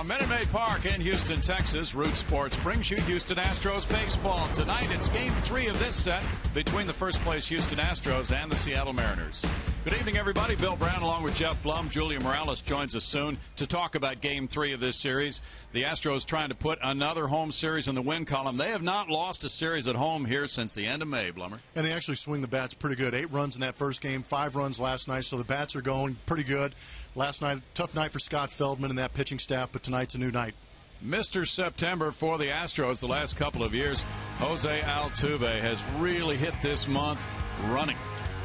Minute Maid Park in Houston, Texas, Root Sports brings you Houston Astros baseball. Tonight, it's Game 3 of this set between the first-place Houston Astros and the Seattle Mariners. Good evening, everybody. Bill Brown along with Jeff Blum. Julia Morales joins us soon to talk about Game 3 of this series. The Astros trying to put another home series in the win column. They have not lost a series at home here since the end of May, Blummer. And they actually swing the bats pretty good. 8 runs in that first game, 5 runs last night, so the bats are going pretty good. Last night, tough night for Scott Feldman and that pitching staff, but tonight's a new night. Mr. September for the Astros the last couple of years. Jose Altuve has really hit this month running.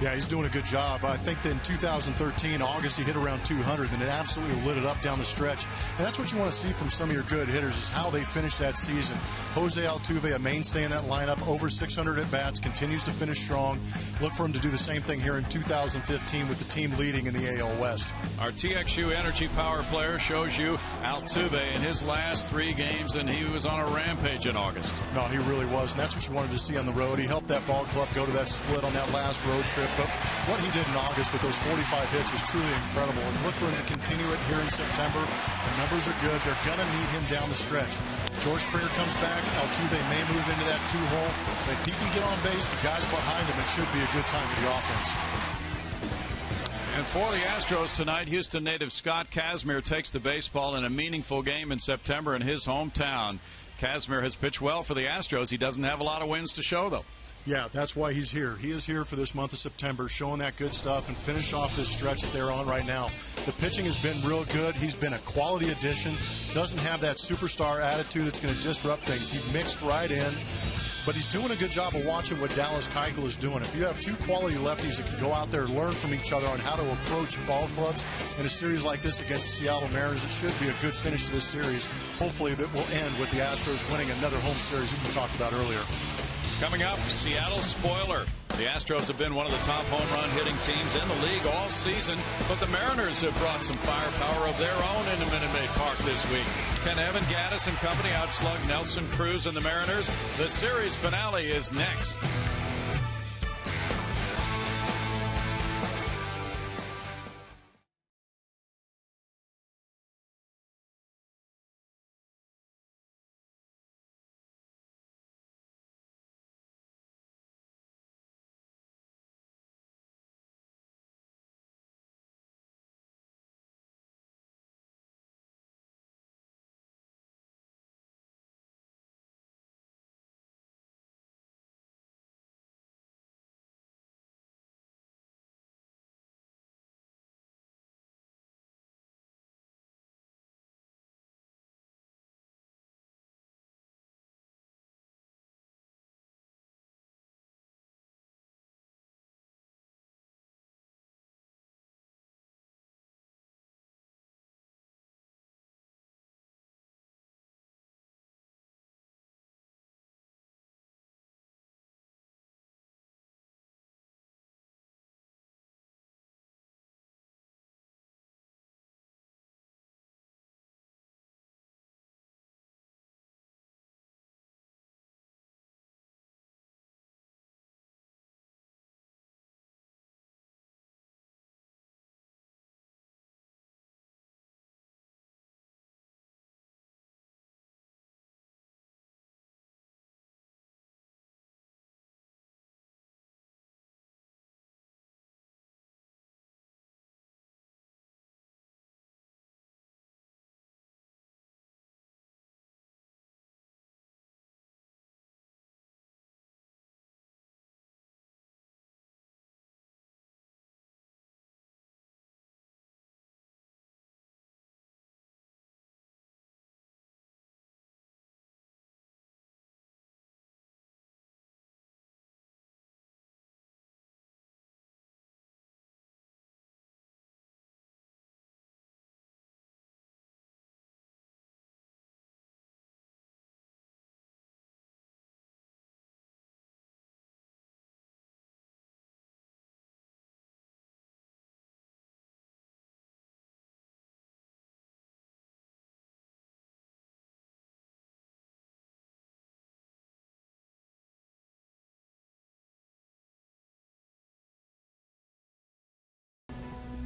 Yeah, he's doing a good job. I think that in 2013, August, he hit around 200, and it absolutely lit it up down the stretch. And that's what you want to see from some of your good hitters, is how they finish that season. Jose Altuve, a mainstay in that lineup, over 600 at-bats, continues to finish strong. Look for him to do the same thing here in 2015 with the team leading in the AL West. Our TXU Energy Power player shows you Altuve in his last 3 games, and he was on a rampage in August. No, he really was, and that's what you wanted to see on the road. He helped that ball club go to that split on that last road trip. But what he did in August with those 45 hits was truly incredible. And look for him to continue it here in September. The numbers are good. They're going to need him down the stretch. George Springer comes back. Altuve may move into that 2-hole. If he can get on base, the guys behind him, it should be a good time for the offense. And for the Astros tonight, Houston native Scott Kazmir takes the baseball in a meaningful game in September in his hometown. Kazmir has pitched well for the Astros. He doesn't have a lot of wins to show, though. Yeah, that's why he's here. He is here for this month of September, showing that good stuff and finish off this stretch that they're on right now. The pitching has been real good. He's been a quality addition. Doesn't have that superstar attitude that's going to disrupt things. He mixed right in, but he's doing a good job of watching what Dallas Keuchel is doing. If you have 2 quality lefties that can go out there and learn from each other on how to approach ball clubs in a series like this against the Seattle Mariners, it should be a good finish to this series. Hopefully that will end with the Astros winning another home series that we talked about earlier. Coming up, Seattle spoiler. The Astros have been one of the top home run hitting teams in the league all season, but the Mariners have brought some firepower of their own into Minute Maid Park this week. Can Evan Gattis and company outslug Nelson Cruz and the Mariners? The series finale is next.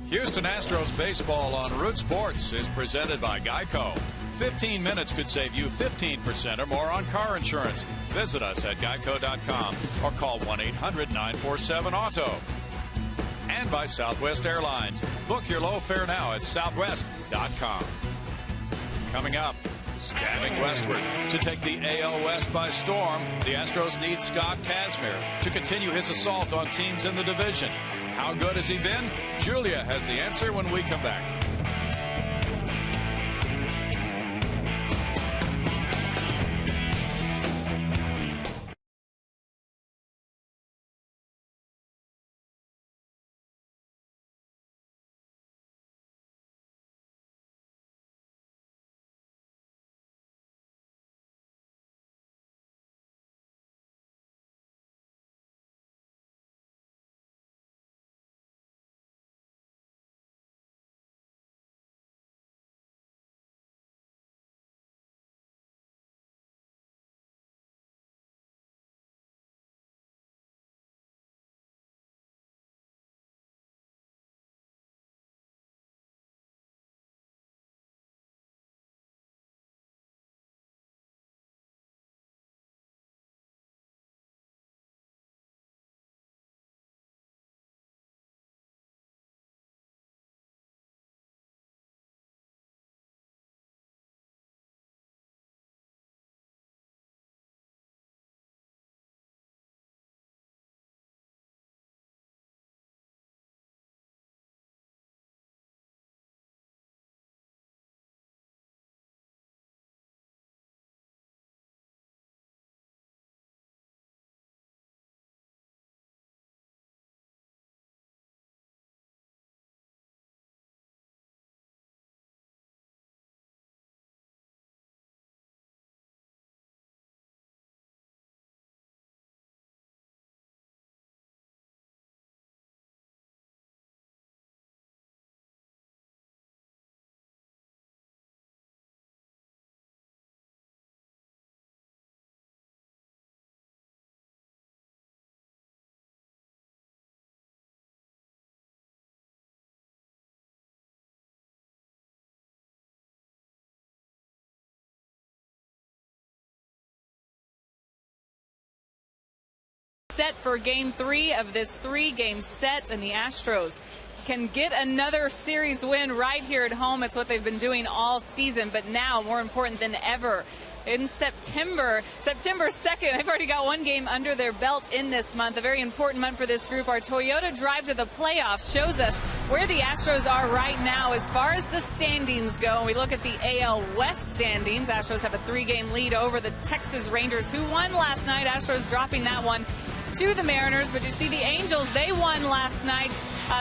Houston Astros baseball on Root Sports is presented by Geico. 15 minutes could save you 15% or more on car insurance. Visit us at geico.com or call 1-800-947-AUTO. And by Southwest Airlines. Book your low fare now at southwest.com. Coming up, standing westward to take the AL West by storm, the Astros need Scott Kazmir to continue his assault on teams in the division. How good has he been? Julia has the answer when we come back. Set for game 3 of this 3-game set, and the Astros can get another series win right here at home. It's what they've been doing all season, but now more important than ever in September 2nd, they've already got one game under their belt in this month, a very important month for this group. Our Toyota drive to the playoffs shows us where the Astros are right now as far as the standings go. We look at the AL West standings. Astros have a 3-game lead over the Texas Rangers, who won last night. Astros dropping that one to the Mariners, but you see the Angels, they won last night.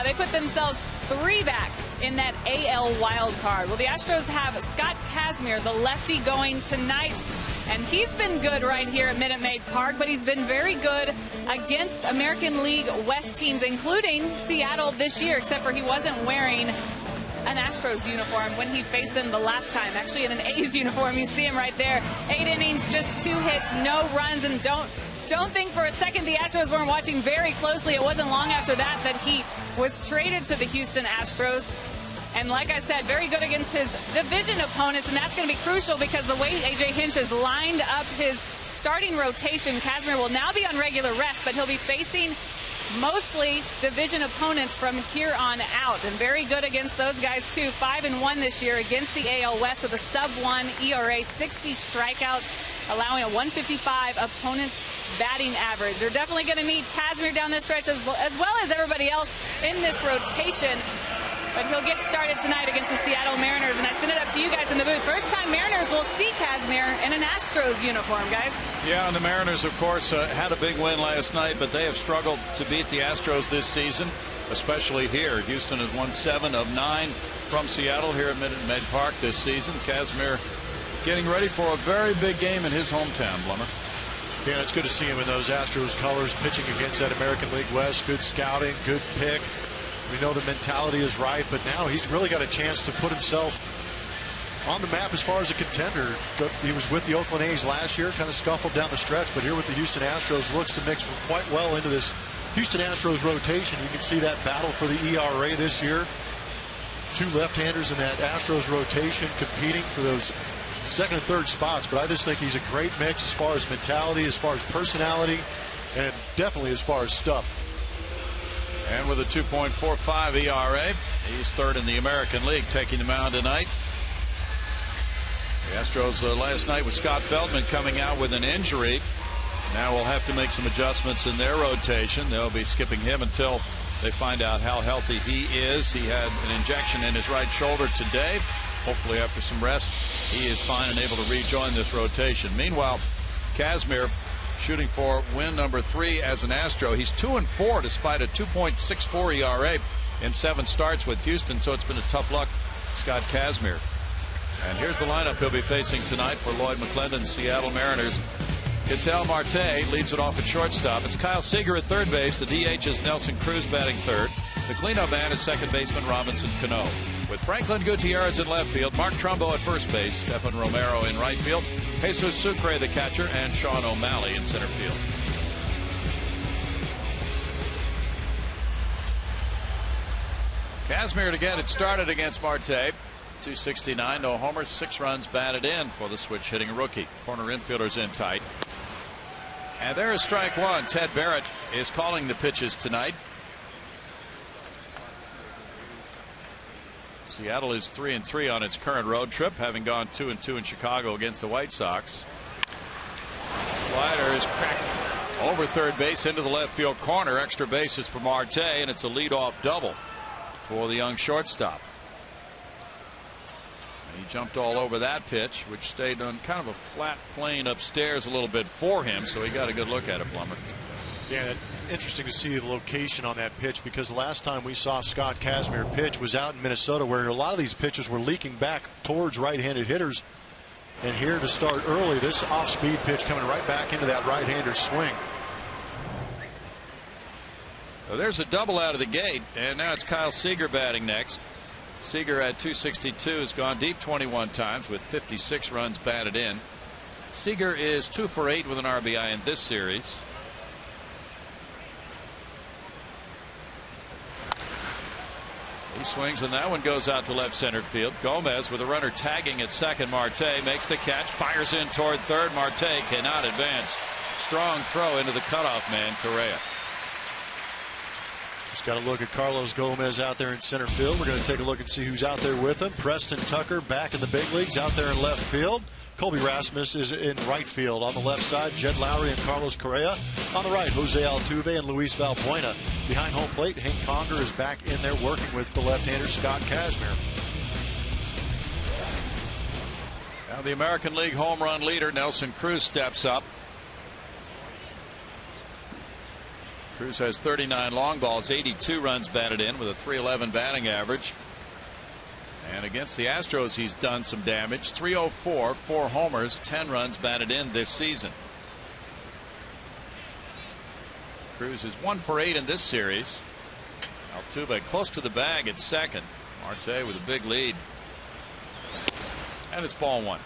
They put themselves 3 back in that AL wild card. Well, the Astros have Scott Kazmir, the lefty, going tonight, and he's been good right here at Minute Maid Park, but he's been very good against American League West teams, including Seattle this year, except for he wasn't wearing an Astros uniform when he faced them the last time, actually in an A's uniform. You see him right there. 8 innings, just 2 hits, no runs, and don't think for a second the Astros weren't watching very closely. It wasn't long after that he was traded to the Houston Astros. And like I said, very good against his division opponents, and that's going to be crucial because the way A.J. Hinch has lined up his starting rotation, Kazmir will now be on regular rest, but he'll be facing mostly division opponents from here on out, and very good against those guys too. 5-1 this year against the AL West with a sub-1 ERA, 60 strikeouts, allowing a 155 opponent's batting average. They're definitely going to need Kazmir down this stretch as well as everybody else in this rotation. But he'll get started tonight against the Seattle Mariners, and I send it up to you guys in the booth. First time Mariners will see Kazmir in an Astros uniform, guys. Yeah, and the Mariners, of course, had a big win last night, but they have struggled to beat the Astros this season, especially here. Houston has won 7 of 9 from Seattle here at Minute Maid Park this season. Kazmir getting ready for a very big game in his hometown, Blummer. Yeah, it's good to see him in those Astros colors, pitching against that American League West. Good scouting, good pick. We know the mentality is right, but now he's really got a chance to put himself on the map as far as a contender. He was with the Oakland A's last year, kind of scuffled down the stretch, but here with the Houston Astros looks to mix quite well into this Houston Astros rotation. You can see that battle for the ERA this year. 2 left-handers in that Astros rotation competing for those second and third spots, but I just think he's a great mix as far as mentality, as far as personality, and definitely as far as stuff. And with a 2.45 ERA, he's third in the American League, taking the mound tonight. The Astros last night with Scott Feldman coming out with an injury. Now we'll have to make some adjustments in their rotation. They'll be skipping him until they find out how healthy he is. He had an injection in his right shoulder today. Hopefully after some rest he is fine and able to rejoin this rotation. Meanwhile, Kazmir shooting for win number 3 as an Astro. He's 2-4 despite a 2.64 ERA in 7 starts with Houston, so it's been a tough luck Scott Kazmir. And here's the lineup he'll be facing tonight for Lloyd McClendon's Seattle Mariners. Ketel Marte leads it off at shortstop. It's Kyle Seager at third base. The DH is Nelson Cruz batting third. The cleanup man is second baseman Robinson Cano. With Franklin Gutierrez in left field, Mark Trumbo at first base, Stephen Romero in right field, Jesus Sucre the catcher, and Sean O'Malley in center field. Kazmir to get it started against Marte. 269, no homers, 6 runs batted in for the switch hitting rookie. Corner infielders in tight. And there is strike one. Ted Barrett is calling the pitches tonight. Seattle is 3-3 on its current road trip, having gone 2-2 in Chicago against the White Sox. Slider is cracked over third base into the left field corner. Extra bases for Marte, and it's a leadoff double for the young shortstop. He jumped all over that pitch, which stayed on kind of a flat plane upstairs a little bit for him, so he got a good look at it, Plummer. Yeah, interesting to see the location on that pitch, because the last time we saw Scott Kazmir pitch was out in Minnesota, where a lot of these pitches were leaking back towards right-handed hitters. And here to start early, this off-speed pitch coming right back into that right-hander's swing. So there's a double out of the gate, and now it's Kyle Seager batting next. Seager at 262 has gone deep 21 times with 56 runs batted in. Seager is 2 for 8 with an RBI in this series. He swings, and that one goes out to left center field. Gomez with a runner tagging at second. Marte makes the catch, fires in toward third. Marte cannot advance. Strong throw into the cutoff man, Correa. Just got to look at Carlos Gomez out there in center field. We're going to take a look and see who's out there with him. Preston Tucker back in the big leagues out there in left field. Colby Rasmus is in right field. On the left side, Jed Lowry and Carlos Correa. On the right, Jose Altuve and Luis Valbuena. Behind home plate, Hank Conger is back in there working with the left-hander Scott Kazmir. Now the American League home run leader Nelson Cruz steps up. Cruz has 39 long balls, 82 runs batted in with a .311 batting average. And against the Astros, he's done some damage. 304, 4 homers, 10 runs batted in this season. Cruz is 1 for 8 in this series. Altuve close to the bag at second. Marte with a big lead. And it's ball 1.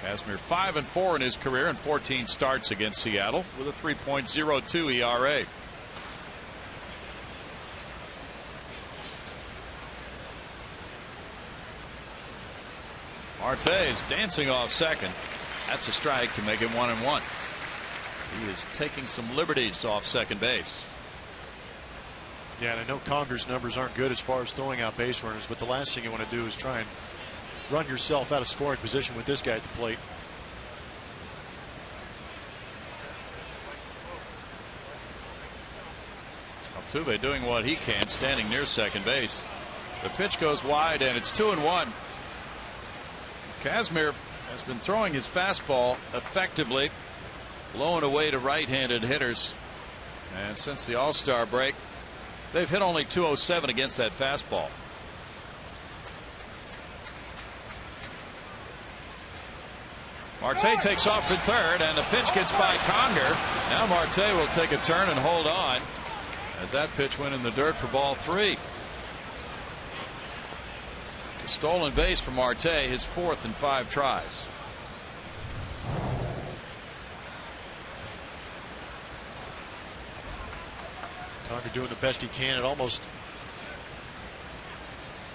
Kazmir 5-4 in his career in 14 starts against Seattle with a 3.02 ERA. Marte is dancing off second. That's a strike to make him 1-1. He is taking some liberties off second base. Yeah, and I know Conger's numbers aren't good as far as throwing out base runners, but the last thing you want to do is try and run yourself out of scoring position with this guy at the plate. Altuve doing what he can, standing near second base. The pitch goes wide, and it's 2-1. Kazmir has been throwing his fastball effectively, blowing away to right-handed hitters. And since the All-Star break, they've hit only .207 against that fastball. Marte takes off for third, and the pitch gets by Conger. Now Marte will take a turn and hold on as that pitch went in the dirt for ball 3. It's a stolen base for Marte, his 4th in 5 tries. Conger doing the best he can. It almost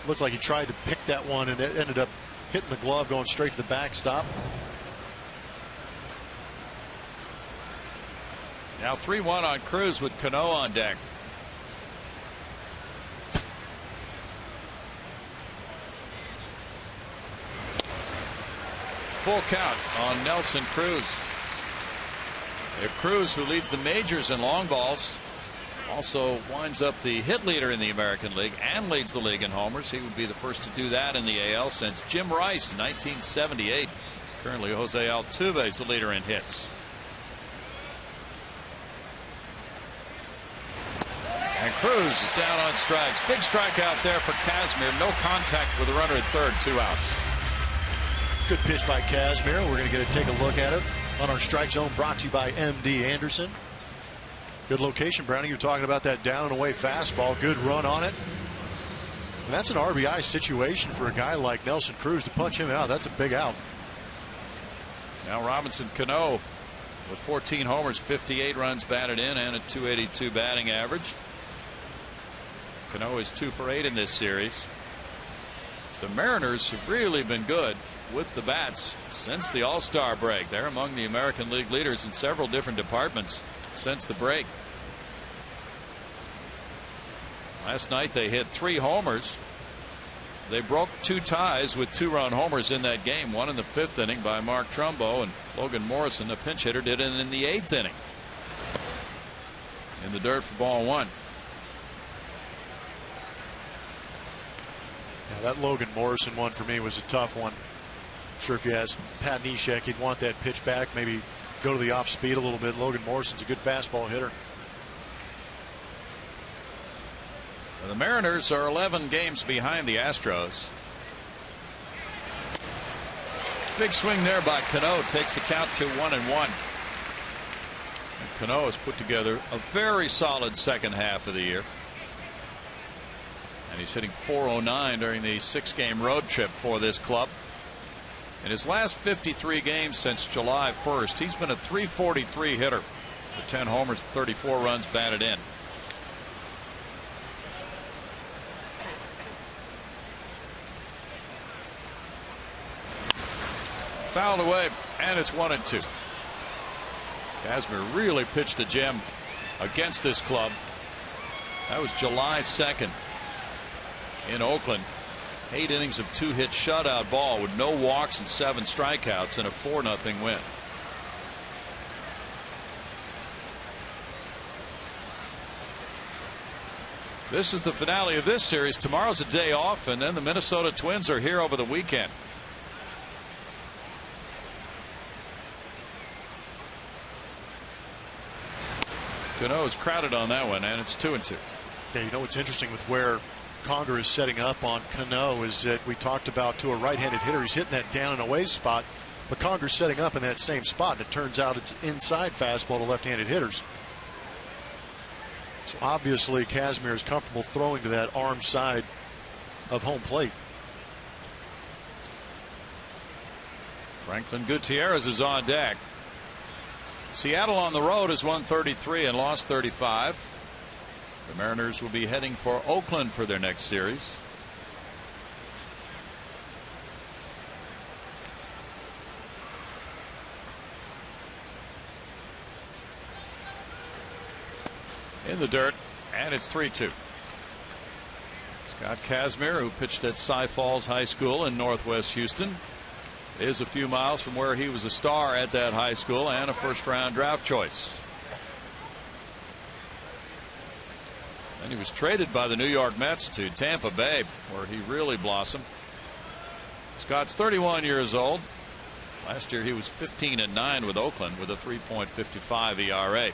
Looked like he tried to pick that one, and it ended up hitting the glove, going straight to the backstop. Now 3-1 on Cruz with Cano on deck. Full count on Nelson Cruz. If Cruz, who leads the majors in long balls, also winds up the hit leader in the American League and leads the league in homers, he would be the first to do that in the AL since Jim Rice in 1978. Currently Jose Altuve is the leader in hits. And Cruz is down on strikes. Big strikeout there for Kazmir. No contact with a runner at third. 2 outs. Good pitch by Kazmir. We're going to take a look at it on our strike zone, brought to you by MD Anderson. Good location, Brownie. You're talking about that down and away fastball. Good run on it. And that's an RBI situation for a guy like Nelson Cruz to punch him out. That's a big out. Now Robinson Cano with 14 homers, 58 runs batted in, and a .282 batting average. Cano is 2 for 8 in this series. The Mariners have really been good with the bats since the All-Star break. They're among the American League leaders in several different departments since the break. Last night they hit 3 homers. They broke 2 ties with 2-run homers in that game. One in the 5th inning by Mark Trumbo, and Logan Morrison, the pinch hitter, did it in the 8th inning. In the dirt for ball 1. Yeah, that Logan Morrison one for me was a tough one. I'm sure if you asked Pat Neshek, he'd want that pitch back, maybe go to the off speed a little bit. Logan Morrison's a good fastball hitter. The Mariners are 11 games behind the Astros. Big swing there by Cano, takes the count to 1-1. Cano has put together a very solid second half of the year. And he's hitting .409 during the 6-game road trip for this club. In his last 53 games since July 1st, he's been a .343 hitter with 10 homers, 34 runs batted in. Fouled away, and it's 1-2. Kazmir really pitched a gem against this club. That was July 2nd in Oakland. 8 innings of 2-hit shutout ball with no walks and 7 strikeouts and a 4-0 win. This is the finale of this series. Tomorrow's a day off, and then the Minnesota Twins are here over the weekend. Cano is crowded on that one, and it's 2-2. Yeah, you know what's interesting with where Conger is setting up on Cano is that we talked about, to a right-handed hitter, he's hitting that down and away spot, but Conger's setting up in that same spot, and it turns out it's inside fastball to left-handed hitters. So obviously Kazmir is comfortable throwing to that arm side of home plate. Franklin Gutierrez is on deck. Seattle on the road has won 33 and lost 35. The Mariners will be heading for Oakland for their next series. In the dirt, and it's 3-2. Scott Kazmir, who pitched at Cy Falls High School in Northwest Houston, is a few miles from where he was a star at that high school and a first-round draft choice. And he was traded by the New York Mets to Tampa Bay, where he really blossomed. Scott's 31 years old. Last year he was 15-9 with Oakland with a 3.55 ERA.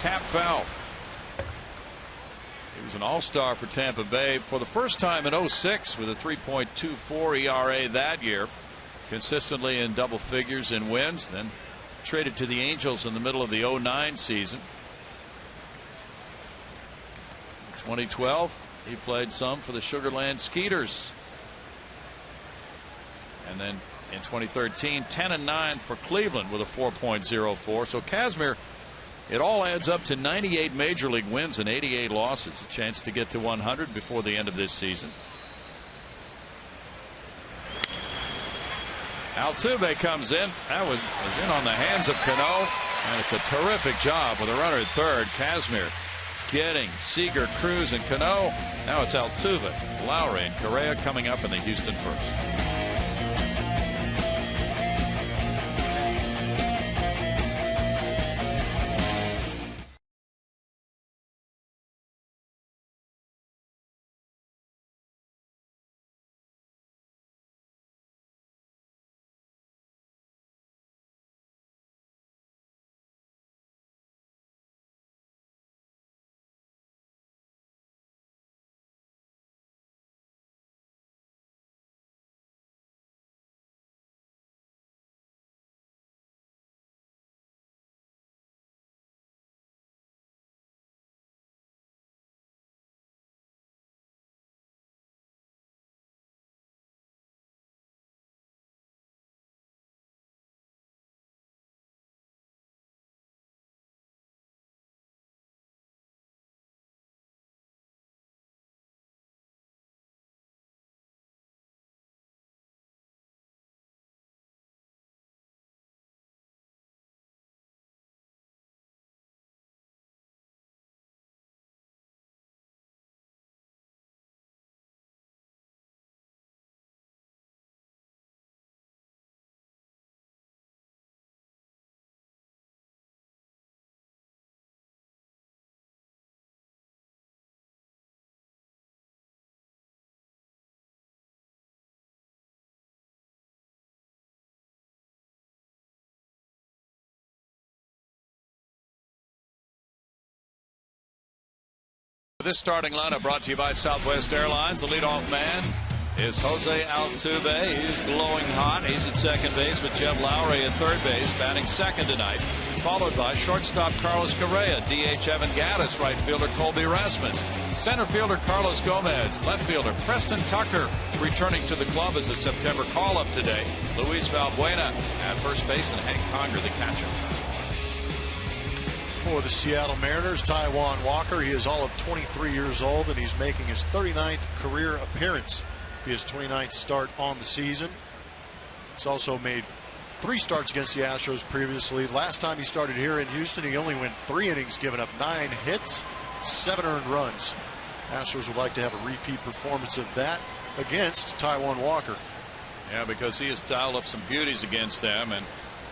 Tap foul. He was an all-star for Tampa Bay for the first time in 06 with a 3.24 ERA that year. Consistently in double figures in wins, then traded to the Angels in the middle of the 09 season. 2012 he played some for the Sugarland Skeeters, and then in 2013 10-9 for Cleveland with a 4.04. So Kazmir It all adds up to 98 major league wins and 88 losses. A chance to get to 100 before the end of this season. Altuve comes in. That was in on the hands of Cano, and it's a terrific job with a runner at third. Kazmir getting Seager, Cruz, and Cano. Now it's Altuve, Lowry, and Correa coming up in the Houston first. This starting lineup brought to you by Southwest Airlines. The leadoff man is Jose Altuve. He's glowing hot. He's at second base with Jed Lowry at third base, batting second tonight, followed by shortstop Carlos Correa, DH Evan Gattis, right fielder Colby Rasmus, center fielder Carlos Gomez, left fielder Preston Tucker returning to the club as a September call-up today, Luis Valbuena at first base, and Hank Conger the catcher. For the Seattle Mariners, Taijuan Walker. He is all of 23 years old, and he's making his 39th career appearance. His 29th start on the season. He's also made 3 starts against the Astros previously. Last time he started here in Houston, he only went 3 innings, giving up 9 hits, 7 earned runs. Astros would like to have a repeat performance of that against Taijuan Walker. Yeah, because he has dialed up some beauties against them, and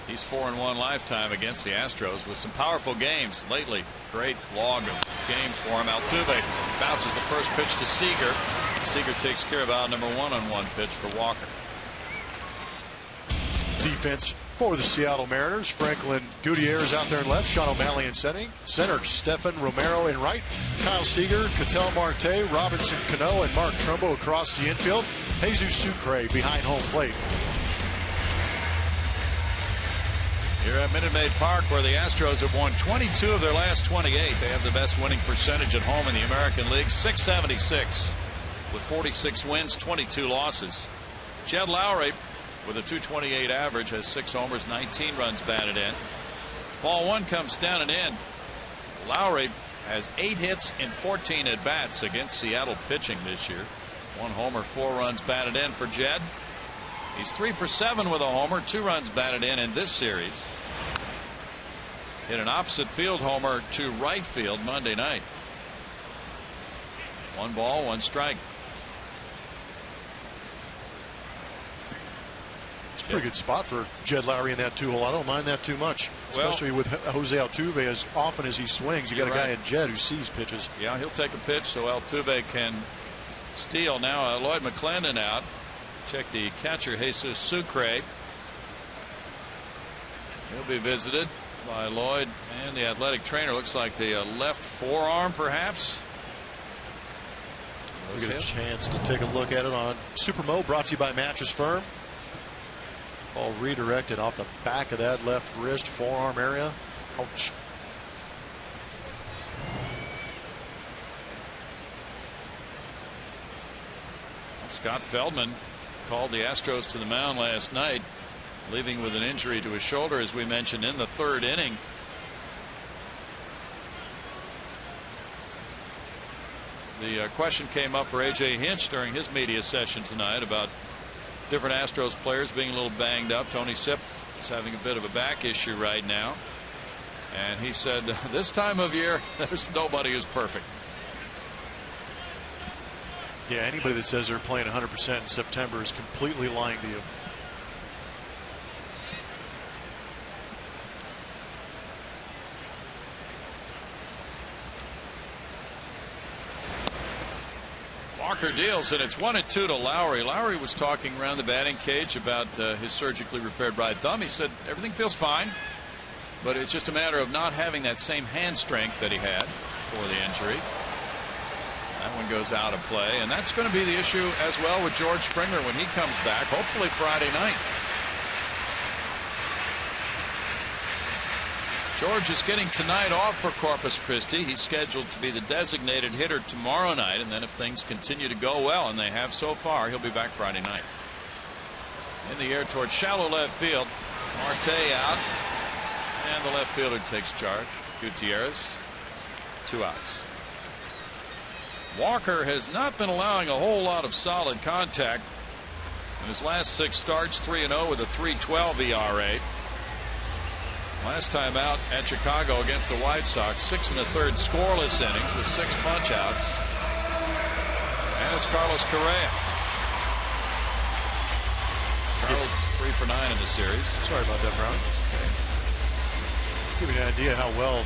he's 4-1 lifetime against the Astros with some powerful games lately. Great log of games for him. Altuve bounces the first pitch to Seager. Seager takes care of out number 1-on-1 pitch for Walker. Defense for the Seattle Mariners. Franklin Gutierrez out there in left. Sean O'Malley in center. Stephan Romero in right. Kyle Seager, Ketel Marte, Robinson Cano, and Mark Trumbo across the infield. Jesus Sucre behind home plate. Here at Minute Maid Park, where the Astros have won 22 of their last 28. They have the best winning percentage at home in the American League, .676, with 46 wins, 22 losses. Jed Lowry, with a .228 average, has 6 homers, 19 runs batted in. Ball 1 comes down and in. Lowry has 8 hits in 14 at bats against Seattle pitching this year. 1 homer, 4 runs batted in for Jed. He's 3 for 7 with a homer, 2 runs batted in this series. Hit an opposite field homer to right field Monday night. 1 ball, 1 strike. It's a pretty good spot for Jed Lowry in that 2-hole. I don't mind that too much, especially with Jose Altuve. As often as he swings, you got a guy in Jed who sees pitches. Yeah, he'll take a pitch so Altuve can steal. Now Lloyd McClendon out. Check the catcher, Jesus Sucre. He'll be visited by Lloyd and the athletic trainer. Looks like the left forearm, perhaps. We'll get a chance to take a look at it on Supermo, brought to you by Mattress Firm. Ball redirected off the back of that left wrist forearm area. Ouch. Scott Feldman called the Astros to the mound last night, leaving with an injury to his shoulder, as we mentioned, in the 3rd inning. The question came up for A.J. Hinch during his media session tonight about different Astros players being a little banged up. Tony Sipp is having a bit of a back issue right now. And he said, this time of year, there's nobody who's perfect. Yeah, anybody that says they're playing 100% in September is completely lying to you. Walker deals, and it's 1-2 to Lowry. Lowry was talking around the batting cage about his surgically repaired right thumb. He said everything feels fine, but it's just a matter of not having that same hand strength that he had before the injury. That one goes out of play, and that's going to be the issue as well with George Springer when he comes back, hopefully Friday night. George is getting tonight off for Corpus Christi. He's scheduled to be the designated hitter tomorrow night, and then if things continue to go well, and they have so far, he'll be back Friday night. In the air towards shallow left field. Marte out, and the left fielder takes charge. Gutierrez, 2 outs. Walker has not been allowing a whole lot of solid contact. In his last 6 starts, 3-0 with a 3.12 ERA. Last time out at Chicago against the White Sox, 6 1/3 scoreless innings with 6 punch outs. And it's Carlos Correa. Carlos 3 for 9 in the series. Sorry about that, Brown. Give you an idea how well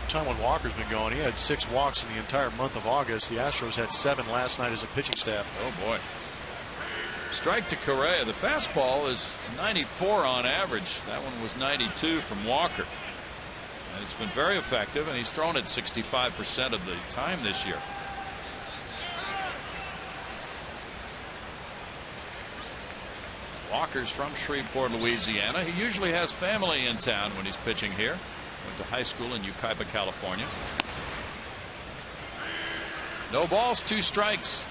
Taijuan Walker's been going. He had 6 walks in the entire month of August. The Astros had 7 last night as a pitching staff. Oh boy. Strike to Correa. The fastball is 94 on average. That one was 92 from Walker. And it's been very effective, and he's thrown it 65% of the time this year. Walker's from Shreveport, Louisiana. He usually has family in town when he's pitching here. Went to high school in Yucaipa, California. No balls, 2 strikes.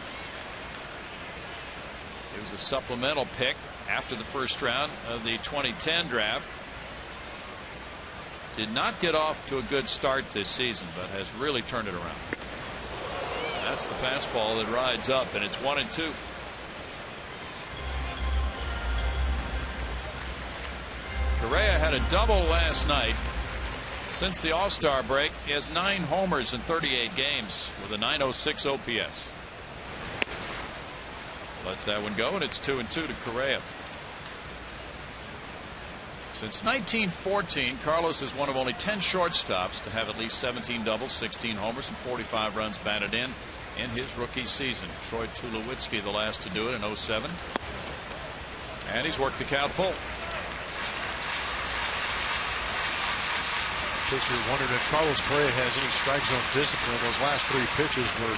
It was a supplemental pick after the first round of the 2010 draft. Did not get off to a good start this season, but has really turned it around. That's the fastball that rides up, and it's 1-2. Correa had a double last night. Since the All-Star break, he has 9 homers in 38 games with a .906 OPS. Lets that one go, and it's 2-2 to Correa. Since 1914, Carlos is one of only 10 shortstops to have at least 17 doubles, 16 homers, and 45 runs batted in his rookie season. Troy Tulowitzki the last to do it in 07. And he's worked the count full. You're wondering if Carlos Correa has any strike zone discipline. Those last 3 pitches were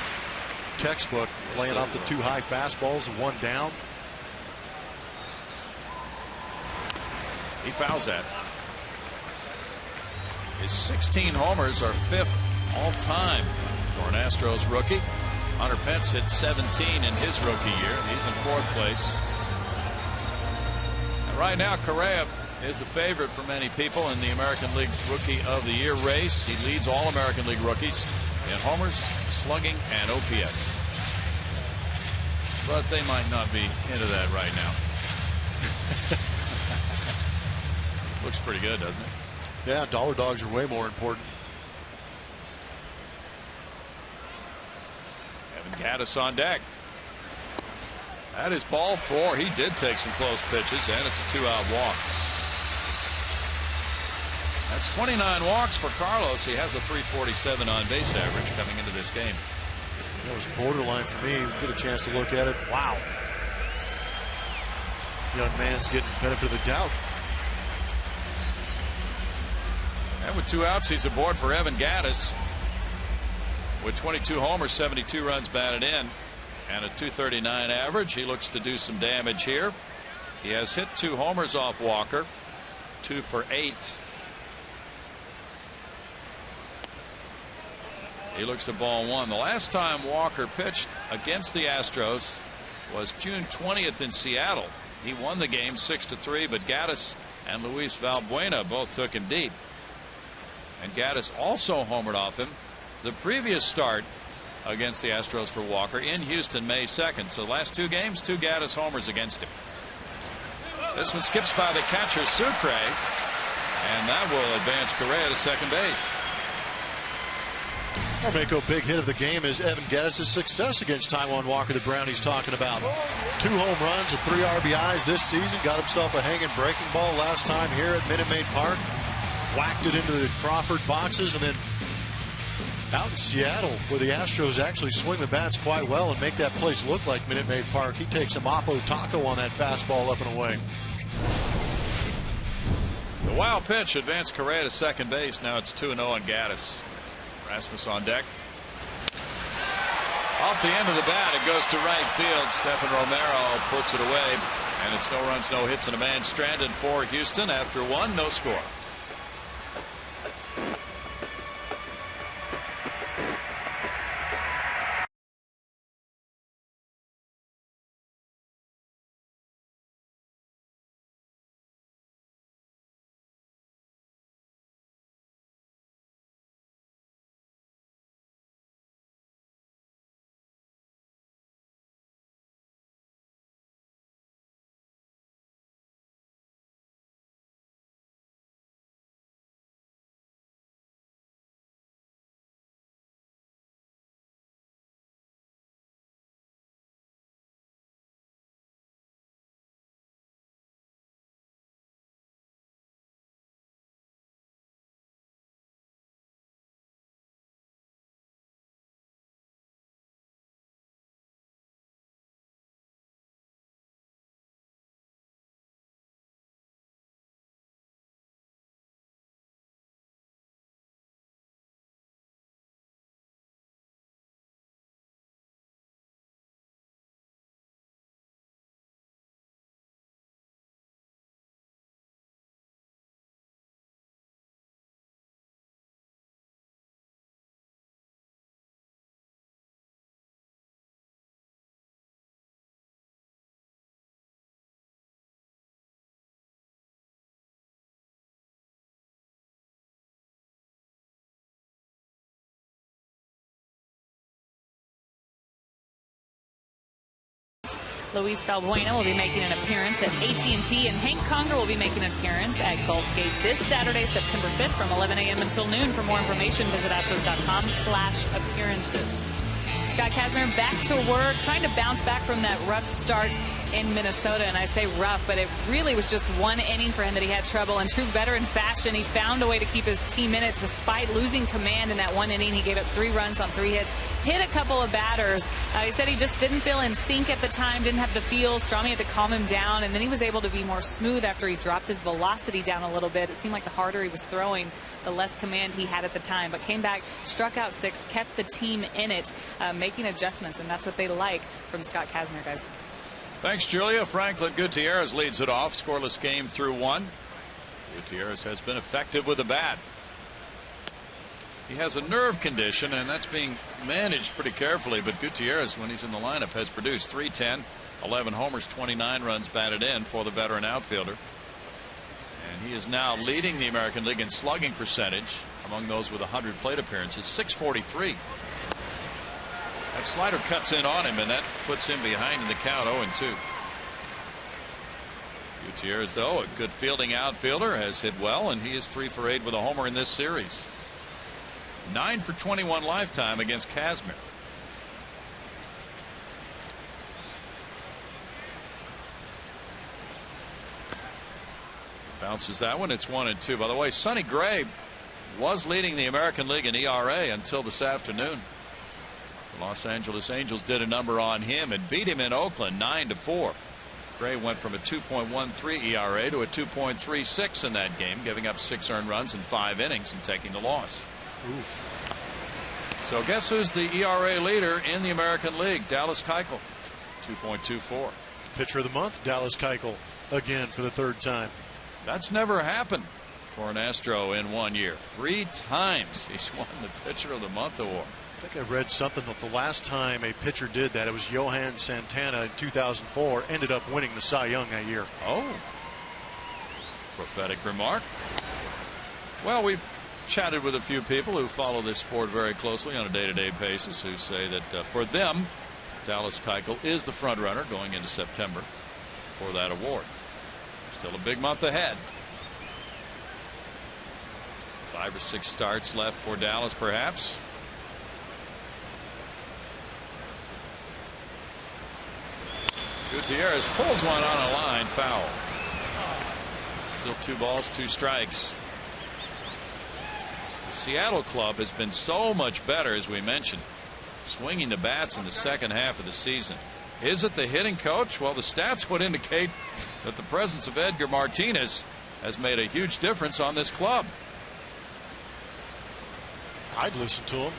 textbook, laying off the 2 high fastballs and 1 down. He fouls that. His 16 homers are 5th all time for an Astros rookie. Hunter Pence hit 17 in his rookie year. He's in 4th place. And right now, Correa is the favorite for many people in the American League Rookie of the Year race. He leads all American League rookies in homers, slugging, and OPS. But they might not be into that right now. Looks pretty good, doesn't it? Yeah, dollar dogs are way more important. Evan Gattis on deck. That is ball 4. He did take some close pitches, and it's a 2-out walk. That's 29 walks for Carlos. He has a .347 on base average coming into this game. That was borderline for me. Get a chance to look at it. Wow. Young man's getting the benefit of the doubt. And with 2 outs, he's aboard for Evan Gattis. With 22 homers, 72 runs batted in, and a .239 average. He looks to do some damage here. He has hit 2 homers off Walker, 2 for 8. He looks at ball 1. The last time Walker pitched against the Astros was June 20th in Seattle. He won the game 6-3, but Gattis and Luis Valbuena both took him deep. And Gattis also homered off him the previous start against the Astros for Walker in Houston May 2nd. So the last 2 games, 2 Gaddis homers against him. This one skips by the catcher Sucre, and that will advance Correa to second base. Our big hit of the game is Evan Gaddis' success against Taijuan Walker, the Brownie's talking about. 2 home runs and 3 RBIs this season. Got himself a hanging breaking ball last time here at Minute Maid Park. Whacked it into the Crawford boxes, and then out in Seattle, where the Astros actually swing the bats quite well and make that place look like Minute Maid Park, he takes a Mapo Taco on that fastball up and away. The wild pitch advanced Correa to second base. Now it's 2-0 on Gaddis. Rasmus on deck. Off the end of the bat, it goes to right field. Stephen Romero puts it away, and it's no runs, no hits, and a man stranded for Houston after 1, no score. Luis Valbuena will be making an appearance at AT&T, and Hank Conger will be making an appearance at Gulfgate this Saturday, September 5th from 11 a.m. until noon. For more information, visit Astros.com/appearances. Scott Kazmir back to work, trying to bounce back from that rough start in Minnesota. And I say rough, but it really was just 1 inning for him that he had trouble. In true veteran fashion, he found a way to keep his team in it despite losing command in that 1 inning. He gave up 3 runs on 3 hits, hit a couple of batters. He said he just didn't feel in sync at the time, didn't have the feel. Strami had to calm him down, and then he was able to be more smooth after he dropped his velocity down a little bit. It seemed like the harder he was throwing, the less command he had at the time, but came back, struck out 6, kept the team in it, making adjustments, and that's what they like from Scott Kazmir, guys. Thanks, Julia. Franklin Gutierrez leads it off. Scoreless game through 1. Gutierrez has been effective with the bat. He has a nerve condition, and that's being managed pretty carefully, but Gutierrez, when he's in the lineup, has produced 310, 11 homers, 29 runs batted in for the veteran outfielder. And he is now leading the American League in slugging percentage among those with 100 plate appearances, 643. That slider cuts in on him, and that puts him behind in the count, 0-2. Gutierrez, though, a good fielding outfielder, has hit well, and he is 3 for 8 with a homer in this series. 9 for 21 lifetime against Kazmir. Bounces that one. It's 1-2. By the way, Sonny Gray was leading the American League in ERA until this afternoon. The Los Angeles Angels did a number on him and beat him in Oakland 9-4. Gray went from a 2.13 ERA to a 2.36 in that game, giving up 6 earned runs in 5 innings and taking the loss. Oof. So guess who's the ERA leader in the American League? Dallas Keuchel, 2.24. Pitcher of the month, Dallas Keuchel, again for the 3rd time. That's never happened for an Astro in 1 year. 3 times he's won the Pitcher of the Month award. I think I read something that the last time a pitcher did that, it was Johan Santana in 2004, ended up winning the Cy Young that year. Oh, prophetic remark. Well, we've chatted with a few people who follow this sport very closely on a day-to-day basis who say that for them, Dallas Keuchel is the front runner going into September for that award. Still a big month ahead. 5 or 6 starts left for Dallas, perhaps. Gutierrez pulls one on a line, foul. Still 2 balls, 2 strikes. The Seattle club has been so much better, as we mentioned, swinging the bats in the second half of the season. Is it the hitting coach? Well, the stats would indicate that the presence of Edgar Martinez has made a huge difference on this club. I'd listen to him.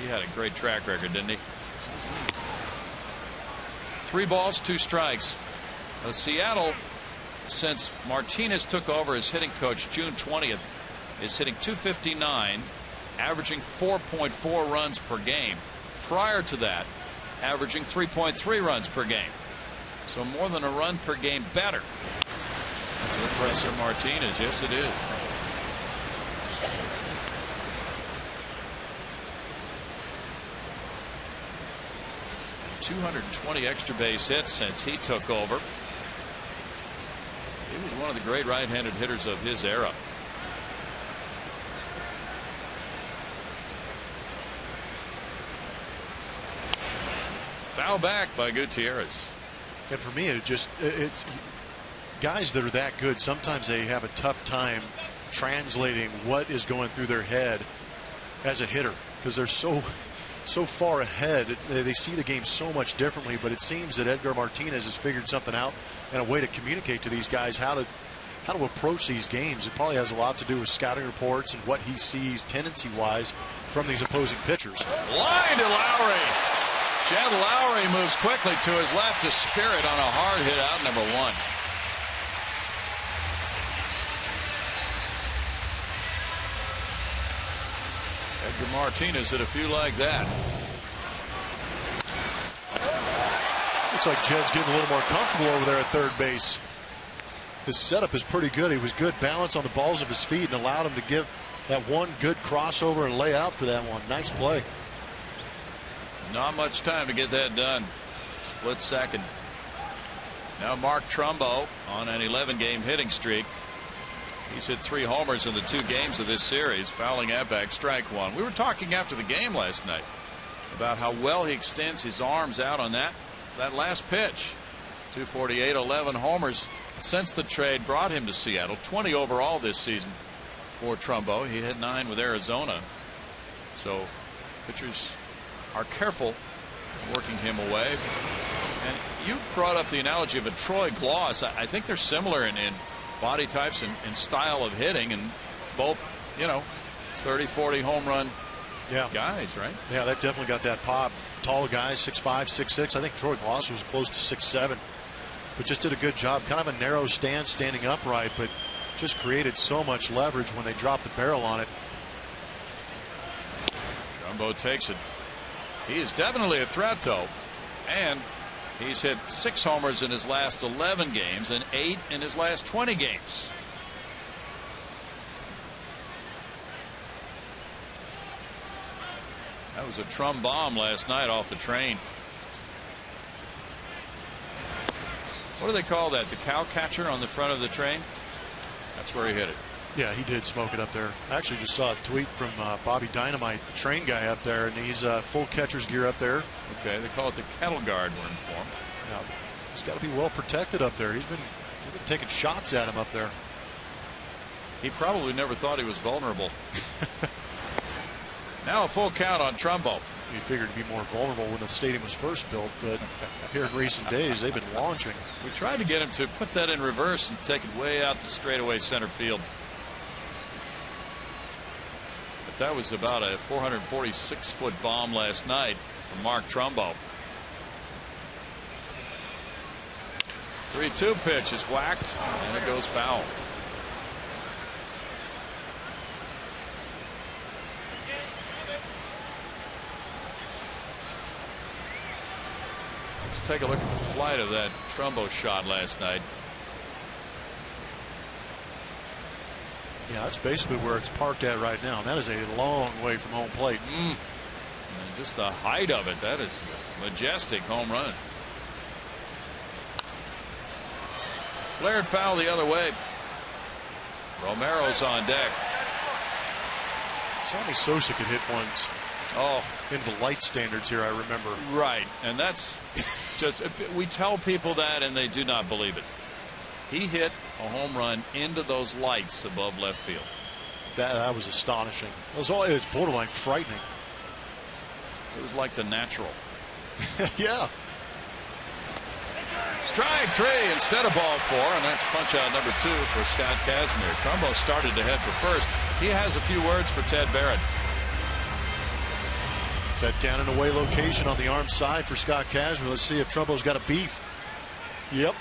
He had a great track record, didn't he? 3 balls, 2 strikes. Seattle, since Martinez took over as hitting coach June 20th, is hitting .259, averaging 4.4 runs per game. Prior to that, averaging 3.3 runs per game. So more than a run per game better. That's impressive, Martinez. Yes, it is. 220 extra base hits since he took over. He was one of the great right-handed hitters of his era. Foul back by Gutierrez. And for me, it's guys that are that good. Sometimes they have a tough time translating what is going through their head as a hitter because they're so far ahead. They see the game so much differently. But it seems that Edgar Martinez has figured something out and a way to communicate to these guys how to approach these games. It probably has a lot to do with scouting reports and what he sees tendency-wise from these opposing pitchers. Line to Lowry. Jed Lowry moves quickly to his left to spear it on a hard hit out number 1. Edgar Martinez hit a few like that. Looks like Jed's getting a little more comfortable over there at third base. His setup is pretty good. He was good balance on the balls of his feet and allowed him to give that one good crossover and lay out for that one. Nice play. Not much time to get that done. Split second. Now Mark Trumbo on an 11-game hitting streak. He's hit 3 homers in the 2 games of this series, fouling out back strike 1. We were talking after the game last night about how well he extends his arms out on that last pitch. 248, 11 homers since the trade brought him to Seattle. 20 overall this season for Trumbo. He hit 9 with Arizona. So pitchers are careful working him away. And you brought up the analogy of a Troy Glaus. I think they're similar in body types and style of hitting, and both 30-40 home run guys, right? Yeah, they've definitely got that pop. Tall guys, 6'5", 6'6". I think Troy Glaus was close to 6'7", but just did a good job. Kind of a narrow stance, standing upright, but just created so much leverage when they dropped the barrel on it. Trumbo takes it. He is definitely a threat, though, and he's hit 6 homers in his last 11 games and 8 in his last 20 games. That was a Trum bomb last night off the train. What do they call that? The cow catcher on the front of the train? That's where he hit it. Yeah, he did smoke it up there. I actually just saw a tweet from Bobby Dynamite, the train guy up there, and he's full catcher's gear up there. Okay, they call it the kettle guard, we're informed. Yeah, he's got to be well protected up there. He's been taking shots at him up there. He probably never thought he was vulnerable. Now a full count on Trumbo. He figured to be more vulnerable when the stadium was first built, but here in recent days they've been launching. We tried to get him to put that in reverse and take it way out to straightaway center field. But that was about a 446-foot bomb last night from Mark Trumbo. 3-2 pitch is whacked and it goes foul. Let's take a look at the flight of that Trumbo shot last night. Yeah, that's basically where it's parked at right now. That is a long way from home plate. And just the height of it, that is a majestic home run. Flared foul the other way. Romero's on deck. Sammy Sosa could hit ones. Oh, into light standards here, I remember. Right, and that's just, we tell people that and they do not believe it. He hit a home run into those lights above left field. That was astonishing. It was borderline frightening. It was like the natural. Yeah. Strike three instead of ball four, and that's punch out number 2 for Scott Kazmir. Trumbo started to head for first. He has a few words for Ted Barrett. That down and away location on the arm side for Scott Kazmir. Let's see if Trumbo's got a beef. Yep.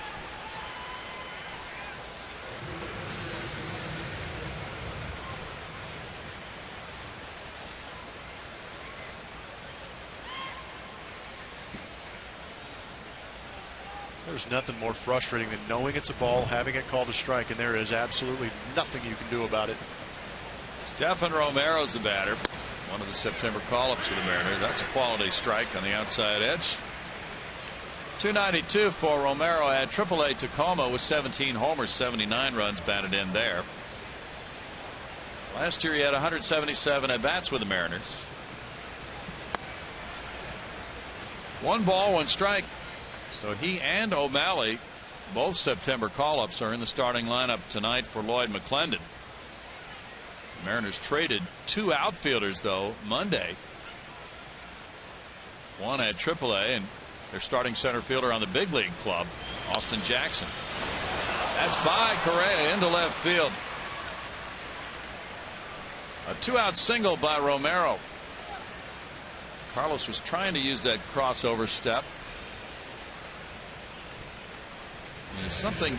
There's nothing more frustrating than knowing it's a ball, having it called a strike, and there is absolutely nothing you can do about it. Stephen Romero's the batter. One of the September call-ups for the Mariners. That's a quality strike on the outside edge. 292 for Romero at AAA Tacoma with 17 homers, 79 runs batted in there. Last year he had 177 at bats with the Mariners. 1 ball, 1 strike. So he and O'Malley, both September call-ups, are in the starting lineup tonight for Lloyd McClendon. The Mariners traded 2 outfielders though Monday. One at AAA, and their starting center fielder on the big league club, Austin Jackson. That's by Correa into left field. A 2-out single by Romero. Carlos was trying to use that crossover step. Something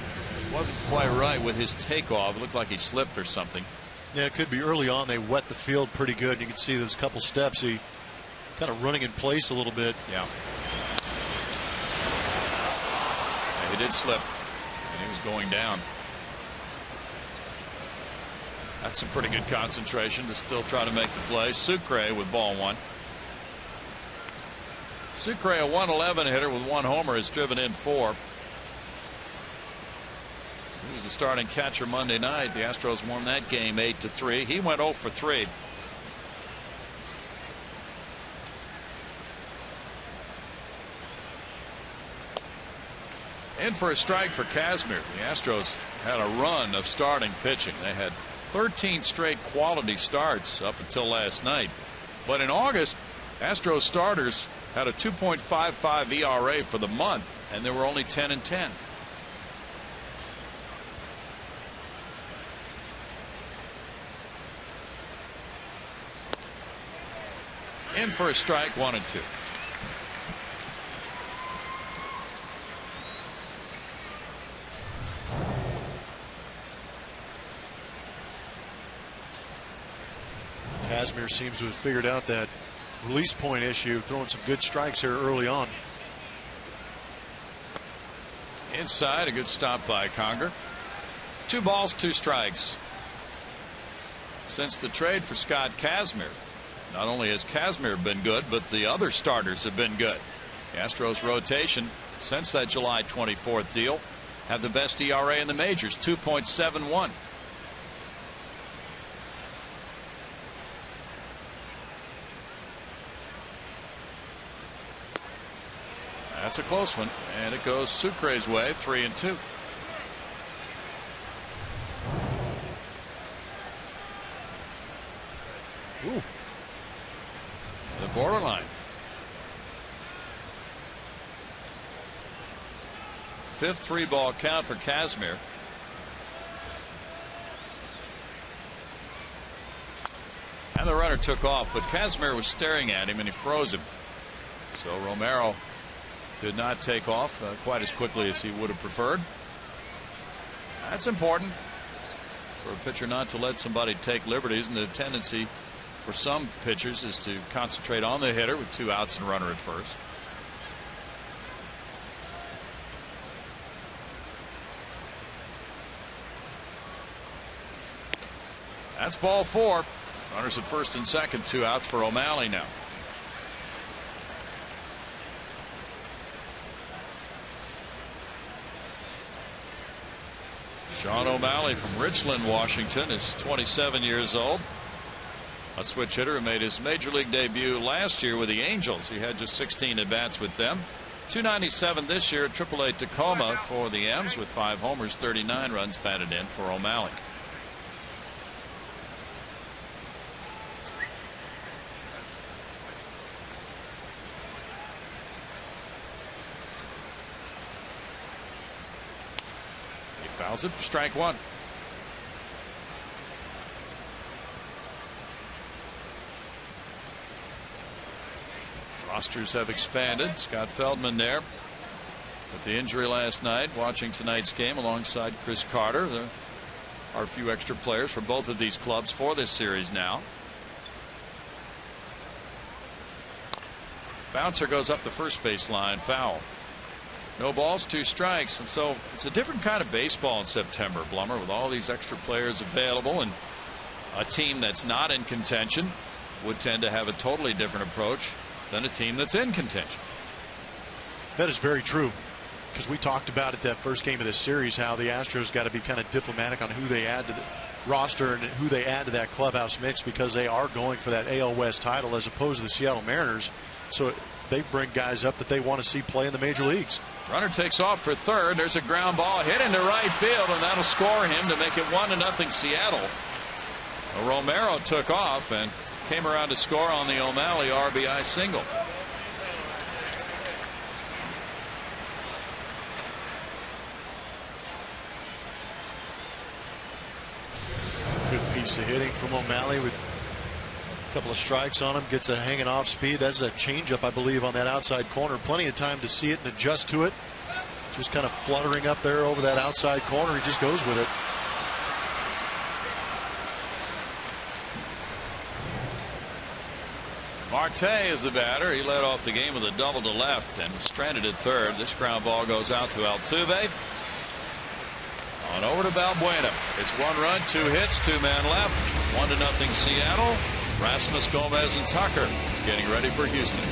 wasn't quite right with his takeoff. It looked like he slipped or something. Yeah, it could be early on. They wet the field pretty good. You can see those couple steps. He kind of running in place a little bit. Yeah. He did slip, and he was going down. That's a pretty good concentration to still try to make the play. Sucre with ball 1. Sucre, a 111 hitter with 1 homer, has driven in 4. He was the starting catcher Monday night. The Astros won that game 8-3. He went 0 for 3. In for a strike for Kazmir. The Astros had a run of starting pitching. They had 13 straight quality starts up until last night. But in August, Astros starters had a 2.55 ERA for the month, and there were only 10-10. In for a strike, 1-2. Kazmir seems to have figured out that release point issue, throwing some good strikes here early on. Inside, a good stop by Conger. 2 balls, 2 strikes. Since the trade for Scott Kazmir, not only has Kazmir been good, but the other starters have been good. The Astros rotation since that July 24th deal have the best ERA in the majors, 2.71. That's a close one, and it goes Sucre's way, 3-2. Ooh. The borderline. 5th 3-ball count for Kazmir. And the runner took off, but Kazmir was staring at him and he froze him. So Romero did not take off quite as quickly as he would have preferred. That's important for a pitcher not to let somebody take liberties, and the tendency for some pitchers is to concentrate on the hitter with 2 outs and a runner at first. That's ball 4. Runners at first and second, 2 outs for O'Malley now. Sean O'Malley from Richland, Washington, is 27 years old. A switch hitter who made his major league debut last year with the Angels. He had just 16 at bats with them. 297 this year at AAA Tacoma for the M's with 5 homers, 39 runs batted in for O'Malley. He fouls it for strike 1. Rosters have expanded. Scott Feldman there with the injury last night, watching tonight's game alongside Chris Carter. There are a few extra players for both of these clubs for this series now. Bouncer goes up the first base line, foul. No balls, 2 strikes, and so it's a different kind of baseball in September, Blummer, with all these extra players available, and a team that's not in contention would tend to have a totally different approach than a team that's in contention. That is very true, because we talked about it that first game of this series, how the Astros got to be kind of diplomatic on who they add to the roster and who they add to that clubhouse mix, because they are going for that AL West title as opposed to the Seattle Mariners. So they bring guys up that they want to see play in the major leagues. Runner takes off for third. There's a ground ball hit into right field, and that'll score him to make it 1-0 Seattle. Romero took off and came around to score on the O'Malley RBI single. Good piece of hitting from O'Malley with a couple of strikes on him. Gets a hanging off speed. That's a changeup, I believe, on that outside corner. Plenty of time to see it and adjust to it. Just kind of fluttering up there over that outside corner. He just goes with it. Marte is the batter. He led off the game with a double to left and was stranded at third. This ground ball goes out to Altuve. On over to Balbuena. It's 1 run, 2 hits, 2 men left. 1-0 Seattle. Rasmus, Gomez, and Tucker getting ready for Houston.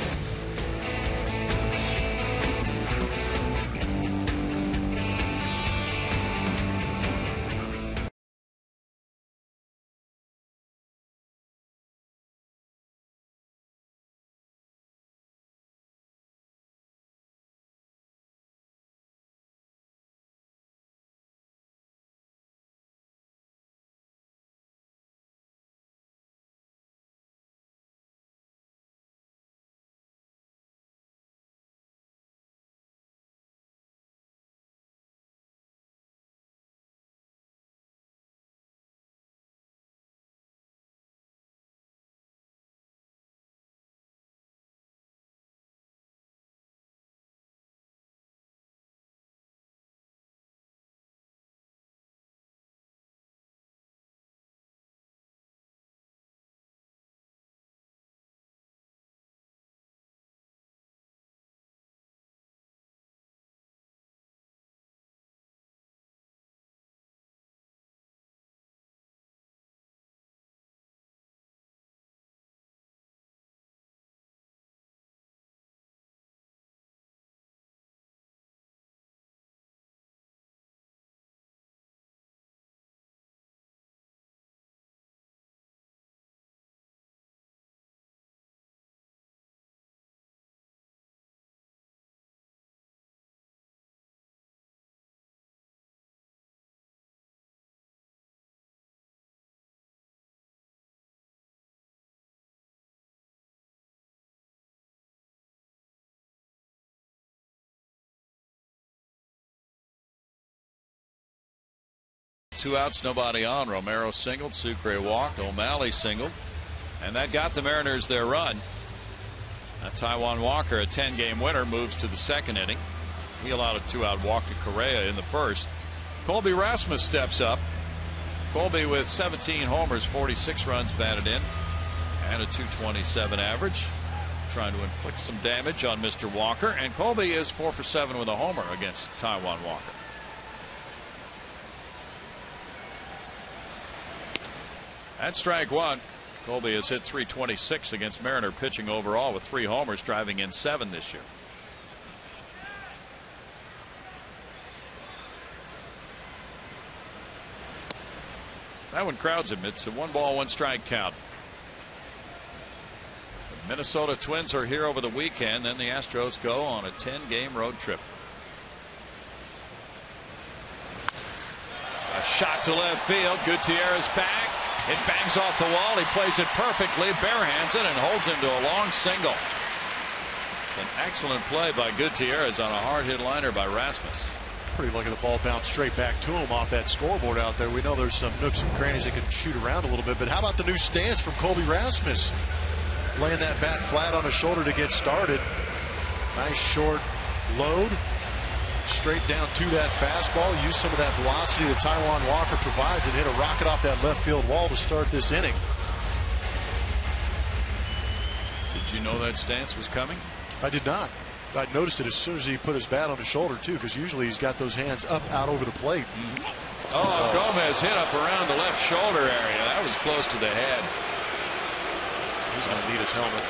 Two outs, nobody on. Romero singled, Sucre walked, O'Malley singled, and that got the Mariners their run. Taijuan Walker, a 10-game winner, moves to the second inning. He allowed a 2-out walk to Correa in the first. Colby Rasmus steps up. Colby with 17 homers, 46 runs batted in, and a .227 average. Trying to inflict some damage on Mr. Walker, and Colby is 4 for 7 with a homer against Taijuan Walker. That's strike one. Colby has hit .326 against Mariner pitching overall with 3 homers, driving in 7 this year. That one crowds him. It's a 1-ball, 1-strike count. The Minnesota Twins are here over the weekend. Then the Astros go on a 10-game road trip. A shot to left field. Gutierrez back. It bangs off the wall. He plays it perfectly, barehands it, and holds him to a long single. It's an excellent play by Gutierrez on a hard hit liner by Rasmus. Pretty lucky the ball bounced straight back to him off that scoreboard out there. We know there's some nooks and crannies that can shoot around a little bit, but how about the new stance from Colby Rasmus? Laying that bat flat on his shoulder to get started. Nice short load. Straight down to that fastball. Use some of that velocity that Taijuan Walker provides and hit a rocket off that left field wall to start this inning. Did you know that stance was coming? I did not. I noticed it as soon as he put his bat on his shoulder too, because usually he's got those hands up out over the plate. Gomez hit up around the left shoulder area. That was close to the head. He's going to need his helmet.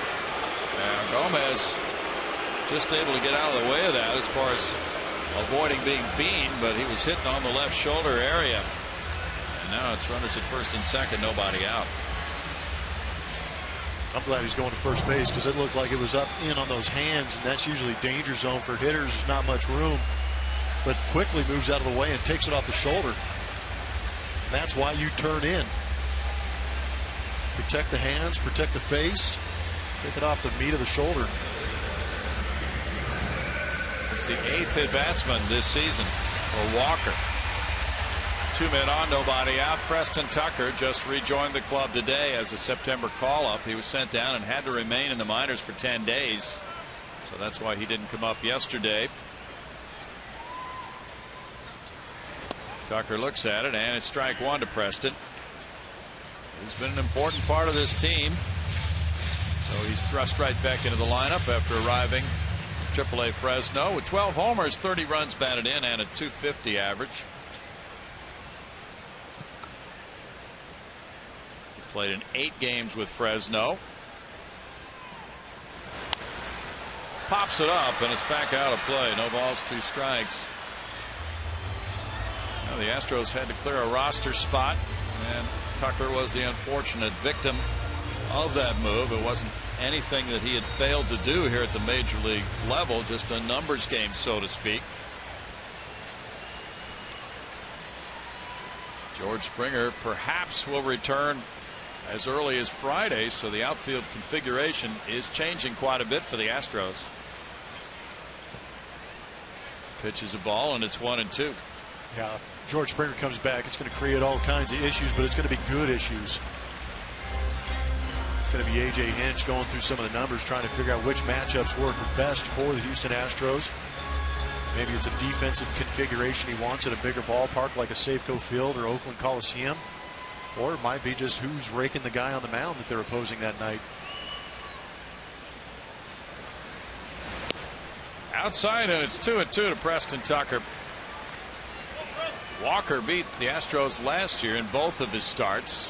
Yeah, Gomez just able to get out of the way of that as far as avoiding being beamed, but he was hitting on the left shoulder area. And now it's runners at first and second, nobody out. I'm glad he's going to first base because it looked like it was up in on those hands, and that's usually danger zone for hitters. Not much room, but quickly moves out of the way and takes it off the shoulder. And that's why you turn in. Protect the hands, protect the face, take it off the meat of the shoulder. It's the 8th hit batsman this season for Walker. 2 men on, nobody out. Preston Tucker just rejoined the club today as a September call-up. He was sent down and had to remain in the minors for 10 days. So that's why he didn't come up yesterday. Tucker looks at it, and it's strike one to Preston. He's been an important part of this team. So he's thrust right back into the lineup after arriving AAA Fresno with 12 homers, 30 runs batted in, and a .250 average. He played in 8 games with Fresno. Pops it up, and it's back out of play. No balls, 2 strikes. Now the Astros had to clear a roster spot, and Tucker was the unfortunate victim of that move. It wasn't anything that he had failed to do here at the major league level, just a numbers game, so to speak. George Springer perhaps will return as early as Friday, so the outfield configuration is changing quite a bit for the Astros. Pitches a ball, and it's 1-2. Yeah, George Springer comes back. It's going to create all kinds of issues, but it's going to be good issues. It's going to be A.J. Hinch going through some of the numbers, trying to figure out which matchups work best for the Houston Astros. Maybe it's a defensive configuration he wants at a bigger ballpark like a Safeco Field or Oakland Coliseum. Or it might be just who's raking the guy on the mound that they're opposing that night. Outside, and it's 2-2 to Preston Tucker. Walker beat the Astros last year in both of his starts.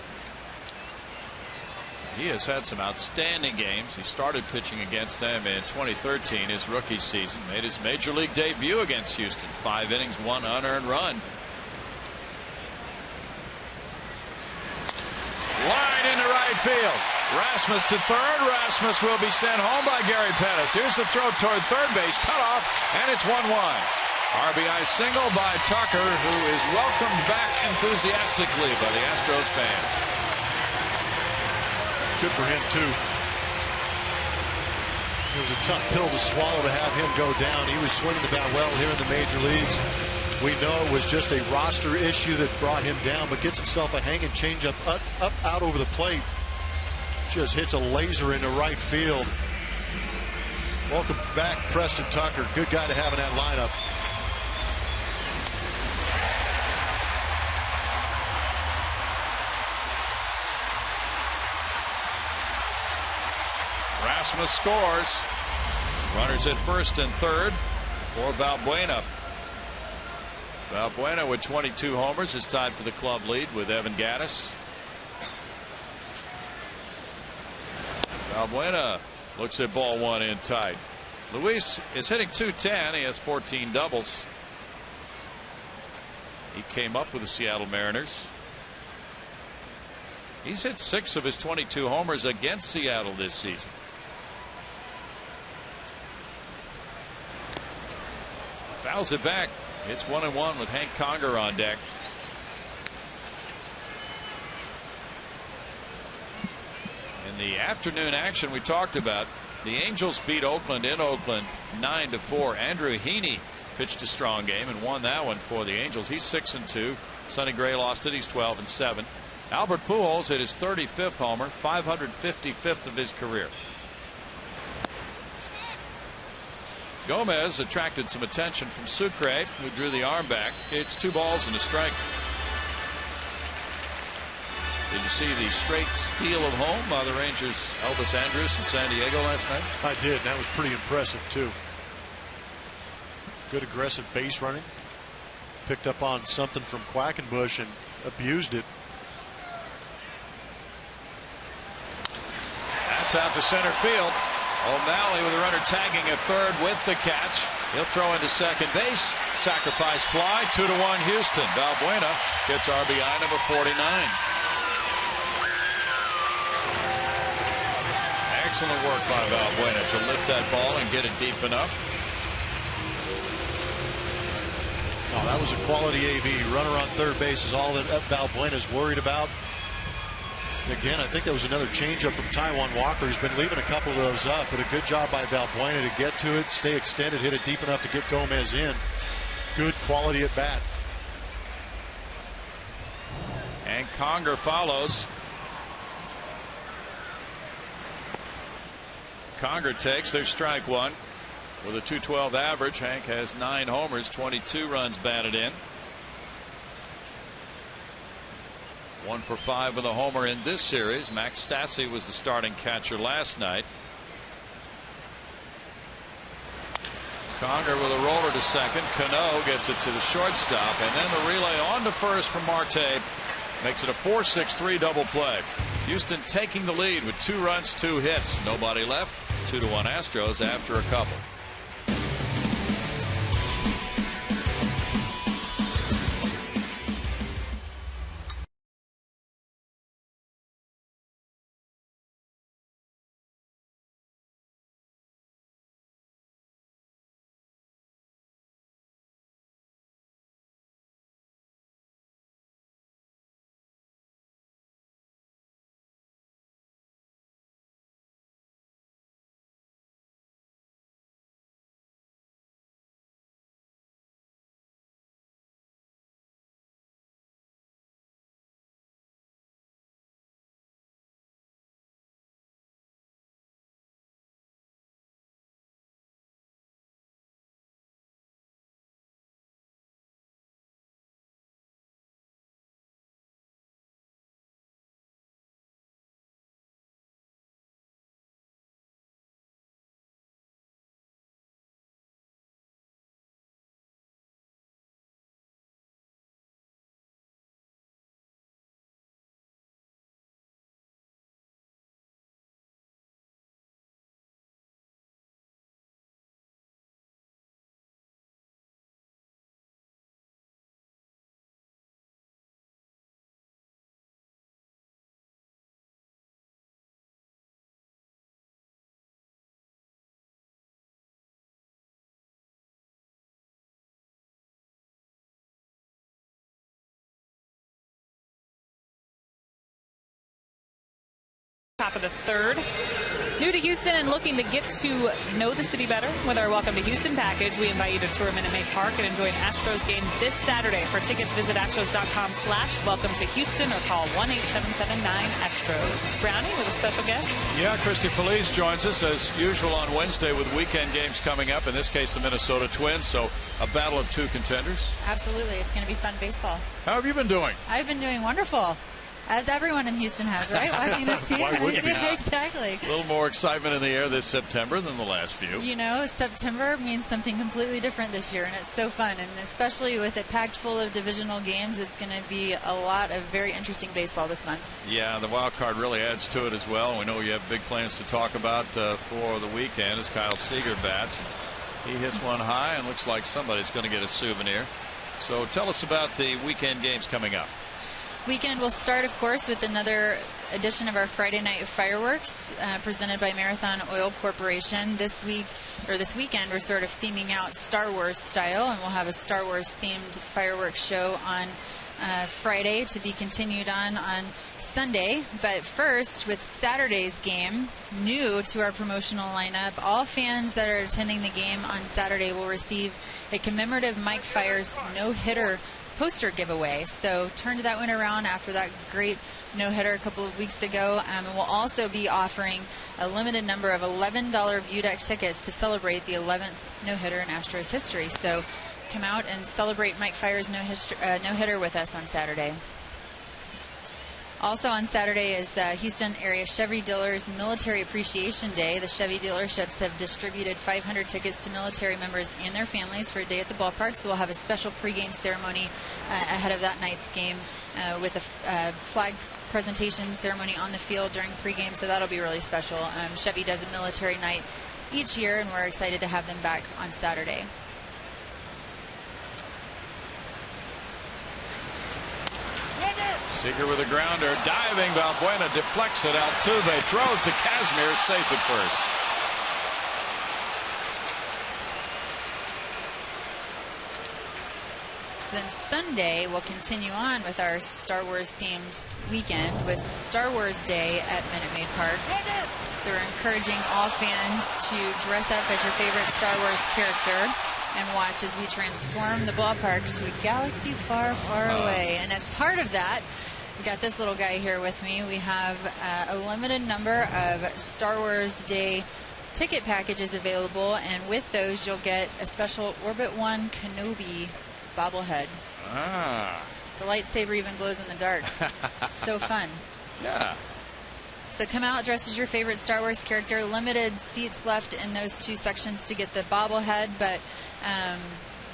He has had some outstanding games. He started pitching against them in 2013, his rookie season. Made his major league debut against Houston. 5 innings, 1 unearned run. Line into right field. Rasmus to third. Rasmus will be sent home by Gary Pettis. Here's the throw toward third base. Cut off, and it's 1-1. RBI single by Tucker, who is welcomed back enthusiastically by the Astros fans. Good for him, too. It was a tough pill to swallow to have him go down. He was swinging the bat well here in the major leagues. We know it was just a roster issue that brought him down, but gets himself a hanging changeup up out over the plate. Just hits a laser into right field. Welcome back, Preston Tucker. Good guy to have in that lineup. Rasmus scores. Runners at first and third for Valbuena. Valbuena with 22 homers is tied for the club lead with Evan Gattis. Balbuena looks at ball one in tight. Luis is hitting .210. He has 14 doubles. He came up with the Seattle Mariners. He's hit 6 of his 22 homers against Seattle this season. Fouls it back. It's 1-1 with Hank Conger on deck. In the afternoon action we talked about, the Angels beat Oakland in Oakland 9-4. Andrew Heaney pitched a strong game and won that one for the Angels. He's 6-2. Sonny Gray lost it. He's 12-7. Albert Pujols hit his 35th homer, 555th of his career. Gomez attracted some attention from Sucre, who drew the arm back. It's 2 balls and a strike. Did you see the straight steal of home by the Rangers' Elvis Andrus in San Diego last night? I did. That was pretty impressive too. Good aggressive base running. Picked up on something from Quackenbush and abused it. That's out to center field. O'Malley with a runner tagging at third with the catch. He'll throw into second base. Sacrifice fly. 2-1 Houston. Balbuena gets RBI number 49. Excellent work by Balbuena to lift that ball and get it deep enough. Oh, that was a quality AV. Runner on third base is all that Balbuena's worried about. Again, I think there was another changeup from Taijuan Walker. He's been leaving a couple of those up, but a good job by Balbuena to get to it, stay extended, hit it deep enough to get Gomez in. Good quality at bat. And Conger follows. Conger takes. There's strike one. With a .212 average, Hank has 9 homers, 22 runs batted in. 1 for 5 with a homer in this series. Max Stassi was the starting catcher last night. Conger with a roller to second. Cano gets it to the shortstop, and then the relay on to first from Marte makes it a 4-6-3 double play. Houston taking the lead with 2 runs, 2 hits. Nobody left. 2-1 Astros after a couple. Top of the third. New to Houston and looking to get to know the city better with our Welcome to Houston package. We invite you to tour Minute Maid Park and enjoy an Astros game this Saturday. For tickets, visit Astros.com/welcome to Houston or call 1-877-9-ASTROS. Brownie with a special guest. Yeah, Christy Feliz joins us as usual on Wednesday with weekend games coming up. In this case, the Minnesota Twins. So a battle of 2 contenders. Absolutely. It's going to be fun baseball. How have you been doing? I've been doing wonderful. As everyone in Houston has, right? Watching this team. Why wouldn't you? Exactly. A little more excitement in the air this September than the last few. You know, September means something completely different this year, and it's so fun. And especially with it packed full of divisional games, it's going to be a lot of very interesting baseball this month. Yeah, the wild card really adds to it as well. We know you have big plans to talk about for the weekend as Kyle Seager bats. He hits one high and looks like somebody's going to get a souvenir. So tell us about the weekend games coming up. Weekend will start, of course, with another edition of our Friday night fireworks presented by Marathon Oil Corporation. This weekend, we're sort of theming out Star Wars style, and we'll have a Star Wars themed fireworks show on Friday to be continued on Sunday. But first, with Saturday's game, new to our promotional lineup, all fans that are attending the game on Saturday will receive a commemorative Mike Fiers no-hitter poster giveaway. So turned that one around after that great no-hitter a couple of weeks ago. And we'll also be offering a limited number of $11 view deck tickets to celebrate the 11th no-hitter in Astros history. So come out and celebrate Mike Fiers' no-hitter with us on Saturday. Also on Saturday is Houston area Chevy dealers Military Appreciation Day. The Chevy dealerships have distributed 500 tickets to military members and their families for a day at the ballpark. So we'll have a special pregame ceremony ahead of that night's game with a flag presentation ceremony on the field during pregame. So that'll be really special. Chevy does a military night each year, and we're excited to have them back on Saturday. Seager with a grounder, diving. Valbuena deflects it. Altuve throws to Kazmir, safe at first. So then Sunday, we'll continue on with our Star Wars themed weekend with Star Wars Day at Minute Maid Park. So we're encouraging all fans to dress up as your favorite Star Wars character and watch as we transform the ballpark to a galaxy far, far away. And as part of that, we got this little guy here with me. We have a limited number of Star Wars Day ticket packages available, and with those you'll get a special Orbit 1 Kenobi bobblehead. The lightsaber even glows in the dark. It's so fun. Yeah. So come out dressed as your favorite Star Wars character. Limited seats left in those two sections to get the bobblehead, but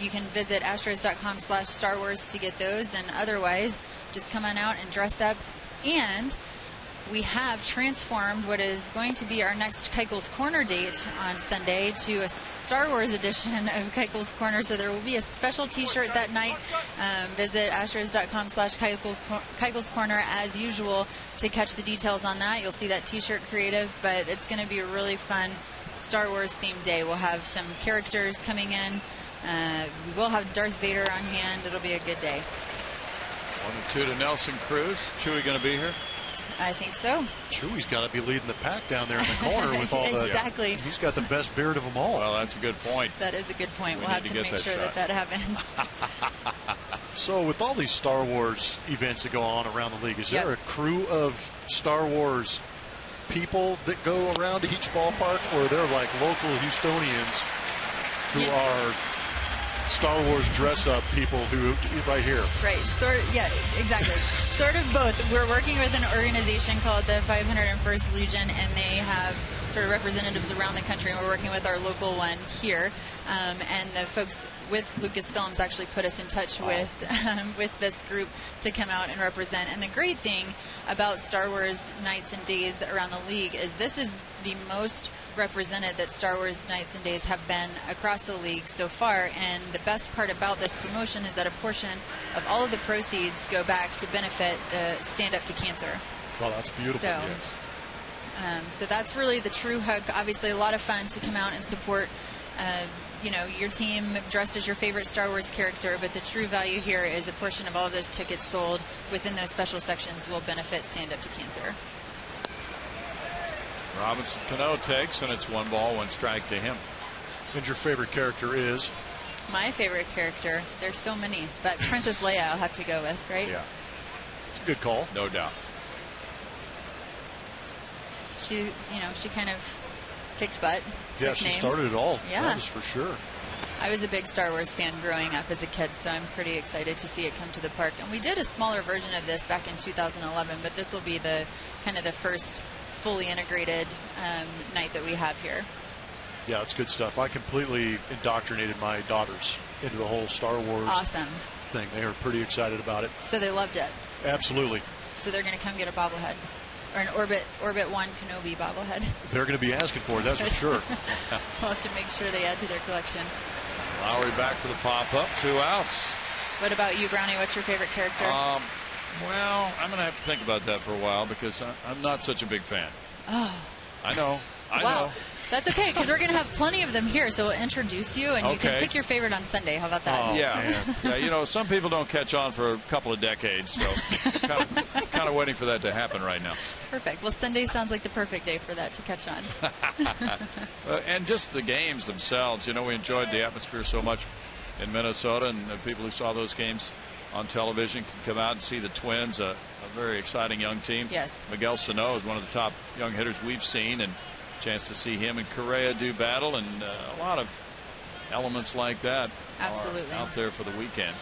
you can visit astros.com/Star Wars to get those, and otherwise just come on out and dress up. And we have transformed what is going to be our next Keuchel's Corner date on Sunday to a Star Wars edition of Keuchel's Corner. So there will be a special t-shirt that night. Visit astros.com/Keuchel's Corner as usual to catch the details on that. You'll see that t-shirt creative, but it's going to be a really fun Star Wars themed day. We'll have some characters coming in. We will have Darth Vader on hand. It'll be a good day. 1-2 to Nelson Cruz. Chewy going to be here? I think so. Chewy's got to be leading the pack down there in the corner with all the... Exactly. He's got the best beard of them all. Well, that's a good point. That is a good point. We'll have to make sure that happens. So with all these Star Wars events that go on around the league, is there a crew of Star Wars people that go around to each ballpark, or they're like local Houstonians who are Star Wars dress-up people who right here? Right. Exactly. Sort of both. We're working with an organization called the 501st Legion, and they have sort of representatives around the country, and we're working with our local one here. And the folks with Lucasfilms actually put us in touch with this group to come out and represent. And the great thing about Star Wars nights and days around the league is this is the most represented that Star Wars nights and days have been across the league so far. And the best part about this promotion is that a portion of all of the proceeds go back to benefit the Stand Up to Cancer. Well, that's beautiful. So, so that's really the true hook. Obviously, a lot of fun to come out and support your team dressed as your favorite Star Wars character, but the true value here is a portion of all of those tickets sold within those special sections will benefit Stand Up to Cancer. Robinson Cano takes, and it's 1 ball, 1 strike to him. And your favorite character is? My favorite character, there's so many, but Princess Leia I'll have to go with, right? Yeah. It's a good call. No doubt. She kind of kicked butt. Yeah, she started it all. Yeah. That is for sure. I was a big Star Wars fan growing up as a kid, so I'm pretty excited to see it come to the park. And we did a smaller version of this back in 2011, but this will be the kind of the first fully integrated night that we have here. Yeah, it's good stuff. I completely indoctrinated my daughters into the whole Star Wars thing. They are pretty excited about it. So they loved it. Absolutely. So they're going to come get a bobblehead. Or an Orbit 1 Kenobi bobblehead. They're going to be asking for it, that's for sure. We'll have to make sure they add to their collection. Lowry back for the pop-up, 2 outs. What about you, Brownie? What's your favorite character? Well, I'm going to have to think about that for a while because I'm not such a big fan. Oh. I know. I wow. know. That's okay, because we're going to have plenty of them here, so we'll introduce you, and you can pick your favorite on Sunday. How about that? Oh, yeah. You know, some people don't catch on for a couple of decades, so kind of waiting for that to happen right now. Perfect. Well, Sunday sounds like the perfect day for that to catch on. And just the games themselves. You know, we enjoyed the atmosphere so much in Minnesota, and the people who saw those games on television can come out and see the Twins, a very exciting young team. Yes. Miguel Sano is one of the top young hitters we've seen, and chance to see him and Correa do battle, and a lot of elements like that absolutely are out there for the weekend.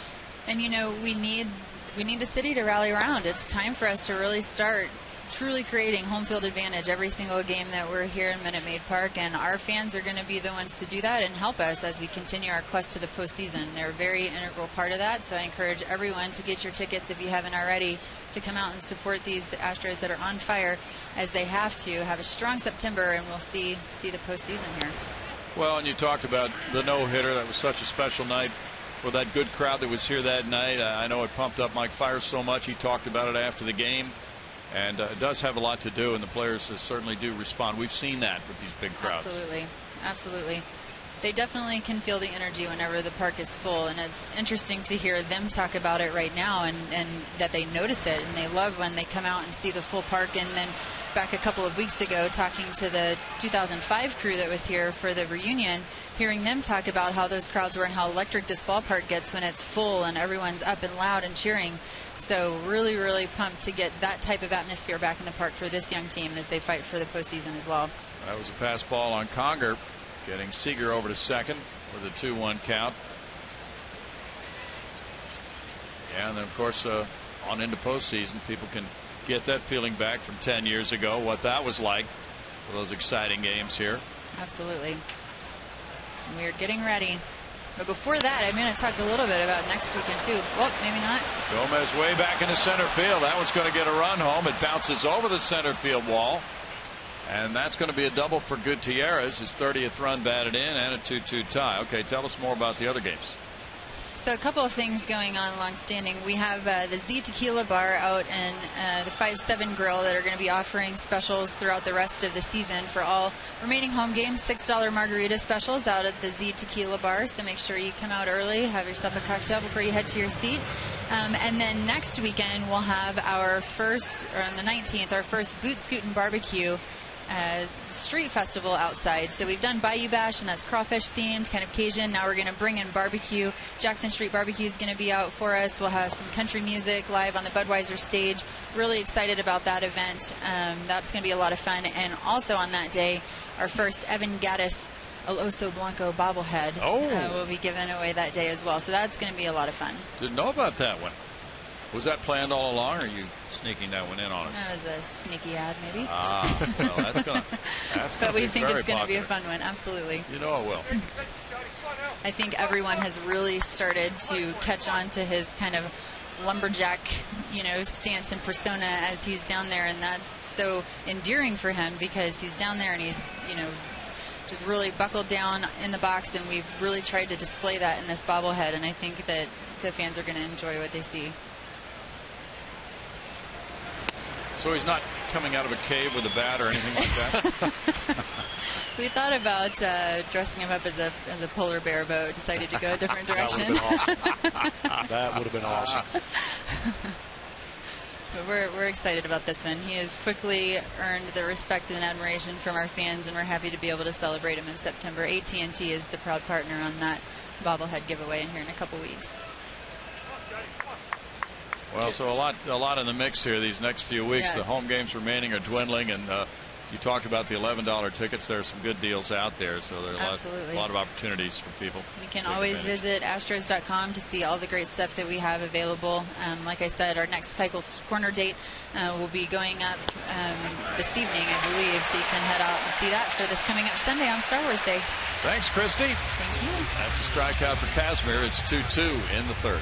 And you know, we need the city to rally around. It's time for us to really start truly creating home field advantage every single game that we're here in Minute Maid Park, and our fans are going to be the ones to do that and help us as we continue our quest to the postseason. They're a very integral part of that, so I encourage everyone to get your tickets if you haven't already, to come out and support these Astros that are on fire, as they have a strong September, and we'll see the postseason here. Well, and you talked about the no-hitter. That was such a special night for that good crowd that was here that night. I know it pumped up Mike Fiers so much. He talked about it after the game. And it does have a lot to do, and the players certainly do respond. We've seen that with these big crowds. Absolutely. Absolutely. They definitely can feel the energy whenever the park is full, and it's interesting to hear them talk about it right now, and that they notice it, and they love when they come out and see the full park. And then back a couple of weeks ago, talking to the 2005 crew that was here for the reunion, hearing them talk about how those crowds were and how electric this ballpark gets when it's full and everyone's up and loud and cheering. So really, really pumped to get that type of atmosphere back in the park for this young team as they fight for the postseason as well. That was a pass ball on Conger, getting Seager over to second with a 2-1 count. Yeah, and then, of course, on into postseason, people can get that feeling back from 10 years ago, what that was like for those exciting games here. Absolutely. We're getting ready. But before that, I'm going to talk a little bit about next weekend, too. Well, maybe not. Gomez way back into center field. That one's going to get a run home. It bounces over the center field wall. And that's going to be a double for Gutierrez. His 30th run batted in, and a 2-2 tie. Okay, tell us more about the other games. So a couple of things going on long-standing. We have the Z Tequila Bar out in the 5-7 Grill that are going to be offering specials throughout the rest of the season for all remaining home games. $6 margarita specials out at the Z Tequila Bar. So make sure you come out early, have yourself a cocktail before you head to your seat. And then next weekend we'll have our first, or on the 19th, our first Boot Scootin' Barbecue street festival outside. So we've done Bayou Bash, and that's crawfish themed, kind of Cajun. Now we're going to bring in barbecue. Jackson Street Barbecue is going to be out for us. We'll have some country music live on the Budweiser stage. Really excited about that event. That's going to be a lot of fun. And also on that day, our first Evan Gaddis El Oso Blanco bobblehead will be given away that day as well. So that's going to be a lot of fun. Didn't know about that one. Was that planned all along, or are you sneaking that one in on us? That was a sneaky ad, maybe. Well, that's going to But we think it's going to be a fun one, absolutely. You know it will. I think everyone has really started to catch on to his kind of lumberjack, stance and persona as he's down there, and that's so endearing for him because he's down there and he's, just really buckled down in the box, and we've really tried to display that in this bobblehead, and I think that the fans are going to enjoy what they see. So he's not coming out of a cave with a bat or anything like that? We thought about dressing him up as a polar bear, but decided to go a different direction. That would have been awesome. But we're excited about this one. He has quickly earned the respect and admiration from our fans, and we're happy to be able to celebrate him in September. AT&T is the proud partner on that bobblehead giveaway in here in a couple weeks. Well, so a lot in the mix here these next few weeks. Yes. The home games remaining are dwindling, and You talked about the $11 tickets. There are some good deals out there, so there are a lot of opportunities for people. You can always visit Astros.com to see all the great stuff that we have available. Like I said, our next Keuchel's Corner date will be going up this evening, I believe, so you can head out and see that for this coming up Sunday on Star Wars Day. Thanks, Christy. Thank you. That's a strikeout for Kazmir. It's 2-2 in the third.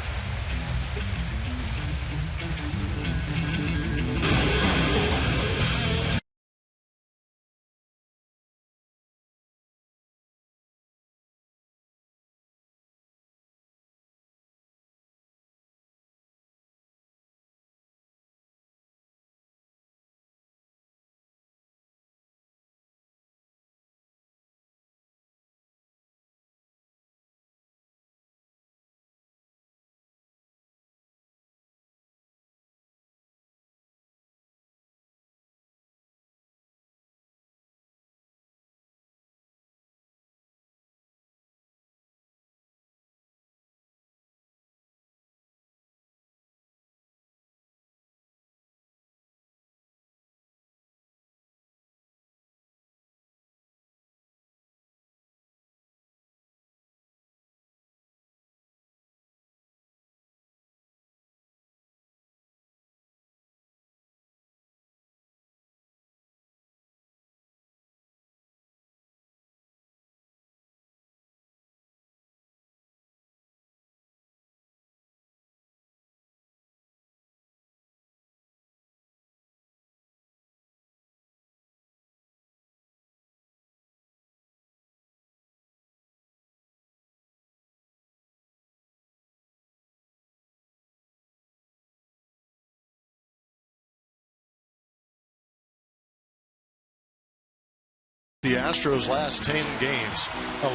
The Astros' last 10 games,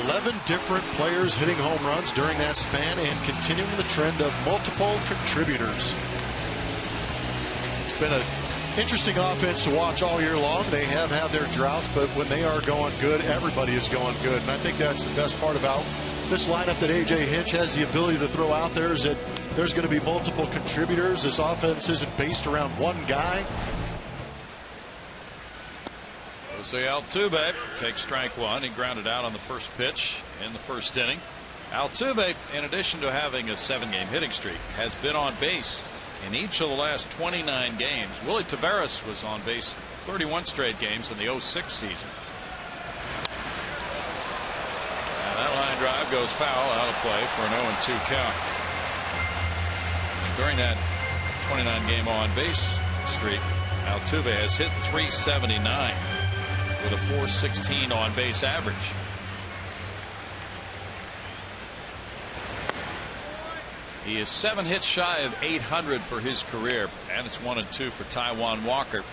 11 different players hitting home runs during that span and continuing the trend of multiple contributors. It's been an interesting offense to watch all year long. They have had their droughts, but when they are going good, everybody is going good. And I think that's the best part about this lineup that A.J. Hinch has the ability to throw out there, is that there's going to be multiple contributors. This offense isn't based around one guy. Jose Altuve takes strike one. He grounded out on the first pitch in the first inning. Altuve, in addition to having a 7-game hitting streak, has been on base in each of the last 29 games. Willie Taveras was on base 31 straight games in the 06 season. And that line drive goes foul, out of play for an 0-2 count. And during that 29-game on base streak, Altuve has hit .379 with a .416 on base average. He is 7 hits shy of 800 for his career, and it's 1-2 for Taijuan Walker.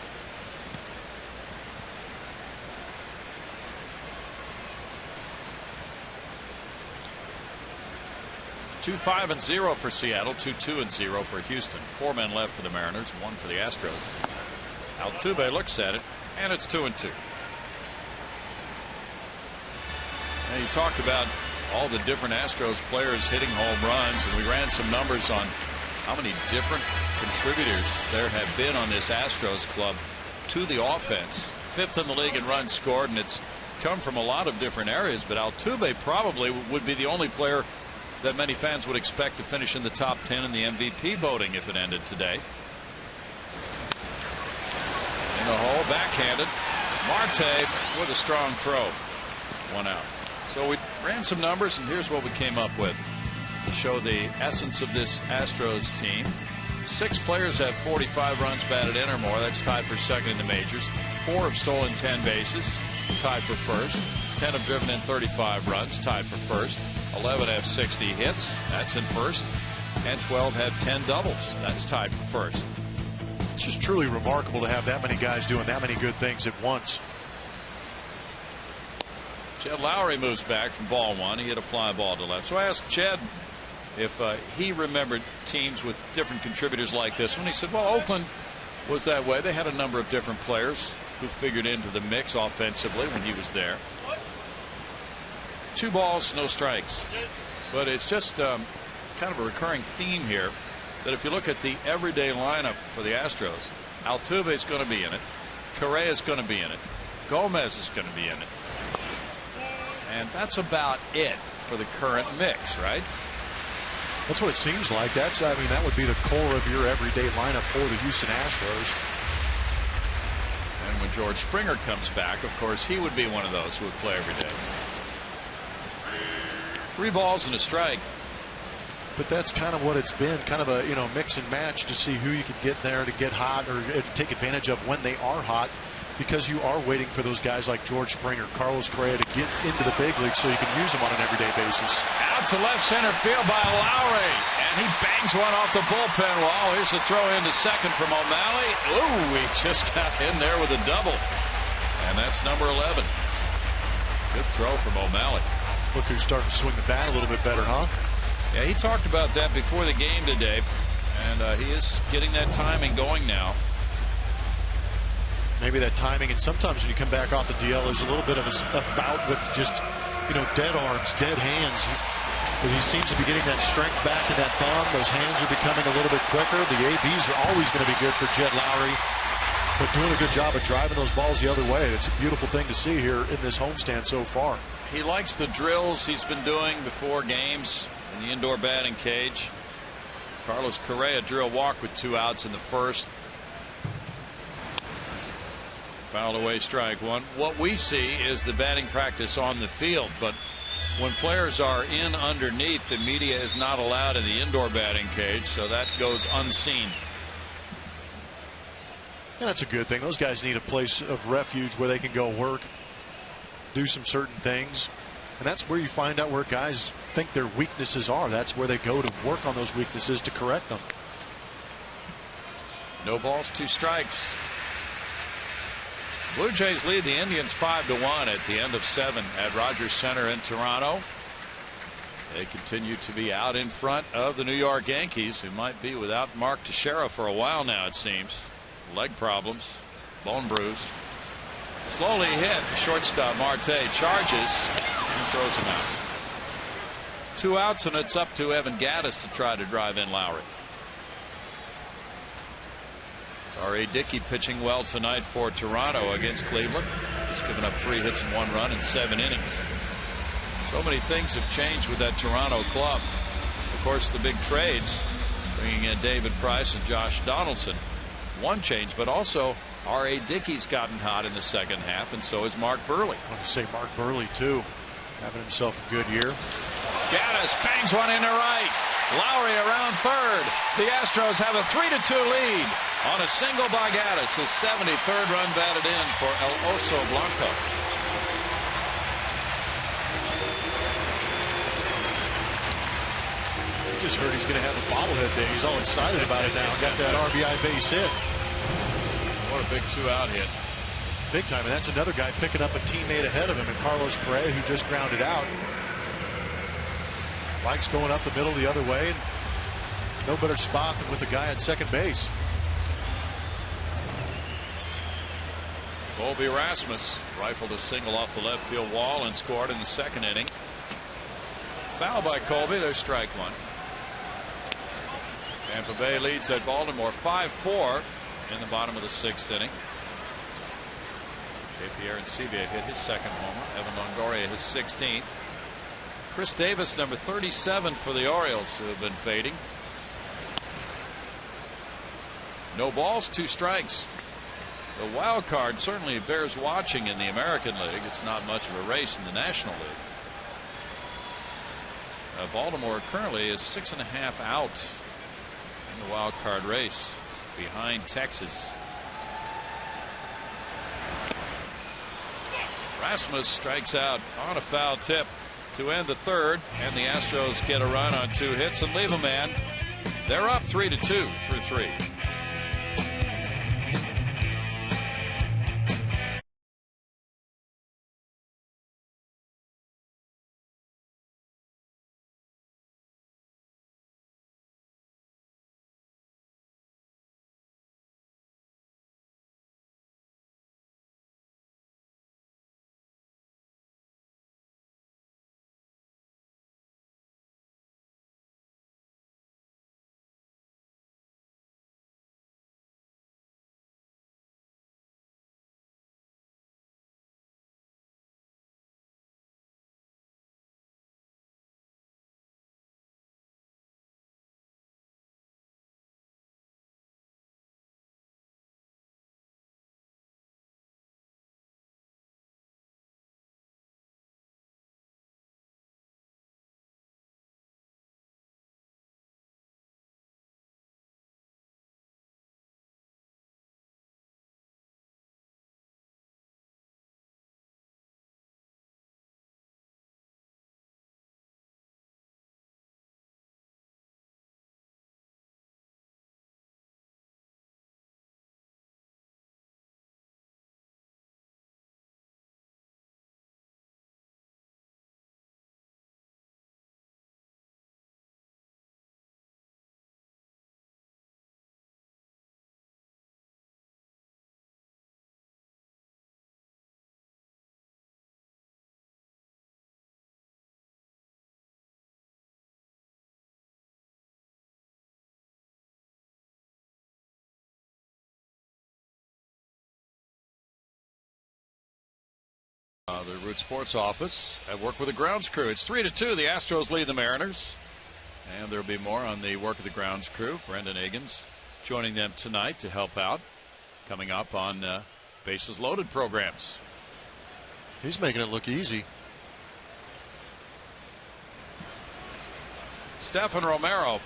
Two 5-0 for Seattle, 2-2-0 for Houston. 4 men left for the Mariners, 1 for the Astros. Altuve looks at it, and it's 2-2. Now, you talked about all the different Astros players hitting home runs, and we ran some numbers on how many different contributors there have been on this Astros club to the offense. 5th in the league in runs scored, and it's come from a lot of different areas, but Altuve probably would be the only player that many fans would expect to finish in the top 10 in the MVP voting if it ended today. In the hole, backhanded. Marte with a strong throw. 1 out. So we ran some numbers, and here's what we came up with to show the essence of this Astros team. 6 players have 45 runs batted in or more. That's tied for second in the majors. 4 have stolen 10 bases, tied for first. 10 have driven in 35 runs, tied for first. 11 have 60 hits, that's in first. And 12 have 10 doubles, that's tied for first. It's just truly remarkable to have that many guys doing that many good things at once. Chad Lowry moves back from ball 1. He hit a fly ball to left. So I asked Chad if he remembered teams with different contributors like this one. He said, well, Oakland was that way. They had a number of different players who figured into the mix offensively when he was there. 2 balls, no strikes. But it's just kind of a recurring theme here that if you look at the everyday lineup for the Astros, Altuve is going to be in it. Correa is going to be in it. Gomez is going to be in it. And that's about it for the current mix, right? That's what it seems like. I mean, that would be the core of your everyday lineup for the Houston Astros. And when George Springer comes back, of course, he would be one of those who would play every day. 3 balls and a strike. But that's kind of what it's been, kind of a mix and match to see who you can get there to get hot or take advantage of when they are hot, because you are waiting for those guys like George Springer, Carlos Correa to get into the big league so you can use them on an everyday basis. Out to left center field by Lowry, and he bangs one off the bullpen wall. Here's the throw into second from O'Malley. Ooh, he just got in there with a double, and that's number 11. Good throw from O'Malley. Look who's starting to swing the bat a little bit better, huh? Yeah, he talked about that before the game today, and he is getting that timing going now. Maybe that timing, and sometimes when you come back off the DL, there's a little bit of a bout with just, dead arms, dead hands. But he seems to be getting that strength back in that thumb. Those hands are becoming a little bit quicker. The ABs are always going to be good for Jed Lowry, but doing a good job of driving those balls the other way. It's a beautiful thing to see here in this homestand so far. He likes the drills he's been doing before games in the indoor batting cage. Carlos Correa drew a walk with 2 outs in the first. Fouled away, strike one. What we see is the batting practice on the field, but when players are in underneath, the media is not allowed in the indoor batting cage, so that goes unseen. And that's a good thing. Those guys need a place of refuge where they can go work, do some certain things, and that's where you find out where guys think their weaknesses are. That's where they go to work on those weaknesses to correct them. No balls, 2 strikes. Blue Jays lead the Indians 5-1 at the end of 7 at Rogers Center in Toronto. They continue to be out in front of the New York Yankees, who might be without Mark Teixeira for a while now, it seems. Leg problems, bone bruise. Slowly hit. The shortstop Marte charges and throws him out. 2 outs, and it's up to Evan Gattis to try to drive in Lowry. R.A. Dickey pitching well tonight for Toronto against Cleveland. He's given up 3 hits and 1 run in 7 innings. So many things have changed with that Toronto club. Of course, the big trades, bringing in David Price and Josh Donaldson. One change, but also R.A. Dickey's gotten hot in the second half, and so is Mark Burley. I want to say Mark Burley, too, having himself a good year. Gattis bangs one into right. Lowry around third. The Astros have a 3-2 lead on a single by Gattis, his 73rd run batted in for El Oso Blanco. I just heard he's going to have a bobblehead day. He's all excited about it now. Got that RBI base hit. What a big 2-out hit. Big time, and that's another guy picking up a teammate ahead of him, and Carlos Correa, who just grounded out. Mike's going up the middle the other way, and no better spot than with the guy at second base. Colby Rasmus rifled a single off the left field wall and scored in the second inning. Foul by Colby. There's strike one. Tampa Bay leads at Baltimore 5-4 in the bottom of the 6th inning. J.P. Arencibia hit his second homer. Evan Longoria his 16th. Chris Davis, number 37 for the Orioles, who have been fading. No balls, 2 strikes. The wild card certainly bears watching in the American League. It's not much of a race in the National League. Baltimore currently is 6.5 out in the wild card race behind Texas. Rasmus strikes out on a foul tip to end the 3rd, and the Astros get a run on 2 hits and leave a man. They're up 3-2 through 3. The Root Sports office at work with the grounds crew. It's 3-2. The Astros lead the Mariners. And there'll be more on the work of the grounds crew. Brendan Egan's joining them tonight to help out. Coming up on bases loaded programs. He's making it look easy. Stephen Romero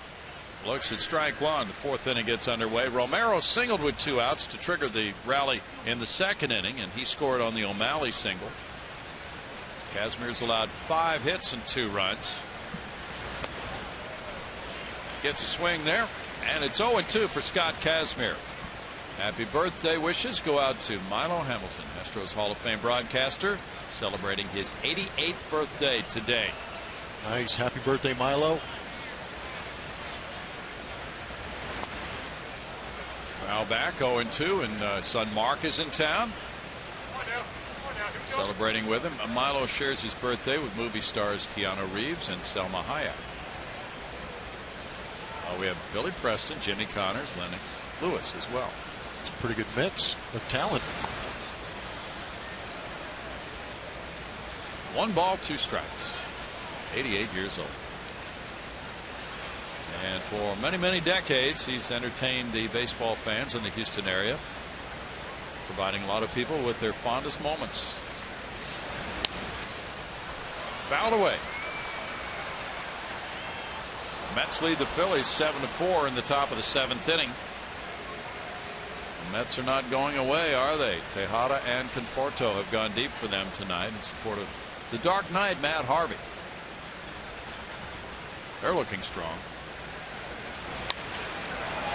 looks at strike one. The fourth inning gets underway. Romero singled with 2 outs to trigger the rally in the second inning, and he scored on the O'Malley single. Kazmir's allowed 5 hits and 2 runs. Gets a swing there, and it's 0-2 for Scott Kazmir. Happy birthday wishes go out to Milo Hamilton, Astros Hall of Fame broadcaster, celebrating his 88th birthday today. Nice. Happy birthday, Milo. Foul back, 0-2, and son Mark is in town. Celebrating with him. Milo shares his birthday with movie stars Keanu Reeves and Selma Hayek. We have Billy Preston, Jimmy Connors, Lennox Lewis as well. It's a pretty good mix of talent. 1 ball, 2 strikes. 88 years old. And for many, many decades, he's entertained the baseball fans in the Houston area, providing a lot of people with their fondest moments. Fouled away. Mets lead the Phillies 7-4 in the top of the 7th inning. The Mets are not going away, are they? Tejada and Conforto have gone deep for them tonight in support of the Dark Knight, Matt Harvey. They're looking strong.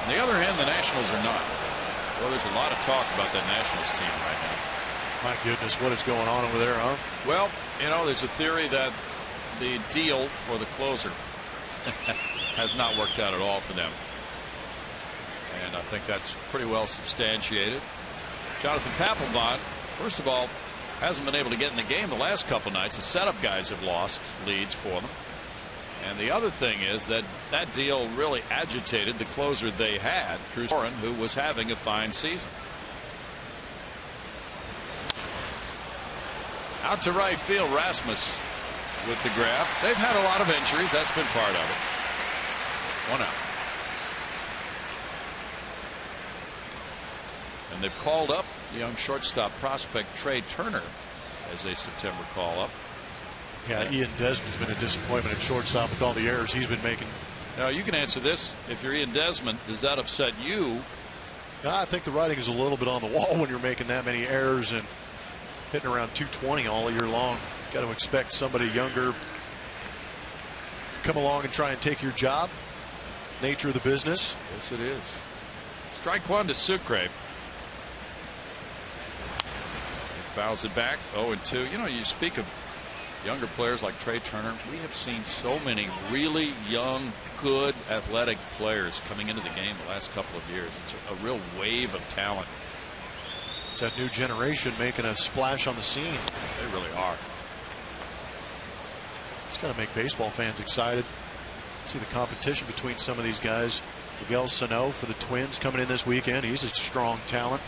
On the other hand, the Nationals are not. Well, there's a lot of talk about that Nationals team right now. My goodness, what is going on over there, huh? Well, you know, there's a theory that the deal for the closer has not worked out at all for them. And I think that's pretty well substantiated. Jonathan Papelbon, first of all, hasn't been able to get in the game the last couple nights. The setup guys have lost leads for them. And the other thing is that that deal really agitated the closer they had, Cruz Warren, who was having a fine season. Out to right field, Rasmus with the grab. They've had a lot of injuries. That's been part of it. 1 out. And they've called up the young shortstop prospect Trey Turner as a September call-up. Yeah, Ian Desmond's been a disappointment at shortstop with all the errors he's been making. Now, you can answer this. If you're Ian Desmond, does that upset you? I think the writing is a little bit on the wall when you're making that many errors and hitting around 220 all year long. Got to expect somebody younger to come along and try and take your job. Nature of the business. Yes, it is. Strike one to Sucre. He fouls it back. 0-2. You know, you speak of younger players like Trey Turner. We have seen so many really young, good, athletic players coming into the game the last couple of years. It's a real wave of talent. It's that new generation making a splash on the scene. They really are. It's got to make baseball fans excited. See the competition between some of these guys. Miguel Sano for the Twins coming in this weekend. He's a strong talent.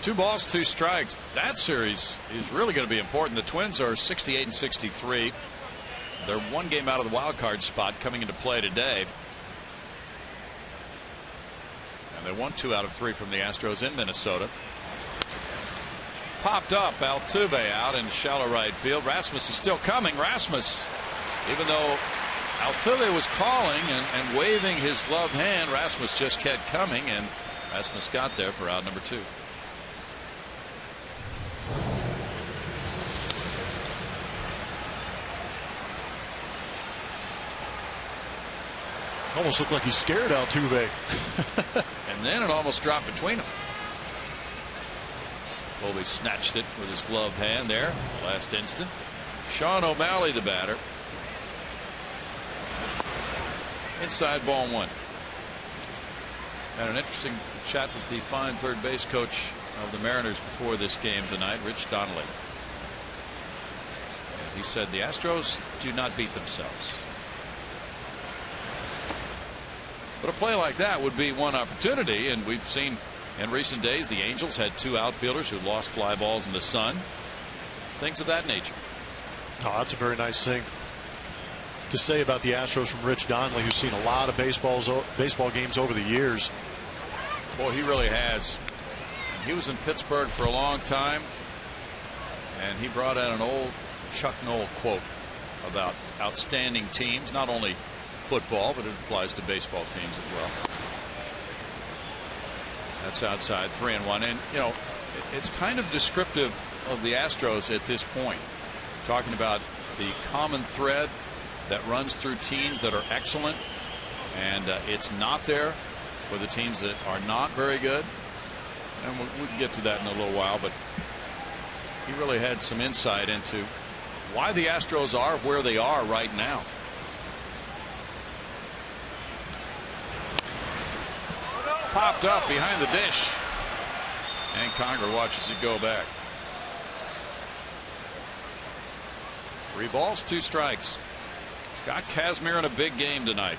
2 balls, 2 strikes. That series is really going to be important. The Twins are 68-63. They're 1 game out of the wild card spot coming into play today. And they won 2 out of 3 from the Astros in Minnesota. Popped up, Altuve out in shallow right field. Rasmus is still coming. Rasmus, even though Altuve was calling and waving his gloved hand, Rasmus just kept coming, and Rasmus got there for out number 2. Almost looked like he scared Altuve. And then it almost dropped between them. Colby snatched it with his gloved hand there last instant. Sean O'Malley, the batter. Inside, ball 1. Had an interesting chat with the fine third base coach of the Mariners before this game tonight, Rich Donnelly. And he said the Astros do not beat themselves. But a play like that would be one opportunity, and we've seen In recent days, the Angels had 2 outfielders who lost fly balls in the sun. Things of that nature. Oh, that's a very nice thing to say about the Astros from Rich Donnelly, who's seen a lot of baseball games over the years. Boy, he really has. And he was in Pittsburgh for a long time, and he brought out an old Chuck Noll quote about outstanding teams, not only football, but it applies to baseball teams as well. That's outside, 3-1. And, you know, it's kind of descriptive of the Astros at this point. Talking about the common thread that runs through teams that are excellent, and it's not there for the teams that are not very good. And we can get to that in a little while, but he really had some insight into why the Astros are where they are right now. Popped up behind the dish, and Conger watches it go back. 3 balls, 2 strikes. Scott Kazmir in a big game tonight.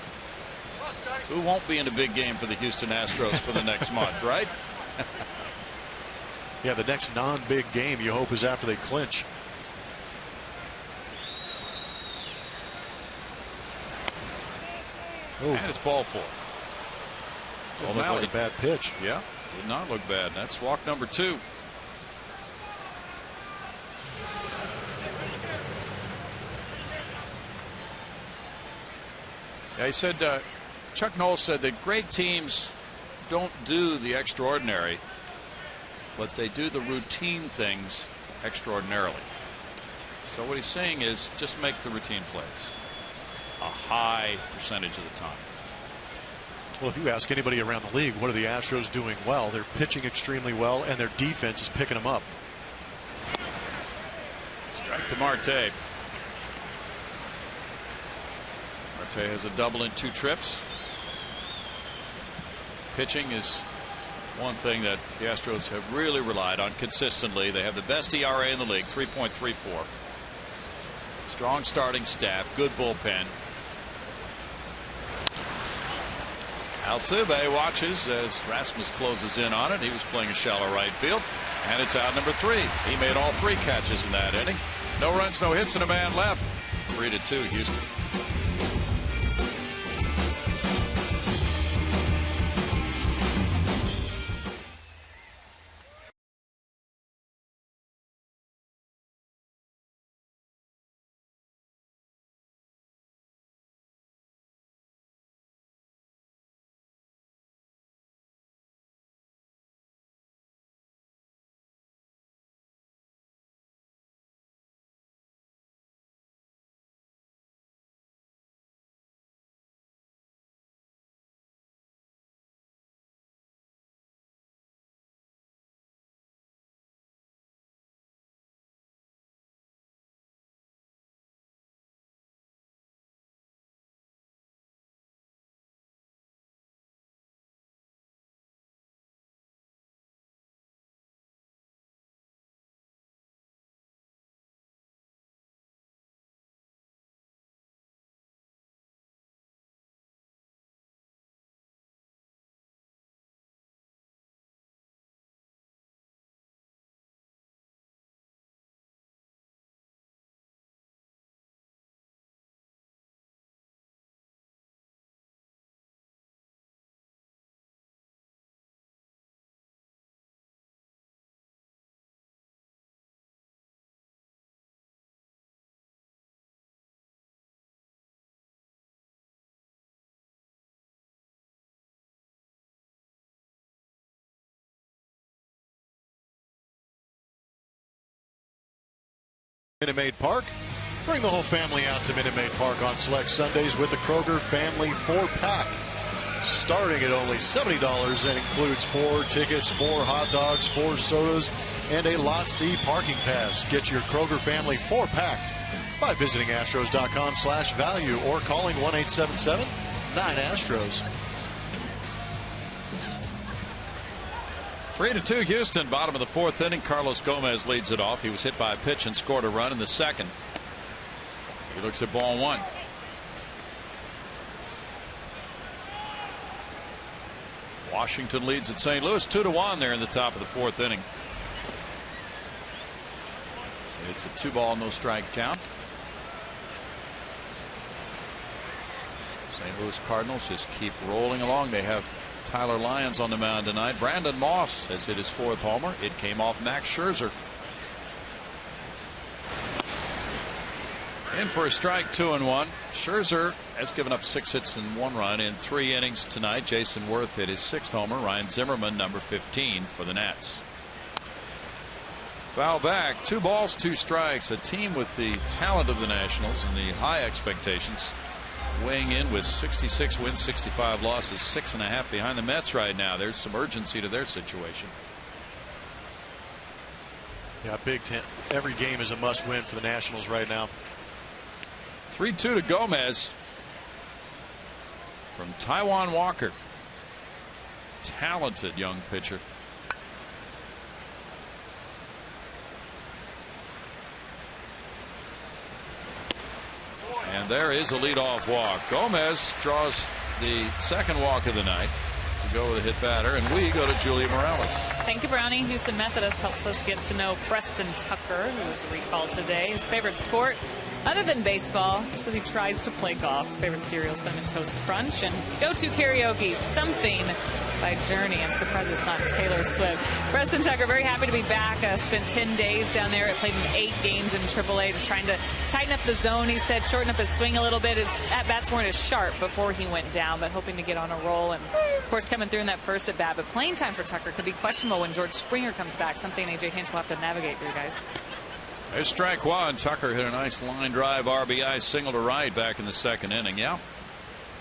Who won't be in a big game for the Houston Astros for the next month, right? Yeah, the next non-big game you hope is after they clinch. Ooh. And it's ball 4. Didn't look like a bad pitch. Yeah, did not look bad. That's walk number 2. Yeah, he said, Chuck Noll said that great teams don't do the extraordinary, but they do the routine things extraordinarily. So what he's saying is just make the routine plays a high percentage of the time. Well, if you ask anybody around the league, what are the Astros doing well? They're pitching extremely well, and their defense is picking them up. Strike to Marte. Marte has a double in 2 trips. Pitching is one thing that the Astros have really relied on consistently. They have the best ERA in the league, 3.34. Strong starting staff, good bullpen. Altuve watches as Rasmus closes in on it. He was playing a shallow right field, and it's out number 3. He made all 3 catches in that inning. No runs, no hits, and a man left. 3-2 Houston. Minute Maid Park. Bring the whole family out to Minute Maid Park on select Sundays with the Kroger Family 4-pack. Starting at only $70 and includes 4 tickets, 4 hot dogs, 4 sodas, and a Lot C parking pass. Get your Kroger Family 4-pack by visiting Astros.com/value or calling 1-877-9-ASTROS. 3-2 Houston, bottom of the 4th inning. Carlos Gomez leads it off. He was hit by a pitch and scored a run in the 2nd. He looks at ball 1. Washington leads at St. Louis 2-1 there in the top of the 4th inning. It's a 2-ball, no strike count. St. Louis Cardinals just keep rolling along. They have Tyler Lyons on the mound tonight. Brandon Moss has hit his 4th homer. It came off Max Scherzer. In for a strike, 2-1. Scherzer has given up 6 hits and 1 run in 3 innings tonight. Jason Worth hit his 6th homer. Ryan Zimmerman, number 15 for the Nats. Foul back, 2 balls, 2 strikes. A team with the talent of the Nationals and the high expectations, weighing in with 66 wins, 65 losses, 6.5 behind the Mets right now. There's some urgency to their situation. Yeah, Big Ten. Every game is a must-win for the Nationals right now. 3-2 to Gomez from Taijuan Walker. Talented young pitcher. And there is a leadoff walk. Gomez draws the 2nd walk of the night to go with a hit batter, and we go to Julia Morales. Thank you, Brownie. Houston Methodist helps us get to know Preston Tucker, who was recalled today. His favorite sport, other than baseball, says he tries to play golf. His favorite cereal, Cinnamon Toast Crunch, and go-to karaoke, Something by Journey. I'm surprised it's not Taylor Swift. Preston Tucker, very happy to be back. Spent 10 days down there. Played in 8 games in AAA, just trying to tighten up the zone, he said, shorten up his swing a little bit. His at-bats weren't as sharp before he went down, but hoping to get on a roll. And, of course, coming through in that first at-bat. But playing time for Tucker could be questionable when George Springer comes back, something A.J. Hinch will have to navigate through, guys. There's strike 1. Tucker hit a nice line drive RBI single to right back in the 2nd inning. Yeah,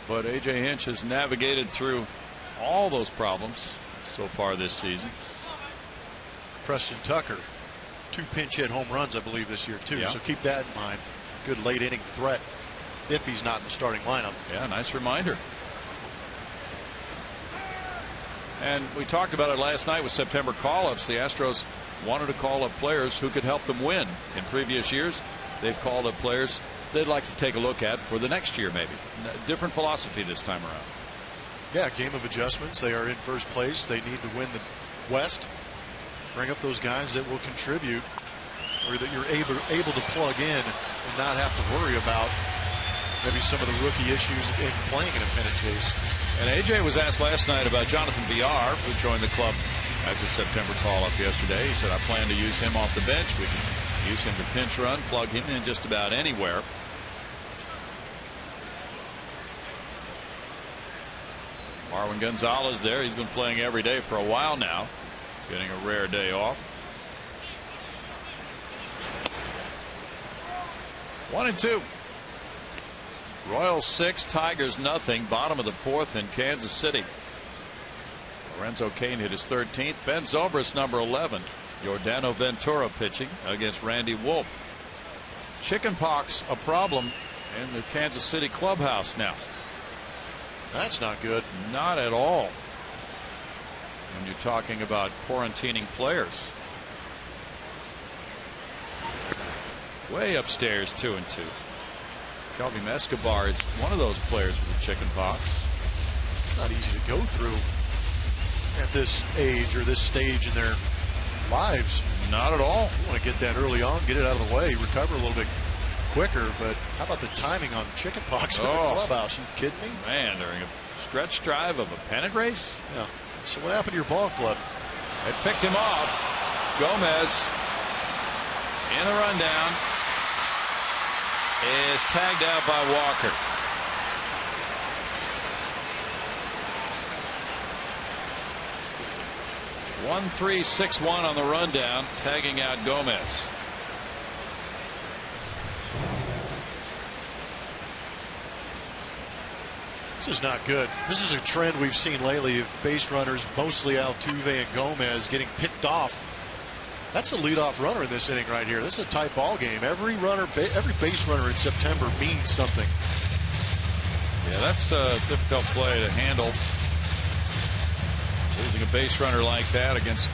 but A.J. Hinch has navigated through all those problems so far this season. Preston Tucker, 2 pinch hit home runs, I believe, this year too. Yeah. So keep that in mind. Good late inning threat if he's not in the starting lineup. Yeah, nice reminder. And we talked about it last night with September call-ups. The Astros wanted to call up players who could help them win. In previous years, they've called up players they'd like to take a look at for the next year, maybe. Different philosophy this time around. Yeah, game of adjustments. They are in first place. They need to win the West. Bring up those guys that will contribute, or that you're able to plug in and not have to worry about maybe some of the rookie issues in playing in a pennant chase. And A.J. was asked last night about Jonathan Villar, who joined the club as a September call-up yesterday. He said, I plan to use him off the bench. We can use him to pinch run, plug him in just about anywhere. Marwin Gonzalez there. He's been playing every day for a while now, getting a rare day off. 1-2. Royals 6, Tigers nothing. Bottom of the 4th in Kansas City. Lorenzo Cain hit his 13th. Ben Zobrist, number 11. Yordano Ventura pitching against Randy Wolf. Chickenpox a problem in the Kansas City clubhouse now. That's not good. Not at all. When you're talking about quarantining players. Way upstairs, 2-2. Kelvin Escobar is one of those players with the chickenpox. It's not easy to go through at this age or this stage in their lives. Not at all. You want to get that early on, get it out of the way, recover a little bit quicker. But how about the timing on chickenpox in the clubhouse? Are you kidding me? Man, during a stretch drive of a pennant race? Yeah. So what happened to your ball club? It picked him off. Gomez in the rundown is tagged out by Walker. One 1-3-6-1 on the rundown, tagging out Gomez. This is not good. This is a trend we've seen lately of base runners, mostly Altuve and Gomez, getting picked off. That's a leadoff runner in this inning right here. This is a tight ball game. Every base runner in September means something. Yeah, that's a difficult play to handle. Losing a base runner like that against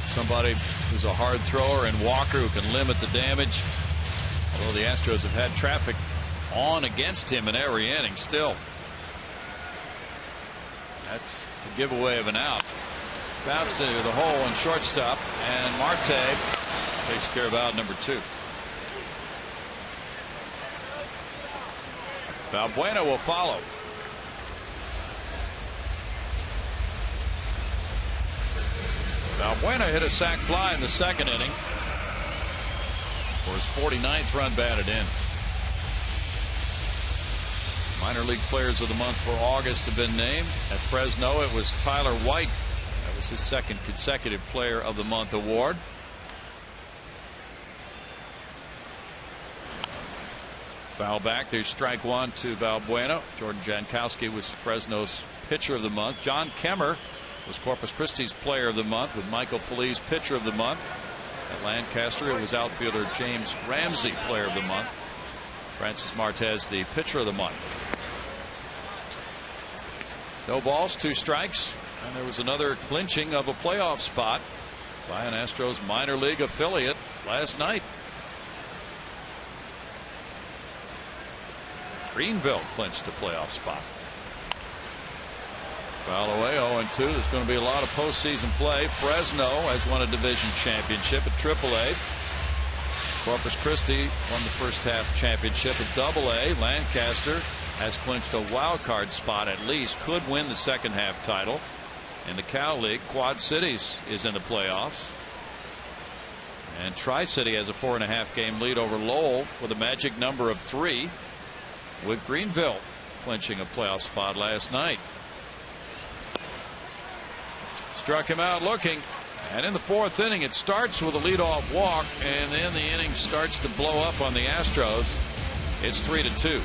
somebody who's a hard thrower, and Walker, who can limit the damage. Although the Astros have had traffic on against him in every inning still. That's the giveaway of an out. Bounced into the hole in shortstop, and Marte takes care of out number 2. Valbuena will follow. Valbuena hit a sac fly in the second inning for his 49th run batted in. Minor league players of the month for August have been named. At Fresno, it was Tyler White. That was his second consecutive player of the month award. Foul back. There's strike 1 to Valbuena. Jordan Jankowski was Fresno's pitcher of the month. John Kemmer was Corpus Christi's player of the month, with Michael Feliz pitcher of the month. At Lancaster, it was outfielder James Ramsey player of the month. Francis Martez the pitcher of the month. No balls, 2 strikes, and there was another clinching of a playoff spot by an Astros minor league affiliate last night. Greenville clinched a playoff spot. Foul away, 0-2. There's going to be a lot of postseason play. Fresno has won a division championship at AAA. Corpus Christi won the first half championship at AA. Lancaster has clinched a wild card spot at least, could win the second half title. In the Cal League, Quad Cities is in the playoffs. And Tri-City has a 4.5 game lead over Lowell with a magic number of 3, with Greenville clinching a playoff spot last night. Struck him out looking, and in the 4th inning it starts with a leadoff walk, and then the inning starts to blow up on the Astros. It's 3-2.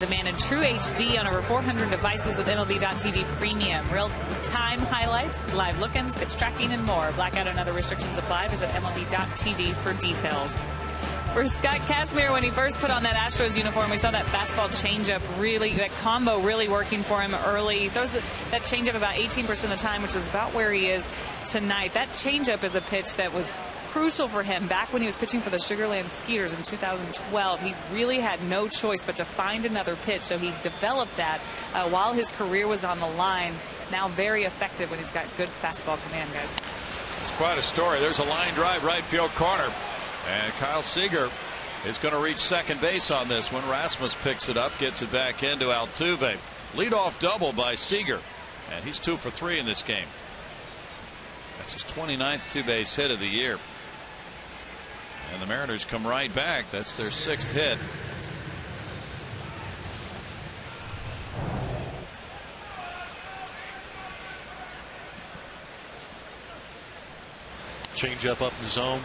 Demanded true HD on over 400 devices with MLB.TV Premium. Real-time highlights, live look-ins, pitch tracking, and more. Blackout and other restrictions apply. Visit MLB.TV for details. For Scott Kazmir, when he first put on that Astros uniform, we saw that fastball changeup really, that combo really working for him early. Throws that changeup about 18% of the time, which is about where he is tonight. That changeup is a pitch that was crucial for him back when he was pitching for the Sugarland Skeeters in 2012. He really had no choice but to find another pitch, so he developed that while his career was on the line. Now very effective when he's got good fastball command, guys. It's quite a story. There's a line drive right field corner, and Kyle Seager is going to reach second base on this one. Rasmus picks it up, gets it back into Altuve. Leadoff double by Seager, and he's 2 for 3 in this game. That's his 29th two-base hit of the year. And the Mariners come right back. That's their 6th hit. Change up in the zone.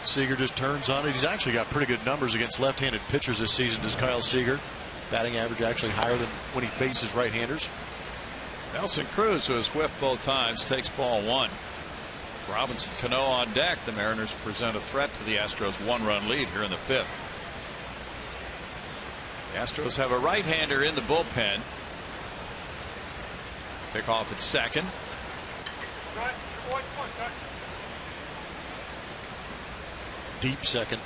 Seager just turns on it. He's actually got pretty good numbers against left-handed pitchers this season, does Kyle Seager. Batting average actually higher than when he faces right-handers. Nelson Cruz, who has whiffed both times, takes ball 1. Robinson Cano on deck. The Mariners present a threat to the Astros' 1-run lead here in the 5th. The Astros have a right-hander in the bullpen. Pick off at second. Deep second.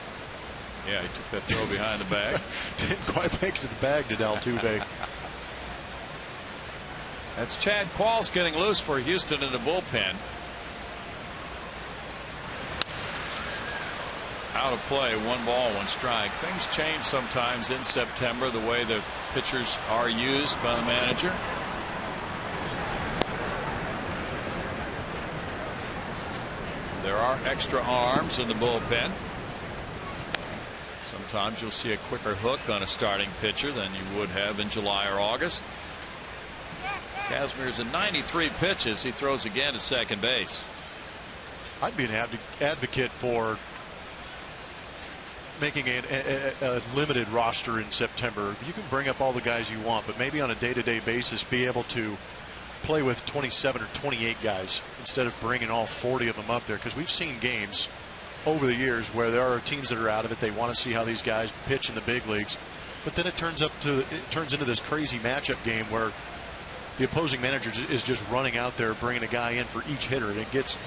Yeah, he took that throw behind the bag. Didn't quite make it to the bag, did Altuve. That's Chad Qualls getting loose for Houston in the bullpen. Out of play, 1 ball, 1 strike. Things change sometimes in September, the way the pitchers are used by the manager. There are extra arms in the bullpen. Sometimes you'll see a quicker hook on a starting pitcher than you would have in July or August. Kazmir's at 93 pitches. He throws again to second base. I'd be an advocate for making a limited roster in September. You can bring up all the guys you want, but maybe on a day-to-day basis be able to play with 27 or 28 guys instead of bringing all 40 of them up there, because we've seen games over the years where there are teams that are out of it. They want to see how these guys pitch in the big leagues, but then it turns into this crazy matchup game where the opposing manager is just running out there bringing a guy in for each hitter, and it's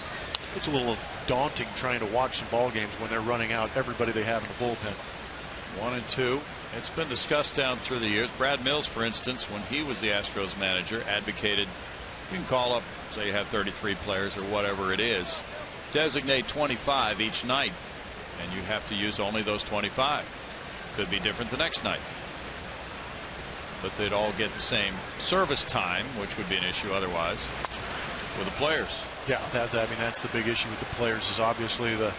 a little daunting trying to watch some ball games when they're running out everybody they have in the bullpen. 1 and 2. It's been discussed down through the years. Brad Mills, for instance, when he was the Astros manager, advocated you can call up, say you have 33 players or whatever it is, designate 25 each night, and you have to use only those 25. Could be different the next night, but they'd all get the same service time, which would be an issue otherwise with the players. Yeah, I mean that's the big issue with the players, is obviously the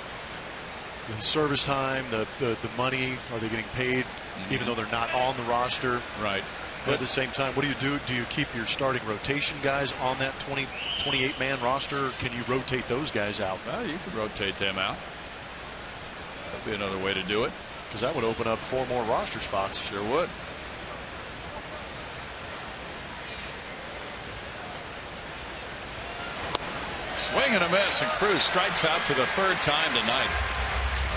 service time, the money. Are they getting paid even though they're not on the roster? Right. But at the same time, what do you do? Do you keep your starting rotation guys on that 28-man roster? Or can you rotate those guys out? Well, you could rotate them out. That'd be another way to do it, because that would open up 4 more roster spots. Sure would. Swing and a miss, and Cruz strikes out for the 3rd time tonight.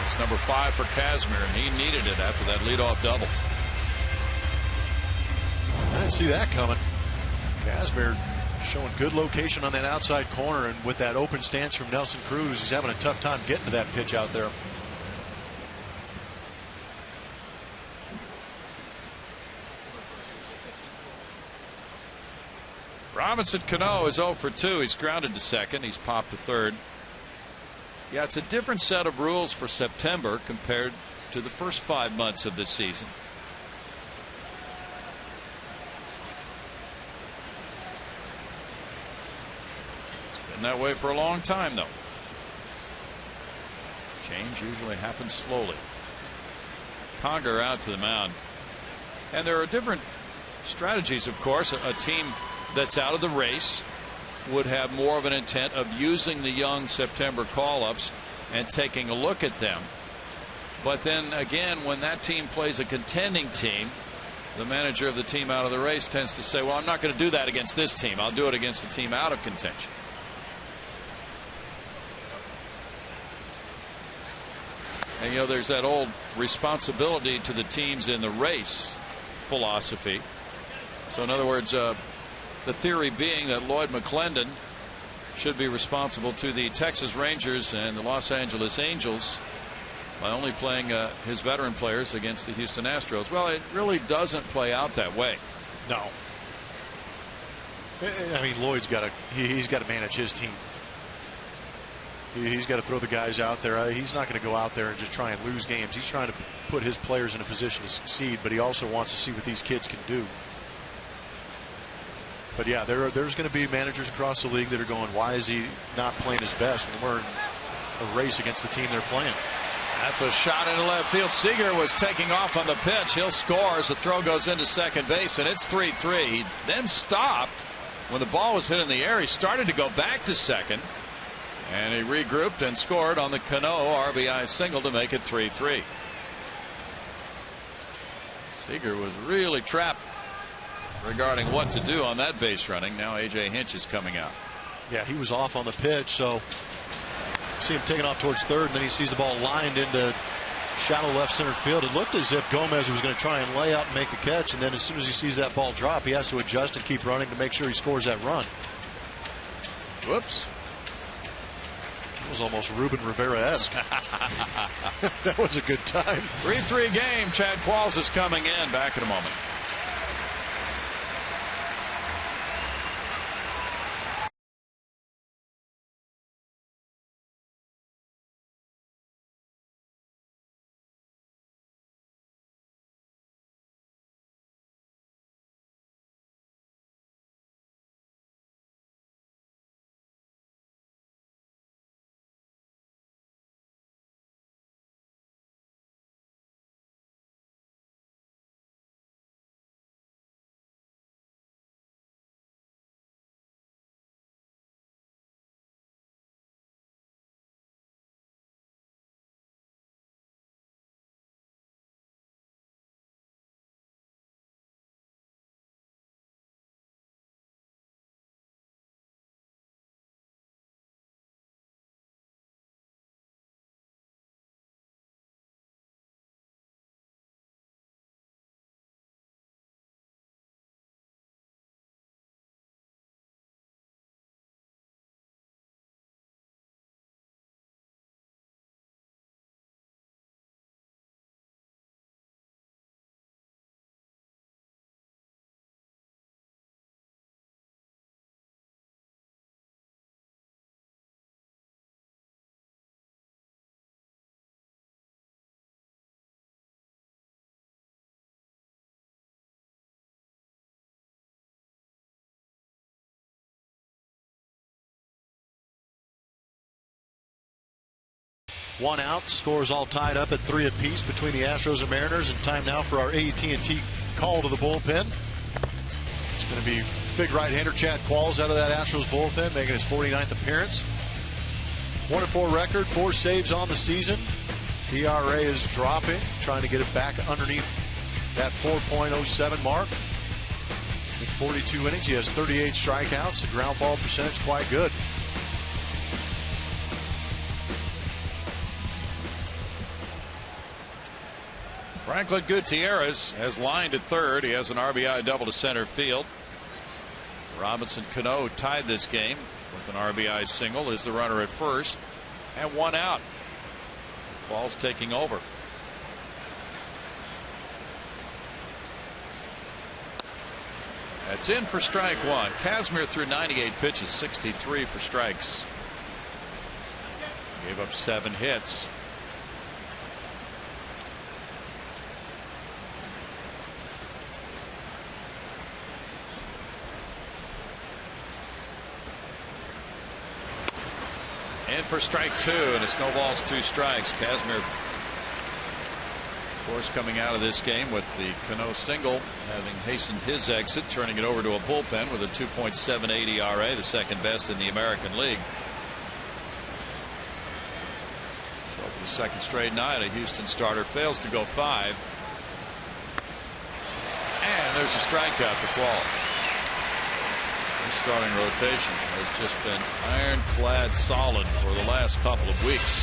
That's number 5 for Kazmir, and he needed it after that leadoff double. I didn't see that coming. Kazmir showing good location on that outside corner, and with that open stance from Nelson Cruz, he's having a tough time getting to that pitch out there. Robinson Cano is 0 for 2. He's grounded to second. He's popped to third. Yeah, it's a different set of rules for September compared to the first 5 months of this season. It's been that way for a long time, though. Change usually happens slowly. Conger out to the mound. And there are different strategies, of course. A team that's out of the race would have more of an intent of using the young September call-ups and taking a look at them. But then again, when that team plays a contending team, the manager of the team out of the race tends to say, well, I'm not going to do that against this team. I'll do it against a team out of contention. And you know, there's that old responsibility to the teams in the race philosophy. So in other words, the theory being that Lloyd McClendon should be responsible to the Texas Rangers and the Los Angeles Angels by only playing his veteran players against the Houston Astros. Well, it really doesn't play out that way. No. I mean, Lloyd's got to he's got to manage his team. He's got to throw the guys out there. He's not going to go out there and just try and lose games. He's trying to put his players in a position to succeed, but he also wants to see what these kids can do. But yeah, there's going to be managers across the league that are going, why is he not playing his best when we're in a race against the team they're playing? That's a shot into left field. Seager was taking off on the pitch. He'll score as the throw goes into second base, and it's 3-3. He then stopped when the ball was hit in the air. He started to go back to second, and he regrouped and scored on the Cano RBI single to make it 3-3. Seager was really trapped regarding what to do on that base running. Now A.J. Hinch is coming out. Yeah, he was off on the pitch, so See him taking off towards third, and then he sees the ball lined into shallow left center field. It looked as if Gomez was going to try and lay out and make the catch, and then as soon as he sees that ball drop, he has to adjust and keep running to make sure he scores that run. Whoops. It was almost Ruben Rivera-esque. That was a good time. 3-3 game. Chad Qualls is coming in. Back in a moment. One out, scores all tied up at 3 apiece between the Astros and Mariners, and time now for our AT&T call to the bullpen. It's going to be big right-hander Chad Qualls out of that Astros bullpen, making his 49th appearance. 1-4 record, 4 saves on the season. ERA is dropping, trying to get it back underneath that 4.07 mark. In 42 innings, he has 38 strikeouts. The ground ball percentage quite good. Franklin Gutierrez has lined at third. He has an RBI double to center field. Robinson Cano tied this game with an RBI single as the runner at first, and 1 out. Qualls taking over. That's in for strike 1. Kazmir threw 98 pitches, 63 for strikes. Gave up 7 hits. In for strike 2, and it snowballs 2 strikes. Kazmir, of course, coming out of this game with the Cano single, having hastened his exit, turning it over to a bullpen with a 2.78 ERA, the second best in the American League. So for the second straight night, a Houston starter fails to go 5. And there's a strikeout for Qualls. Starting rotation has just been ironclad solid for the last couple of weeks.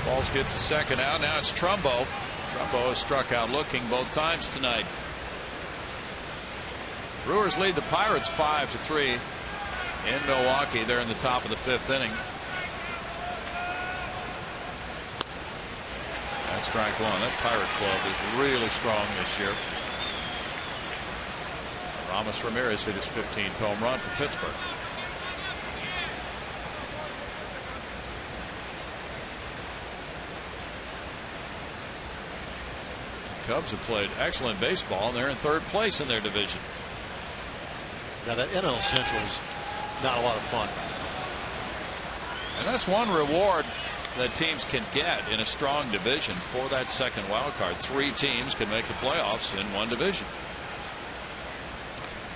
Qualls gets the second out. Now it's Trumbo. Trumbo has struck out looking both times tonight. Brewers lead the Pirates 5-3 in Milwaukee. They're in the top of the 5th inning. That's strike 1. That Pirate club is really strong this year. Ramos Ramirez hit his 15th home run for Pittsburgh. Cubs have played excellent baseball, and they're in 3rd place in their division. Now that NL Central is not a lot of fun. And that's one reward that teams can get in a strong division for that second wild card. 3 teams can make the playoffs in one division.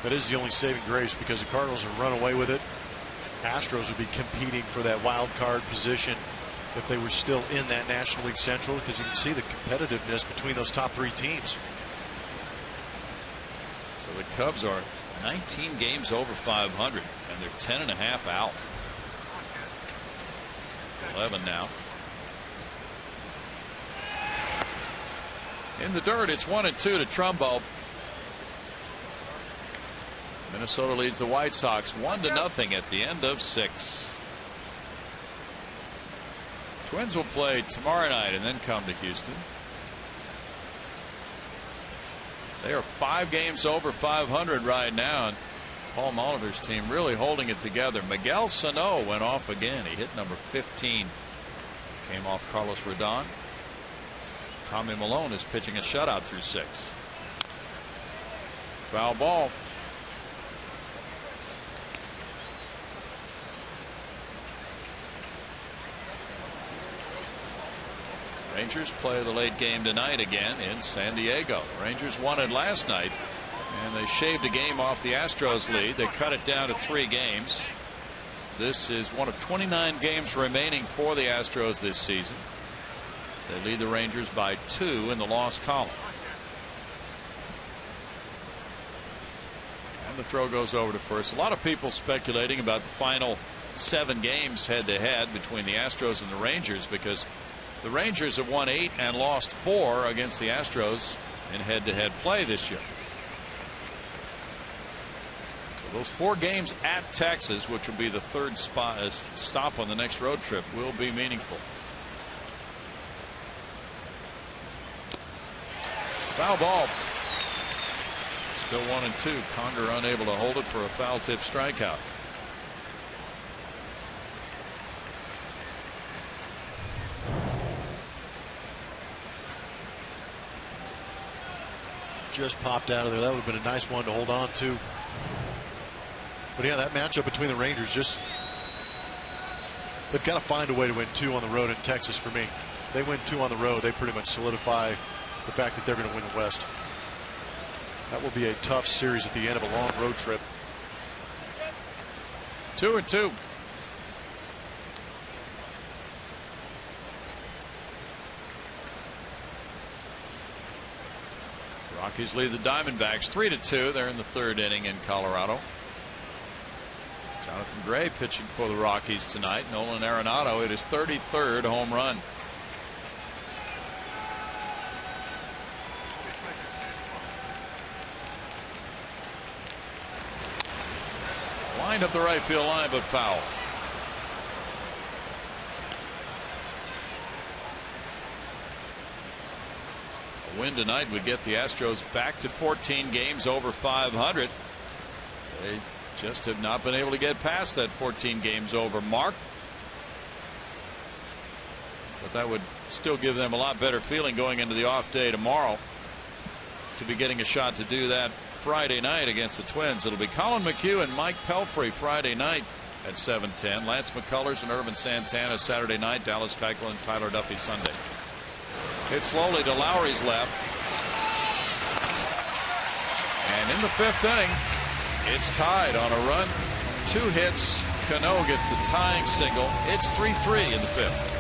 That is the only saving grace, because the Cardinals have run away with it. Astros would be competing for that wild card position if they were still in that National League Central, because you can see the competitiveness between those top 3 teams. So the Cubs are 19 games over 500, and they're 10.5 out. 11 now. In the dirt, it's 1-2 to Trumbo. Minnesota leads the White Sox 1-0 at the end of 6. Twins will play tomorrow night and then come to Houston. They are 5 games over 500 right now, and Paul Molitor's team really holding it together. Miguel Sano went off again. He hit number 15. Came off Carlos Rodon. Tommy Milone is pitching a shutout through 6. Foul ball. Rangers play the late game tonight again in San Diego. Rangers won it last night, and they shaved a game off the Astros lead. They cut it down to 3 games. This is one of 29 games remaining for the Astros this season. They lead the Rangers by 2 in the loss column. And the throw goes over to first. A lot of people speculating about the final 7 games head to head between the Astros and the Rangers, because the Rangers have won 8 and lost 4 against the Astros in head-to-head play this year. So those 4 games at Texas, which will be the 3rd stop on the next road trip, will be meaningful. Foul ball. Still 1-2. Conger unable to hold it for a foul tip strikeout. Just popped out of there. That would have been a nice one to hold on to. But yeah, that matchup between the Rangers, they've got to find a way to win 2 on the road in Texas for me. They win 2 on the road, they pretty much solidify the fact that they're going to win the West. That will be a tough series at the end of a long road trip. 2-2. Rockies lead the Diamondbacks 3-2. They're in the 3rd inning in Colorado. Jonathan Gray pitching for the Rockies tonight. Nolan Arenado hit his 33rd home run. Lined up the right field line, but foul. A win tonight would get the Astros back to 14 games over 500. They just have not been able to get past that 14 games over mark. But that would still give them a lot better feeling going into the off day tomorrow to be getting a shot to do that Friday night against the Twins. It'll be Colin McHugh and Mike Pelfrey Friday night at 7:10. Lance McCullers and Irvin Santana Saturday night. Dallas Keuchel and Tyler Duffy Sunday. Hit slowly to Lowry's left. And in the 5th inning, it's tied on a run. 2 hits. Cano gets the tying single. It's 3-3 in the 5th.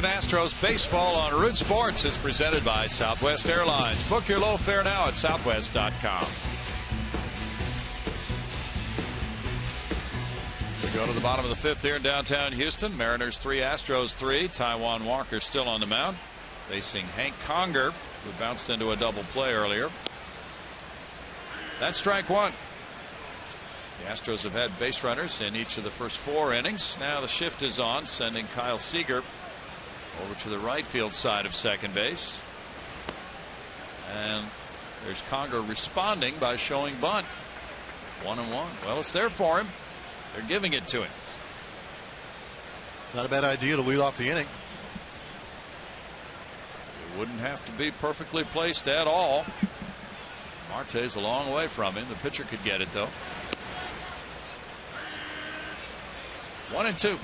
Astros baseball on Root Sports is presented by Southwest Airlines. Book your low fare now at southwest.com. We go to the bottom of the fifth here in downtown Houston. Mariners 3, Astros 3. Taijuan Walker still on the mound, facing Hank Conger, who bounced into a double play earlier. That's strike one. The Astros have had base runners in each of the first 4 innings. Now the shift is on, sending Kyle Seager over to the right field side of second base. And there's Conger responding by showing bunt. 1-1. Well, it's there for him. They're giving it to him. Not a bad idea to lead off the inning. It wouldn't have to be perfectly placed at all. Marte's a long way from him. The pitcher could get it though. 1-2.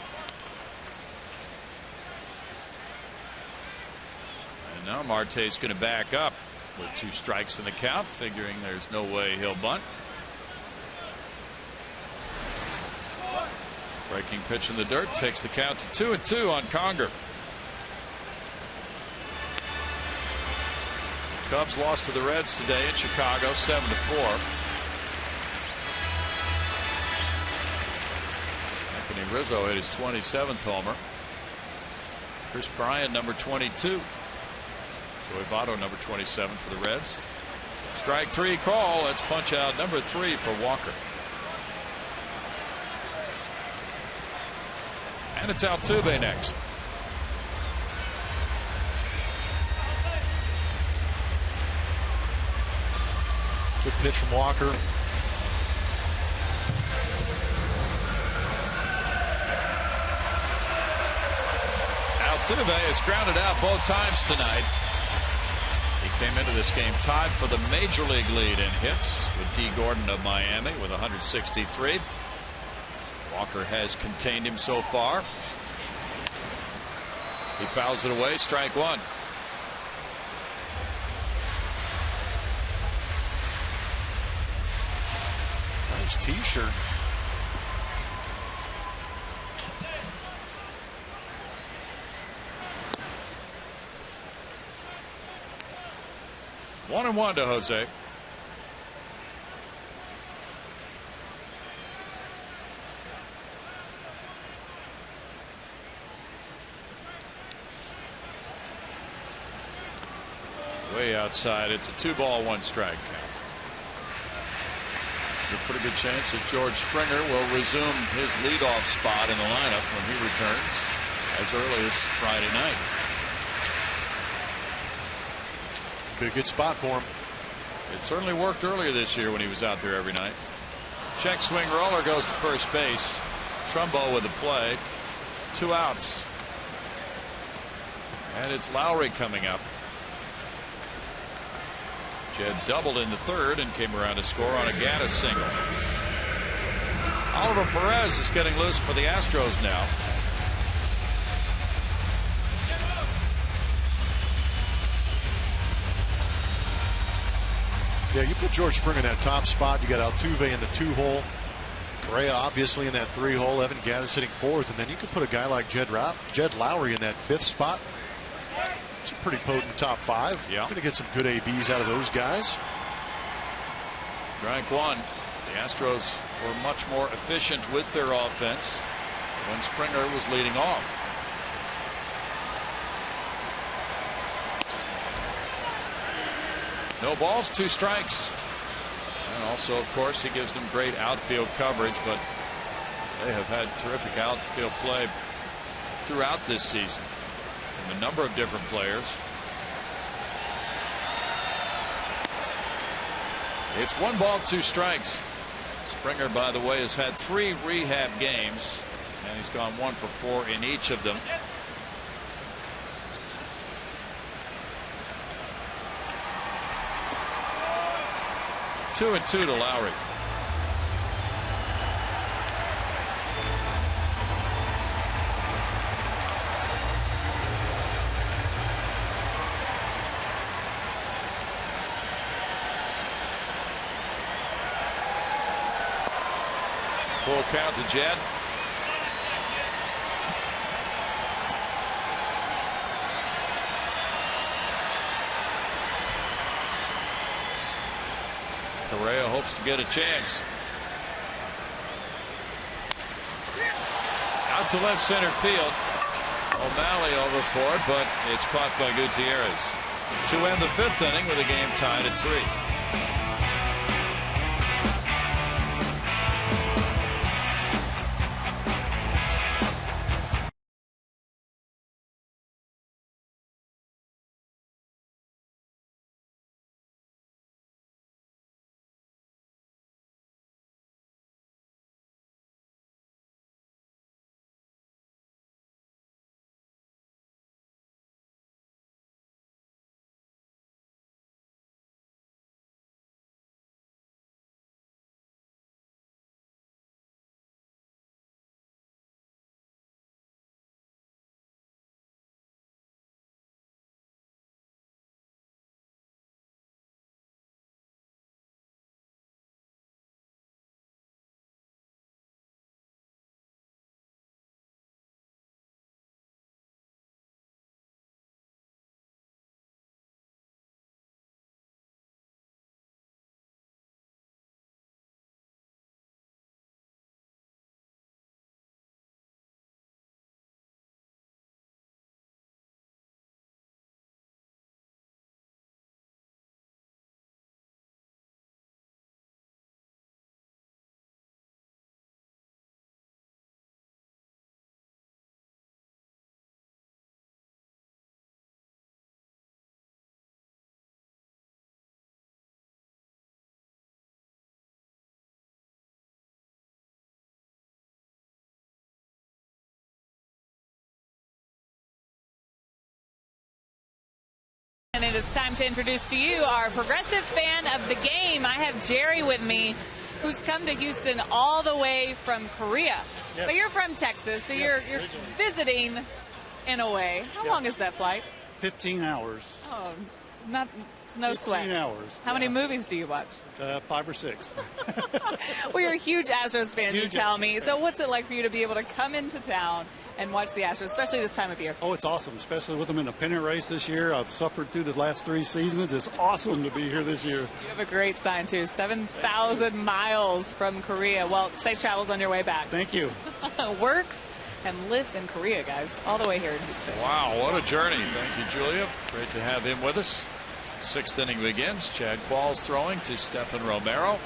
And now Marte's going to back up with 2 strikes in the count, figuring there's no way he'll bunt. Breaking pitch in the dirt takes the count to 2-2 on Conger. Cubs lost to the Reds today in Chicago 7-4. Anthony Rizzo hit his 27th homer. Chris Bryant, number 22. Joey Votto, number 27 for the Reds. Strike 3 call. That's punch out number 3 for Walker. And it's Altuve next. Good pitch from Walker. Altuve has grounded out both times tonight. He came into this game tied for the major league lead in hits with D. Gordon of Miami with 163. Walker has contained him so far. He fouls it away. Strike 1. Nice t-shirt. One and 1 to Jose. Way outside. It's a 2-ball, 1 strike count. There's a pretty good chance that George Springer will resume his leadoff spot in the lineup when he returns as early as Friday night. Be a good spot for him. It certainly worked earlier this year when he was out there every night. Check swing roller goes to first base. Trumbo with the play. 2 outs. And it's Lowry coming up. Jed doubled in the 3rd and came around to score on a Gaddis single. Oliver Perez is getting loose for the Astros now. Yeah, you put George Springer in that top spot. You got Altuve in the 2-hole. Correa obviously in that 3-hole. Evan Gaddis hitting 4th, and then you could put a guy like Jed Lowry in that 5th spot. It's a pretty potent top 5. Yeah. Going to get some good ABs out of those guys. Strike 1. The Astros were much more efficient with their offense when Springer was leading off. No balls, 2 strikes. And also, of course, he gives them great outfield coverage, but they have had terrific outfield play throughout this season. A number of different players. It's 1 ball, 2 strikes. Springer, by the way, has had 3 rehab games, and he's gone 1 for 4 in each of them. Two and 2 to Lowry. Full count to Jed. Correa hopes to get a chance. Out to left center field. O'Malley over for it, but it's caught by Gutierrez to end the 5th inning with the game tied at 3. And it is time to introduce to you our progressive fan of the game. I have Jerry with me, who's come to Houston all the way from Korea. Yes. But you're from Texas, so Yes, you're originally. visiting in a way. How long is that flight? 15 hours. Oh, it's no 15 sweat. hours. How many movies do you watch? 5 or 6. Well, you're a huge Astros fan, you Huge tell Astros me. fan. So what's it like for you to be able to come into town and watch the Astros, especially this time of year? Oh, it's awesome, especially with them in a pennant race this year. I've suffered through the last 3 seasons. It's awesome to be here this year. You have a great sign, too. 7,000 miles from Korea. Well, safe travels on your way back. Thank you. Works and lives in Korea, guys, all the way here in Houston. Wow, what a journey. Thank you, Julia. Great to have him with us. 6th inning begins. Chad Qualls throwing to Stephan Romero.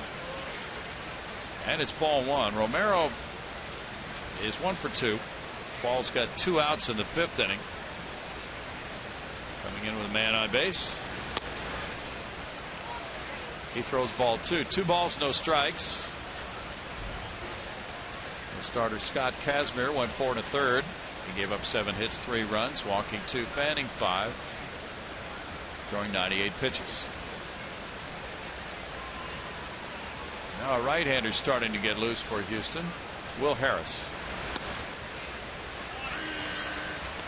And it's ball 1. Romero is 1 for 2. Qualls got 2 outs in the 5th inning. Coming in with a man on base. He throws ball 2. 2 balls, no strikes. The starter Scott Kazmir went 4 1/3. He gave up 7 hits, 3 runs, walking 2, fanning 5, throwing 98 pitches. Now a right-hander starting to get loose for Houston. Will Harris.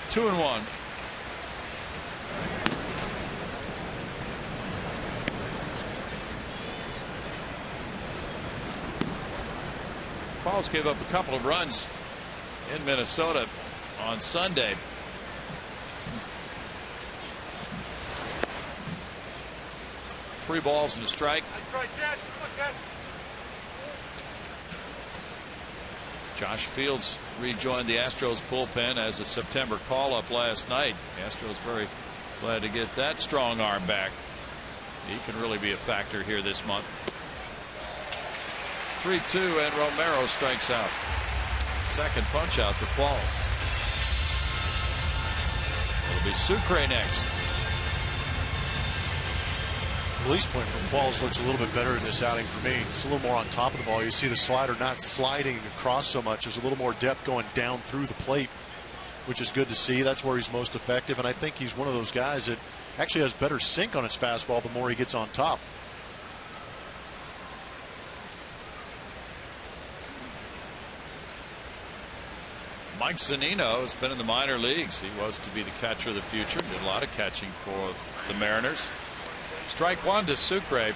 2-1. Qualls gave up a couple of runs in Minnesota on Sunday. Three balls and a strike. Josh Fields rejoined the Astros bullpen as a September call-up last night. The Astros very glad to get that strong arm back. He can really be a factor here this month. 3-2 and Romero strikes out. Second punch out for Qualls. It'll be Sucre next. Release point from Qualls looks a little bit better in this outing for me. It's a little more on top of the ball. You see the slider not sliding across so much. There's a little more depth going down through the plate, which is good to see. That's where he's most effective, and I think he's one of those guys that actually has better sink on his fastball the more he gets on top. Mike Zunino has been in the minor leagues. He was to be the catcher of the future. Did a lot of catching for the Mariners. Strike one to Sucre.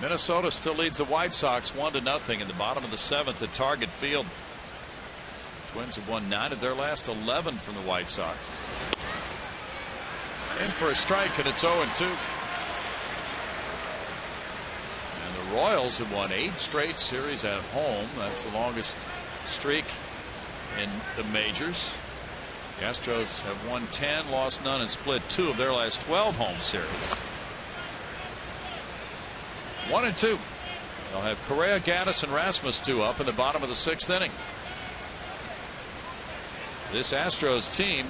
Minnesota still leads the White Sox 1-0 in the bottom of the 7th at Target Field. Twins have won 9 of their last 11 from the White Sox. In for a strike, and it's 0-2. And the Royals have won 8 straight series at home. That's the longest streak in the majors. The Astros have won 10, lost none, and split 2 of their last 12 home series. 1-2. They'll have Correa, Gaddis, and Rasmus due up in the bottom of the 6th inning. This Astros team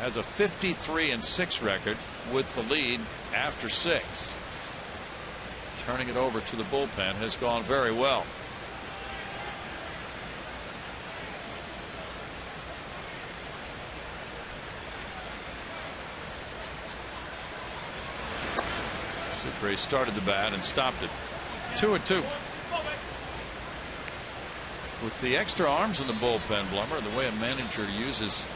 has a 53-6 record with the lead after 6. Turning it over to the bullpen has gone very well. Supre started the bat and stopped it. 2-2. With the extra arms in the bullpen, Blummer, the way a manager uses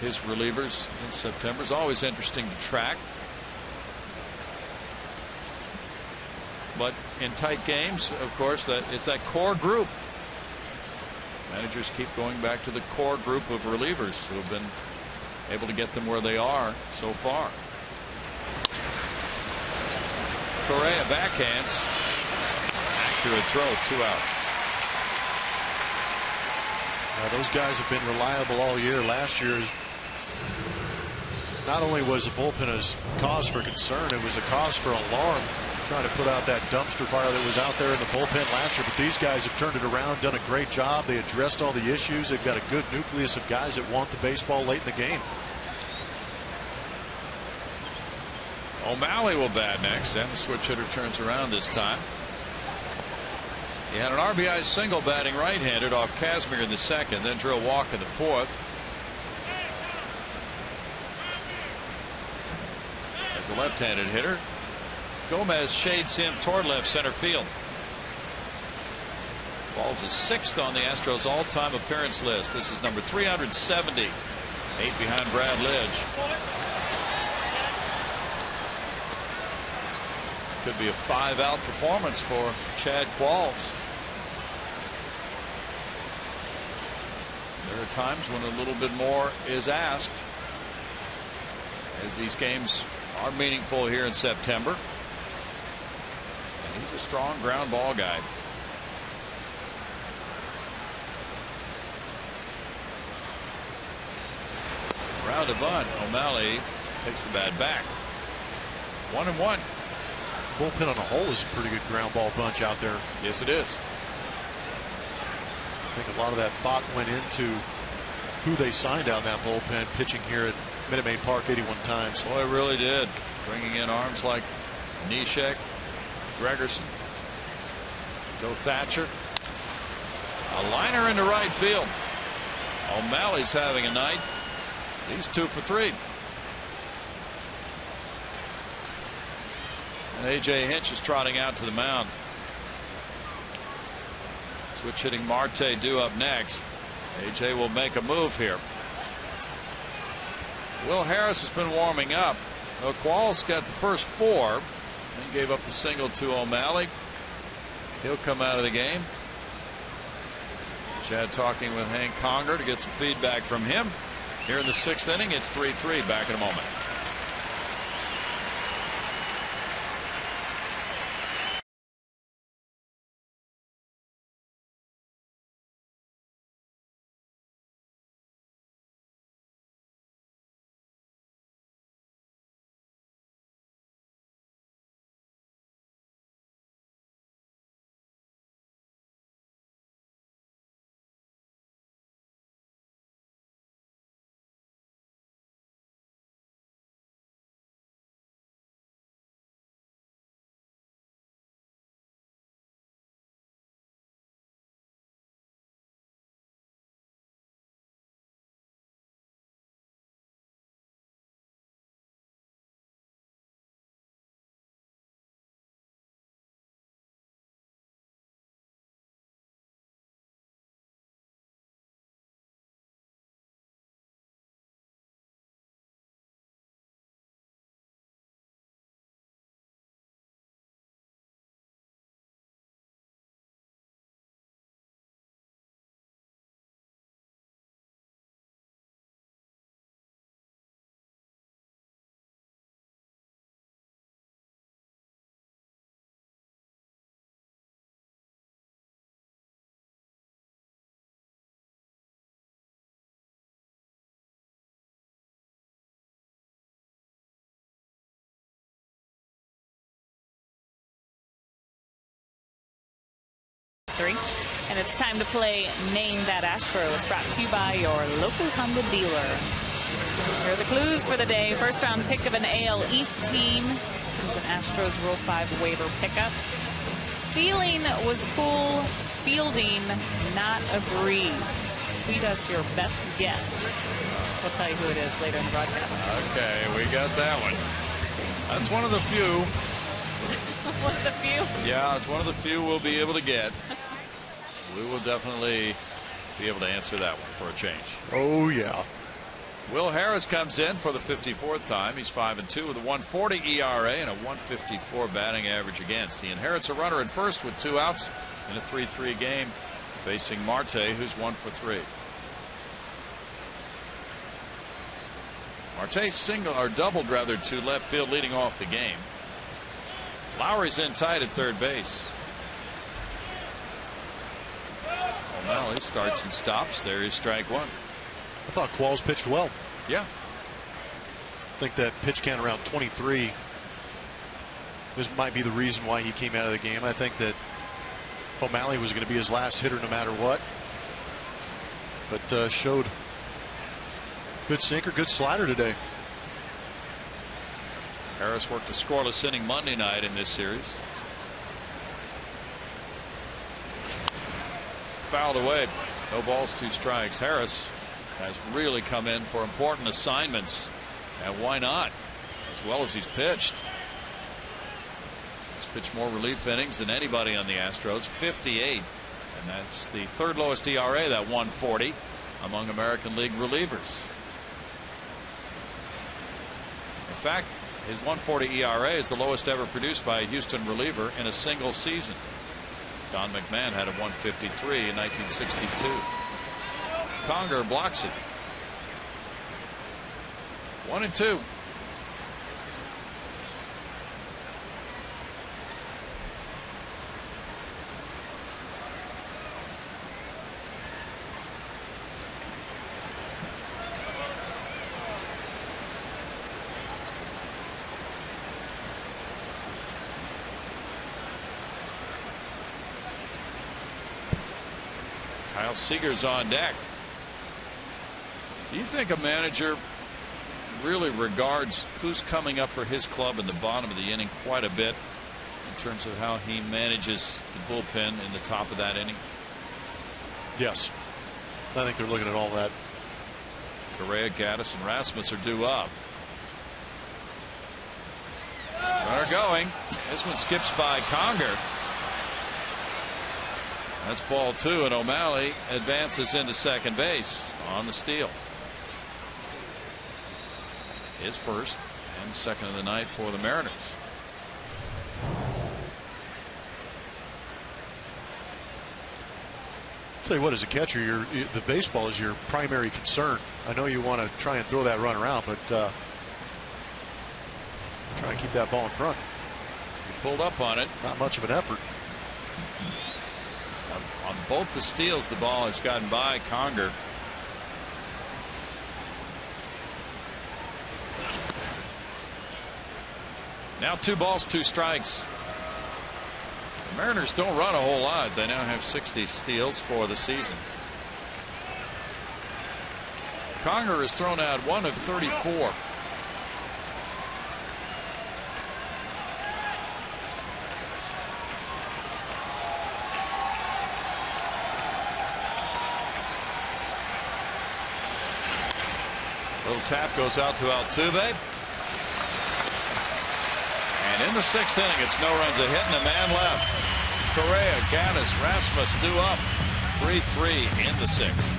his relievers in September is always interesting to track. But in tight games, of course, it's that core group. Managers keep going back to the core group of relievers who have been able to get them where they are so far. Correa backhands. Accurate throw, 2 outs. Now, those guys have been reliable all year. Last year, not only was the bullpen a cause for concern, it was a cause for alarm, trying to put out that dumpster fire that was out there in the bullpen last year. But these guys have turned it around, done a great job. They addressed all the issues. They've got a good nucleus of guys that want the baseball late in the game. O'Malley will bat next, and the switch hitter turns around this time. He had an RBI single batting right-handed off Kazmir in the 2nd, then drew a walk in the 4th. As a left-handed hitter, Gomez shades him toward left center field. Ball's his 6th on the Astros all-time appearance list. This is number 370, 8 behind Brad Lidge. Could be a 5-out performance for Chad Qualls. There are times when a little bit more is asked, as these games are meaningful here in September. And he's a strong ground ball guy. Round a bunt. O'Malley takes the bat back. 1-1. Bullpen on a whole is a pretty good ground ball bunch out there. Yes, it is. I think a lot of that thought went into who they signed out in that bullpen, pitching here at Minute Maid Park 81 times. Boy, it really did. Bringing in arms like Neshek, Gregerson, Joe Thatcher. A liner into right field. O'Malley's having a night. He's 2 for 3. And A.J. Hinch is trotting out to the mound. Switch hitting Marte due up next. A.J. will make a move here. Will Harris has been warming up. Qualls got the first 4 and gave up the single to O'Malley. He'll come out of the game. Chad talking with Hank Conger to get some feedback from him. Here in the 6th inning, it's 3-3. Back in a moment. 3. And it's time to play Name That Astro. It's brought to you by your local Honda dealer. Here are the clues for the day. First round pick of an AL East team. It's an Astros Rule 5 waiver pickup. Stealing was cool. Fielding, not a breeze. Tweet us your best guess. We'll tell you who it is later in the broadcast. Okay, we got that one. That's one of the few. One of the few? Yeah, it's one of the few we'll be able to get. We will definitely be able to answer that one for a change. Oh, yeah. Will Harris comes in for the 54th time. He's 5-2 with a 1.40 ERA and a 1.54 batting average against. He inherits a runner at first with 2 outs in a 3-3 game, facing Marte, who's 1 for 3. Marte doubled rather to left field, leading off the game. Lowry's in tight at third base. O'Malley starts and stops. There is strike 1. I thought Qualls pitched well. Yeah. I think that pitch count around 23. This might be the reason why he came out of the game. I think that O'Malley was going to be his last hitter no matter what. But showed good sinker, good slider today. Harris worked a scoreless inning Monday night in this series. Fouled away. No balls, 2 strikes. Harris has really come in for important assignments, and why not? As well as he's pitched. He's pitched more relief innings than anybody on the Astros, 58, and that's the 3rd lowest ERA, that 1.40 among American League relievers. In fact, his 1.40 ERA is the lowest ever produced by a Houston reliever in a single season. Don McMahon had a 1.53 in 1962. Conger blocks it. 1-2. Kyle Seager's on deck. Do you think a manager really regards who's coming up for his club in the bottom of the inning quite a bit in terms of how he manages the bullpen in the top of that inning? Yes. I think they're looking at all that. Correa, Gaddis, and Rasmus are due up. Runner going. This one skips by Conger. That's ball 2, and O'Malley advances into second base on the steal. His first and second of the night for the Mariners. Tell you what, as a catcher, the baseball is your primary concern. I know you want to try and throw that runner out, but try and keep that ball in front. He pulled up on it. Not much of an effort. On both the steals, the ball has gotten by Conger. Now 2 balls, 2 strikes. The Mariners don't run a whole lot. They now have 60 steals for the season. Conger has thrown out 1 of 34. Little tap goes out to Altuve. And in the 6th inning, it's no runs, a hit and a man left. Correa, Gaddis, Rasmus due up. 3-3 in the 6th.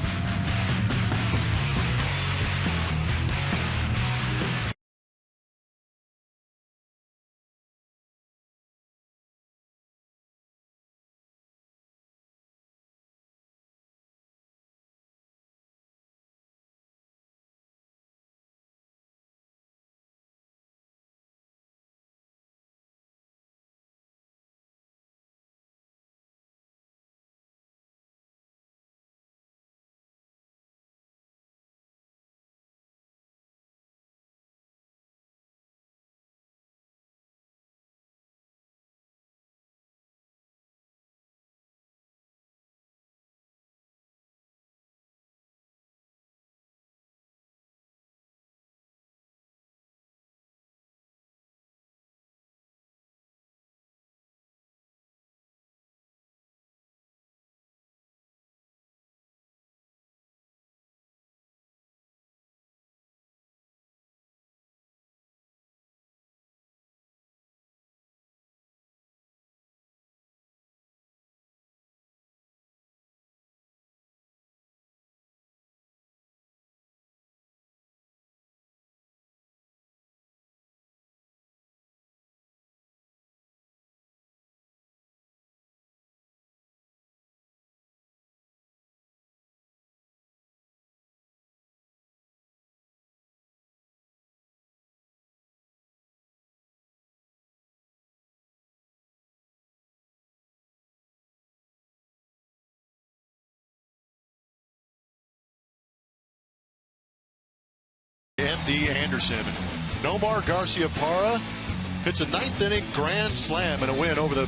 Anderson. Nomar Garciaparra hits a 9th inning grand slam and a win over the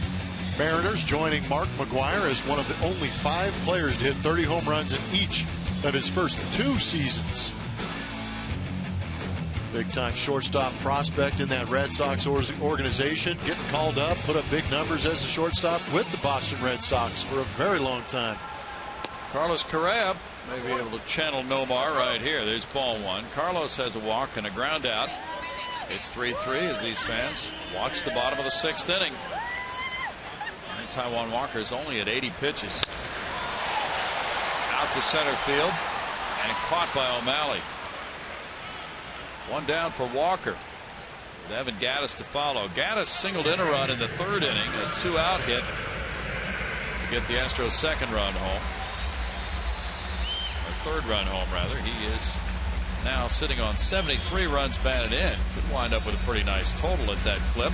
Mariners, joining Mark McGwire as one of the only 5 players to hit 30 home runs in each of his first 2 seasons. Big-time shortstop prospect in that Red Sox organization, getting called up, put up big numbers as a shortstop with the Boston Red Sox for a very long time. Carlos Correa may be able to channel Nomar right here. There's ball 1. Carlos has a walk and a ground out. It's 3-3 as these fans watch the bottom of the 6th inning. And Taijuan Walker is only at 80 pitches. Out to center field and caught by O'Malley. 1 down for Walker. With Evan Gattis to follow. Gattis singled in a run in the 3rd inning, a 2-out hit to get the Astros' 2nd run home. Or 3rd run home, rather. He is now sitting on 73 runs batted in. Could wind up with a pretty nice total at that clip.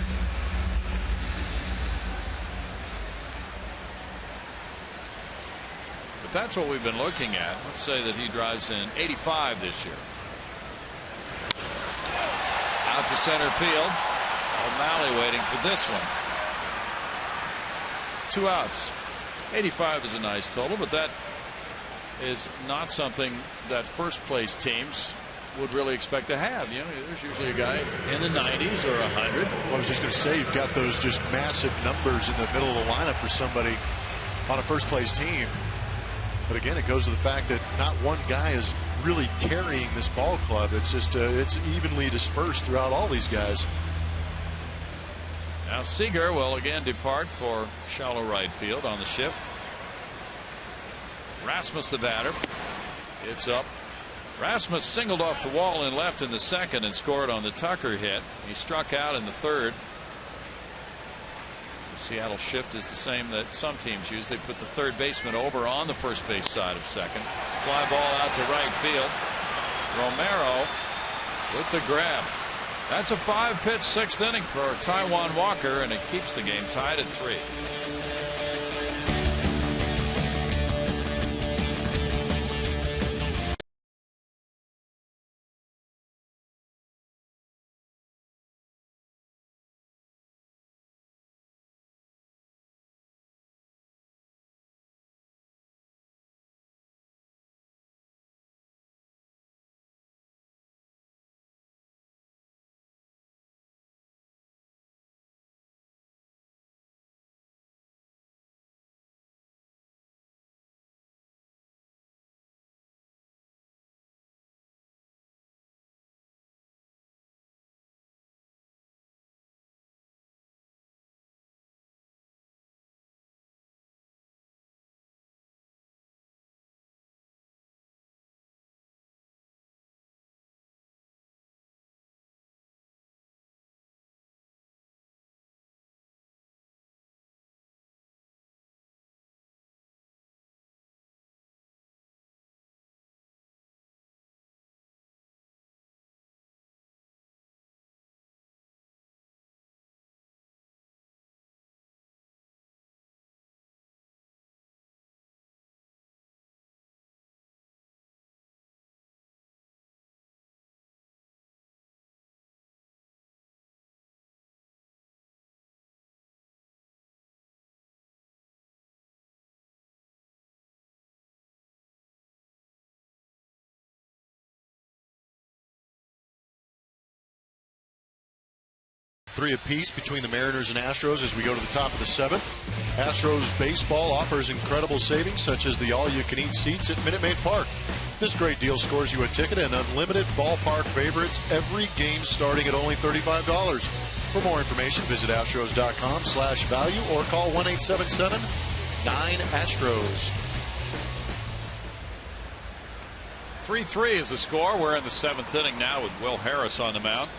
But that's what we've been looking at. Let's say that he drives in 85 this year. Out to center field. O'Malley waiting for this one. 2 outs. 85 is a nice total, but that is not something that first place teams would really expect to have. You know, there's usually a guy in the 90s or 100. Well, I was just going to say, you've got those just massive numbers in the middle of the lineup for somebody on a first place team. But again, it goes to the fact that not one guy is really carrying this ball club. It's just it's evenly dispersed throughout all these guys. Now Seager will again depart for shallow right field on the shift. Rasmus the batter. It's up. Rasmus singled off the wall in left in the 2nd and scored on the Tucker hit. He struck out in the 3rd. The Seattle shift is the same that some teams use. They put the 3rd baseman over on the first base side of 2nd. Fly ball out to right field. Romero with the grab. That's a 5-pitch 6th inning for Taijuan Walker, and it keeps the game tied at 3. Three apiece between the Mariners and Astros as we go to the top of the 7th. Astros baseball offers incredible savings such as the all-you-can-eat seats at Minute Maid Park. This great deal scores you a ticket and unlimited ballpark favorites every game starting at only $35. For more information, visit astros.com/value or call 1-877-9-ASTROS. 3-3 is the score. We're in the 7th inning now with Will Harris on the mound.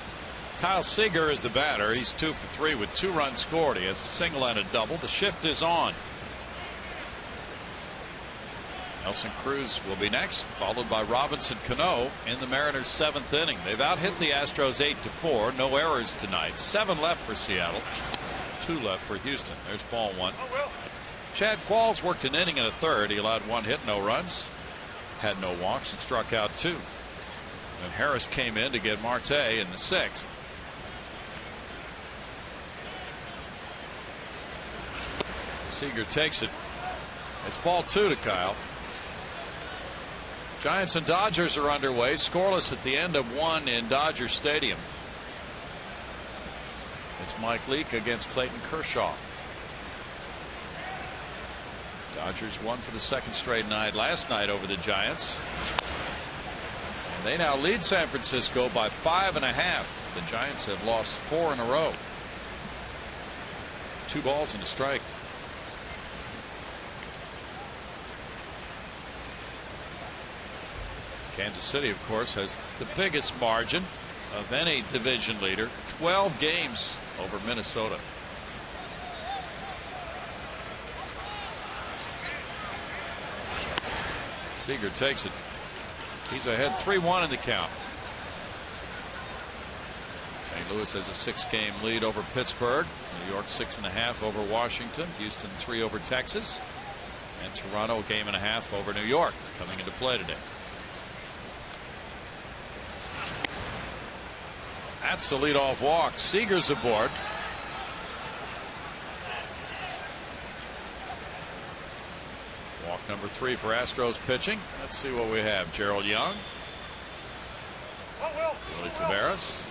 Kyle Seager is the batter. He's 2 for 3 with 2 runs scored. He has a single and a double. The shift is on. Nelson Cruz will be next, followed by Robinson Cano in the Mariners' 7th inning. They've out-hit the Astros 8-4. No errors tonight. 7 left for Seattle. 2 left for Houston. There's ball 1. Chad Qualls worked an inning and a third. He allowed 1 hit, no runs, had no walks, and struck out 2. And Harris came in to get Marte in the 6th. Seager takes it. It's ball 2 to Kyle. Giants and Dodgers are underway, scoreless at the end of 1 in Dodger Stadium. It's Mike Leake against Clayton Kershaw. Dodgers won for the 2nd straight night last night over the Giants. And they now lead San Francisco by 5.5. The Giants have lost 4 in a row. 2 balls and a strike. Kansas City, of course, has the biggest margin of any division leader, 12 games over Minnesota. Seager takes it. He's ahead 3-1 in the count. St. Louis has a 6-game lead over Pittsburgh. New York 6.5 over Washington. Houston 3 over Texas. And Toronto a 1.5 over New York coming into play today. That's the leadoff walk. Seager's aboard. Walk number 3 for Astros pitching. Let's see what we have. Gerald Young. Willie Taveras.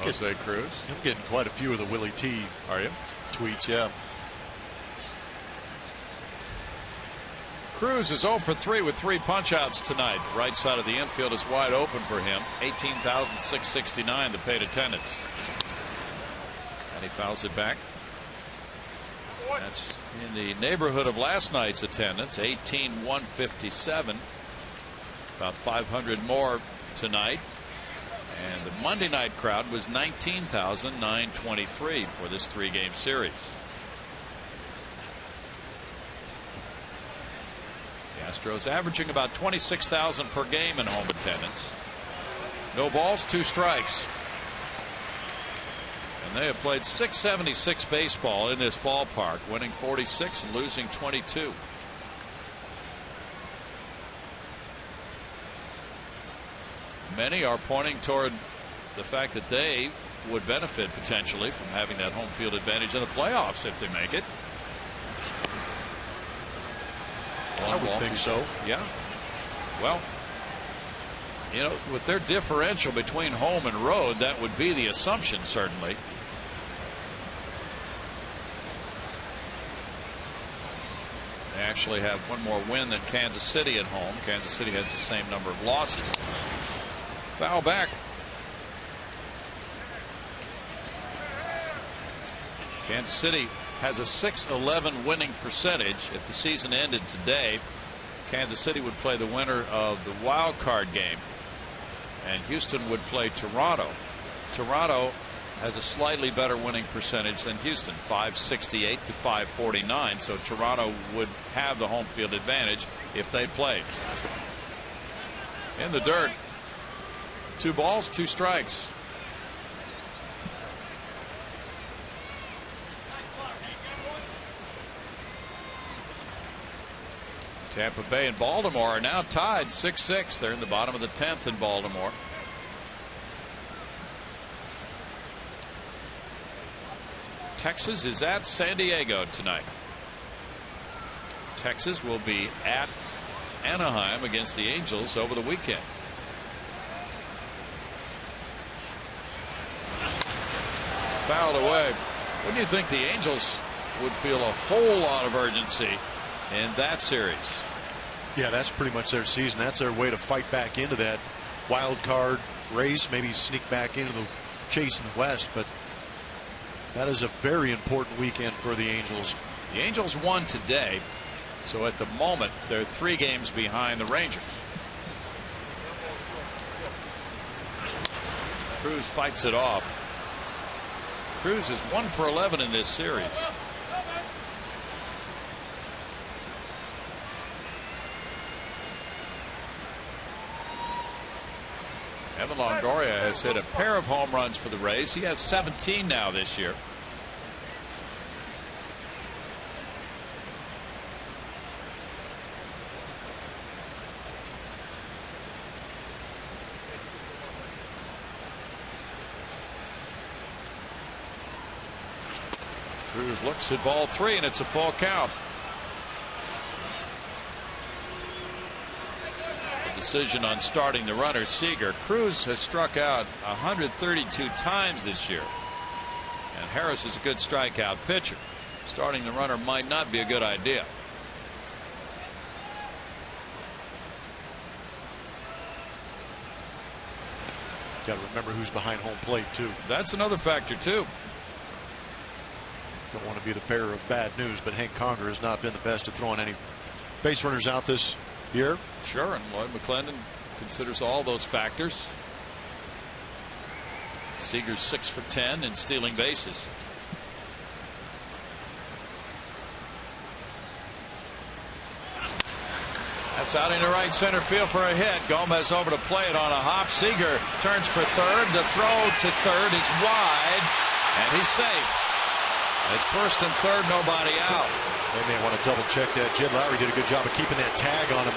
Jose Cruz. I'm getting quite a few of the Willie T. Are you? Tweets, yeah. Cruz is 0 for 3 with 3 punch-outs tonight. The right side of the infield is wide open for him. 18,669 the paid attendance. And he fouls it back. That's in the neighborhood of last night's attendance. 18,157. About 500 more tonight. And the Monday night crowd was 19,923 for this 3-game series. Astros averaging about 26,000 per game in home attendance. No balls, 2 strikes. And they have played .676 baseball in this ballpark, winning 46 and losing 22. Many are pointing toward the fact that they would benefit potentially from having that home field advantage in the playoffs if they make it. I would think so. Yeah. Well, you know, with their differential between home and road, that would be the assumption, certainly. They actually have one more win than Kansas City at home. Kansas City has the same number of losses. Foul back. Kansas City has a .611 winning percentage. If the season ended today, Kansas City would play the winner of the wild card game, and Houston would play Toronto. Toronto has a slightly better winning percentage than Houston, .568 to .549. So Toronto would have the home field advantage if they played. In the dirt, 2 balls, 2 strikes. Tampa Bay and Baltimore are now tied 6-6. They're in the bottom of the 10th in Baltimore. Texas is at San Diego tonight. Texas will be at Anaheim against the Angels over the weekend. Fouled away. Wouldn't you think the Angels would feel a whole lot of urgency in that series? Yeah, that's pretty much their season. That's their way to fight back into that wild card race, maybe sneak back into the chase in the West. But that is a very important weekend for the Angels. The Angels won today, so at the moment they're 3 games behind the Rangers. Cruz fights it off. Cruz is 1 for 11 in this series. Evan Longoria has hit a pair of home runs for the Rays. He has 17 now this year. Cruz looks at ball 3, and it's a full count. The decision on starting the runner, Seager. Cruz has struck out 132 times this year, and Harris is a good strikeout pitcher. Starting the runner might not be a good idea. Got to remember who's behind home plate too. That's another factor too. Don't want to be the bearer of bad news, but Hank Conger has not been the best at throwing any base runners out this year. Sure, and Lloyd McClendon considers all those factors. Seager's 6 for 10 in stealing bases. That's out into right center field for a hit. Gomez over to play it on a hop. Seager turns for third. The throw to third is wide, and he's safe. It's first and third, nobody out. They may want to double check that. Jed Lowry did a good job of keeping that tag on him.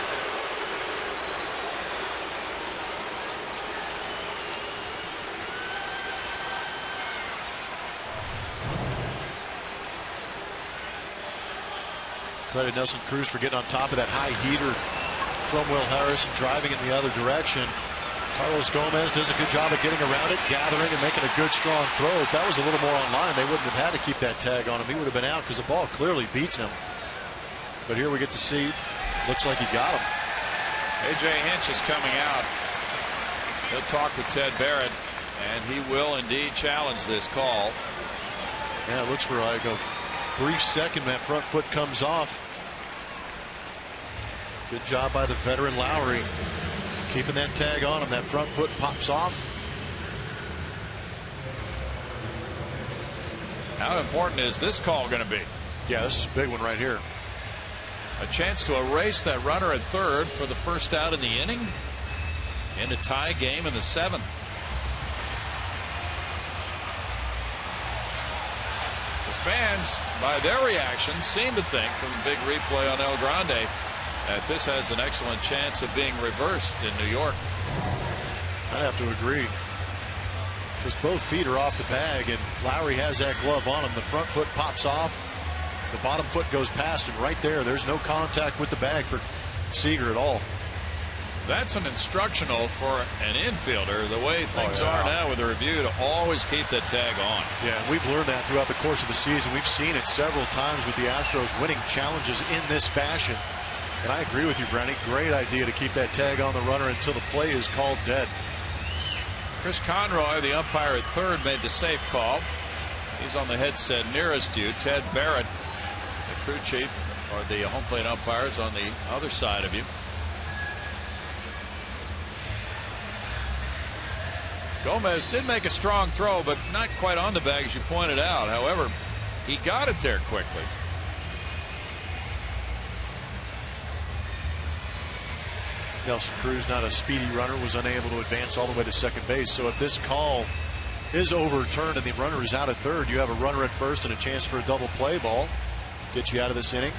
Credit Nelson Cruz for getting on top of that high heater from Will Harris and driving in the other direction. Carlos Gomez does a good job of getting around it, gathering and making a good strong throw. If that was a little more on line, they wouldn't have had to keep that tag on him. He would have been out because the ball clearly beats him. But here we get to see, looks like he got him. A.J. Hinch is coming out. He'll talk with Ted Barrett, and he will indeed challenge this call. Yeah, it looks for like a brief second that front foot comes off. Good job by the veteran Lowry keeping that tag on him. That front foot pops off. How important is this call going to be? Yeah, this is a big one right here. A chance to erase that runner at third for the first out in the inning in a tie game in the 7th. Fans, by their reaction, seem to think from the big replay on El Grande that this has an excellent chance of being reversed in New York. I'd have to agree, because both feet are off the bag, and Lowry has that glove on him. The front foot pops off, the bottom foot goes past, and right there's no contact with the bag for Seager at all. That's an instructional for an infielder, the way things are now with the review, to always keep that tag on. Yeah, we've learned that throughout the course of the season. We've seen it several times with the Astros winning challenges in this fashion. And I agree with you, Brownie. Great idea to keep that tag on the runner until the play is called dead. Chris Conroy, the umpire at third, made the safe call. He's on the headset nearest you. Ted Barrett, the crew chief, or the home plate umpires, on the other side of you. Gomez did make a strong throw, but not quite on the bag, as you pointed out. However, he got it there quickly. Nelson Cruz, not a speedy runner, was unable to advance all the way to second base. So if this call is overturned and the runner is out at third, you have a runner at first and a chance for a double play ball. Get you out of this inning.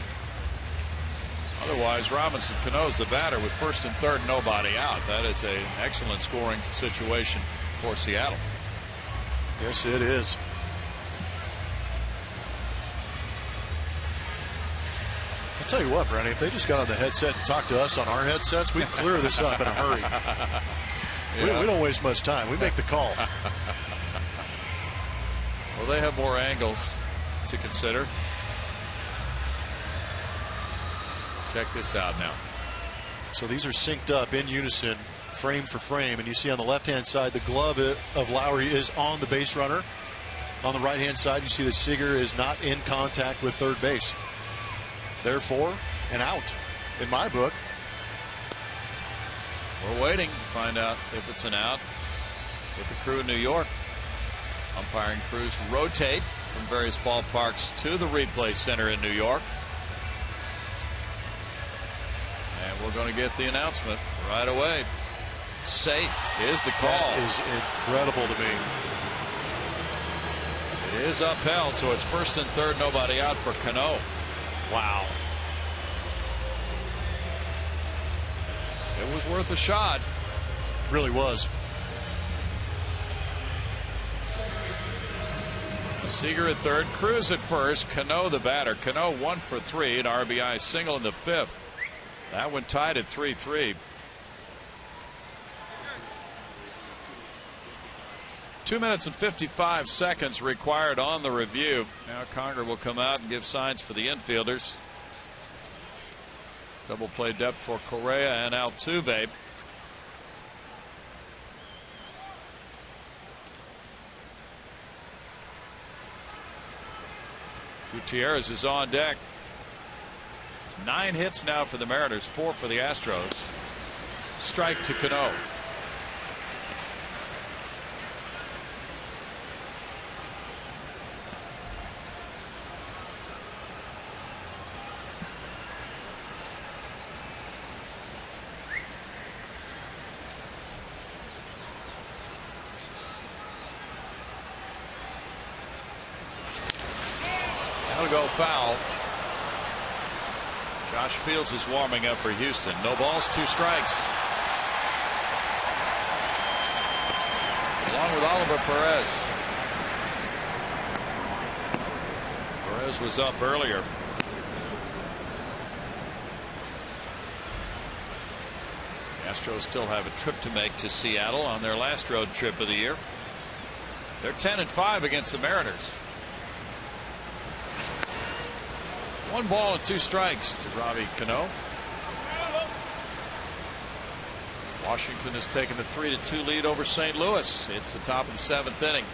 Otherwise, Robinson Cano's the batter with first and third, nobody out. That is an excellent scoring situation for Seattle. Yes, it is. I'll tell you what, Brownie, if they just got on the headset and talked to us on our headsets, we'd clear this up in a hurry. Yeah. We don't waste much time. We make the call. Well, they have more angles to consider. Check this out now. So these are synced up in unison, frame for frame, and you see on the left-hand side the glove of Lowry is on the base runner. On the right-hand side, you see that Seager is not in contact with third base. Therefore, an out in my book. We're waiting to find out if it's an out with the crew in New York. Umpiring crews rotate from various ballparks to the replay center in New York. And we're going to get the announcement right away. Safe is the call. That is incredible to me. It is upheld, so it's first and third, nobody out for Cano. Wow. It was worth a shot. Really was. Seager at third, Cruz at first, Cano the batter. Cano 1 for 3, an RBI single in the 5th. That one tied at 3-3. 2 minutes and 55 seconds required on the review. Now Conger will come out and give signs for the infielders. Double play depth for Correa and Altuve. Gutierrez is on deck. It's 9 hits now for the Mariners, 4 for the Astros. Strike to Cano. Go foul. Josh Fields is warming up for Houston. No balls, 2 strikes. Along with Oliver Perez. Perez was up earlier. The Astros still have a trip to make to Seattle on their last road trip of the year. They're 10-5 against the Mariners. 1 ball and 2 strikes to Robbie Cano. Washington has taken a 3-2 lead over St. Louis. It's the top of the 7th inning.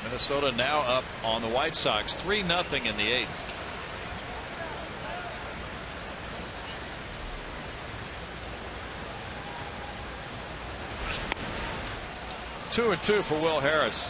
Minnesota now up on the White Sox 3-0 in the 8th. Two and 2 for Will Harris.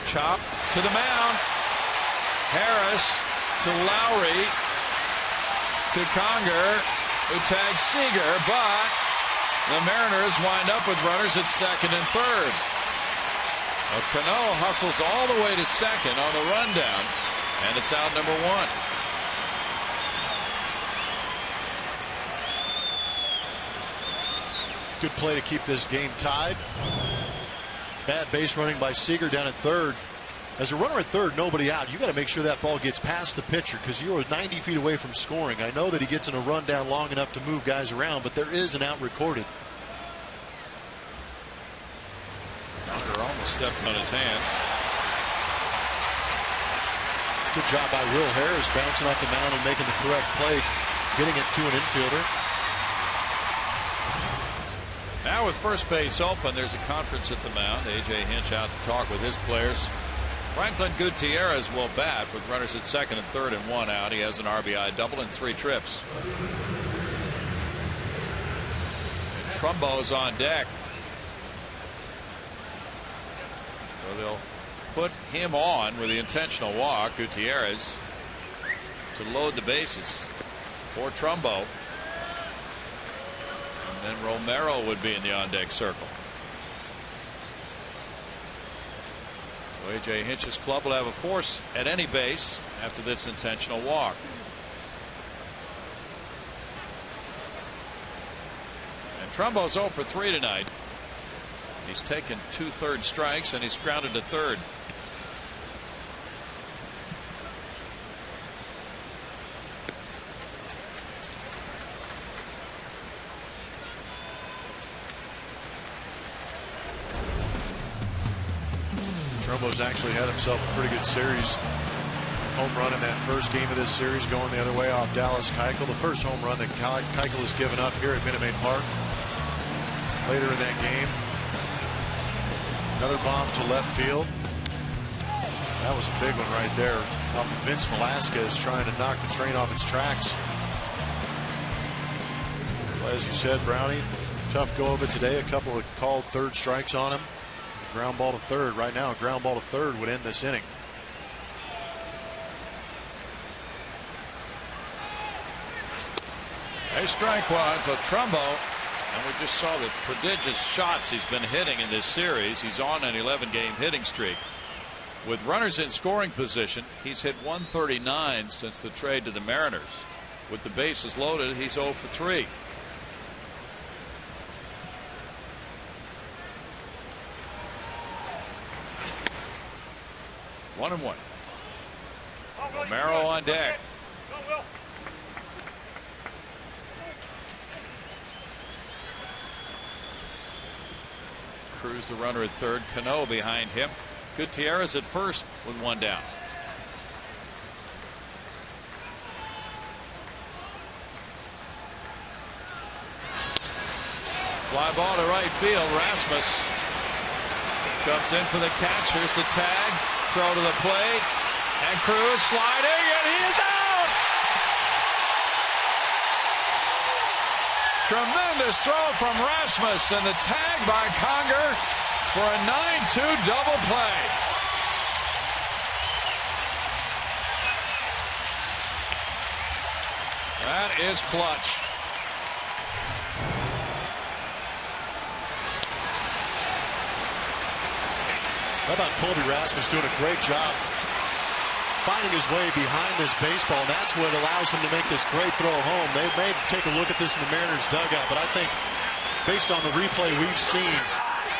Chop to the mound. Harris to Lowry to Conger, who tags Seager, but the Mariners wind up with runners at second and third. Cano hustles all the way to second on the rundown, and it's out number 1. Good play to keep this game tied. Bad base running by Seager down at third. As a runner at third, nobody out. You got to make sure that ball gets past the pitcher because you are 90 feet away from scoring. I know that he gets in a run down long enough to move guys around, but there is an out recorded. Conger almost stepped on his hand. Good job by Will Harris bouncing off the mound and making the correct play, getting it to an infielder. Now with first base open, there's a conference at the mound. A.J. Hinch out to talk with his players. Franklin Gutierrez will bat with runners at second and third and 1 out. He has an RBI double and 3 trips. And Trumbo's on deck. So they'll put him on with the intentional walk, Gutierrez, to load the bases for Trumbo. And then Romero would be in the on-deck circle. So A.J. Hinch's club will have a force at any base after this intentional walk. And Trumbo's 0 for 3 tonight. He's taken 2/3 strikes and he's grounded to third. Trumbo's actually had himself a pretty good series. Home run in that first game of this series going the other way off Dallas Keuchel. The first home run that Keuchel has given up here at Minute Maid Park. Later in that game, another bomb to left field. That was a big one right there off of Vince Velasquez trying to knock the train off its tracks. Well, as you said, Brownie, tough go of it today. A couple of called third strikes on him. Ground ball to third. Right now, a ground ball to third would end this inning. A strike one. So Trumbo, and we just saw the prodigious shots he's been hitting in this series. He's on an 11-game hitting streak. With runners in scoring position, he's hit 139 since the trade to the Mariners. With the bases loaded, he's 0 for 3. One and one. Romero on deck. Cruz the runner at third. Cano behind him. Gutierrez at first with one down. Fly ball to right field. Rasmus comes in for the catch. Here's the tag. Throw to the plate. And Cruz sliding, and he is out! Tremendous throw from Rasmus, and the tag by Conger for a 9-2 double play. That is clutch. How about Colby Rasmus doing a great job finding his way behind this baseball, and that's what allows him to make this great throw home. They may take a look at this in the Mariners dugout, but I think based on the replay we've seen,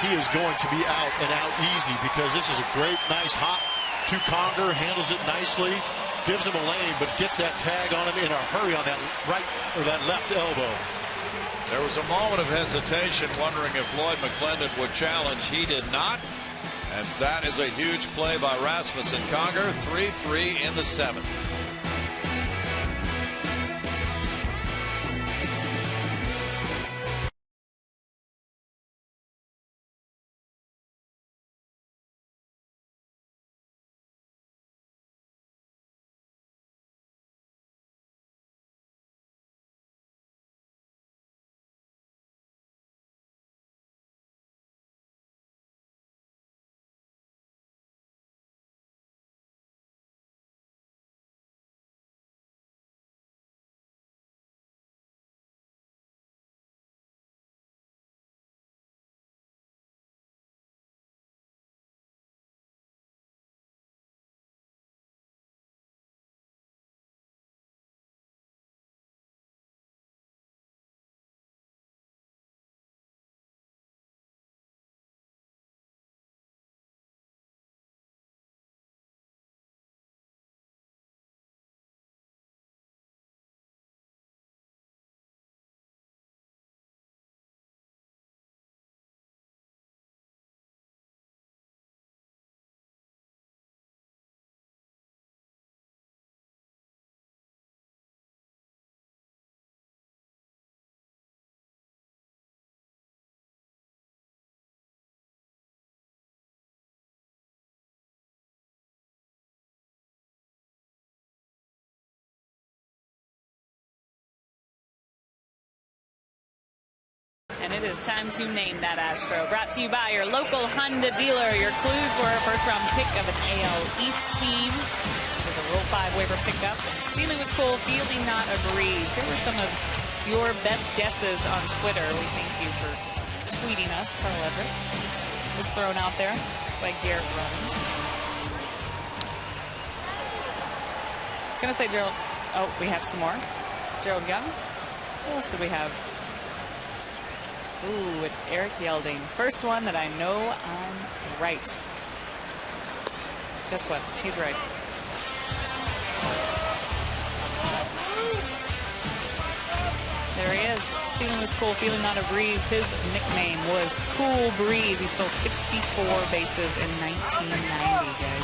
he is going to be out and out easy, because this is a great, nice hop to Conger, handles it nicely, gives him a lane, but gets that tag on him in a hurry on that right or that left elbow. There was a moment of hesitation, wondering if Lloyd McClendon would challenge. He did not. And that is a huge play by Rasmus and Conger. 3-3 in the 7th. And it is time to name that Astro. Brought to you by your local Honda dealer. Your clues were a first-round pick of an AL East team. There's a Rule 5 waiver pickup. And stealing was cool, fielding not a breeze. Here were some of your best guesses on Twitter. We thank you for tweeting us. Carl Everett was thrown out there by Garrett Rollins. Gonna say Gerald. Oh, we have some more. Gerald Young. What else do we have? Ooh, it's Eric Yelding. First one that I know I'm right. Guess what? He's right. There he is. Stealing was cool, feeling not a breeze. His nickname was Cool Breeze. He stole 64 bases in 1990, guys.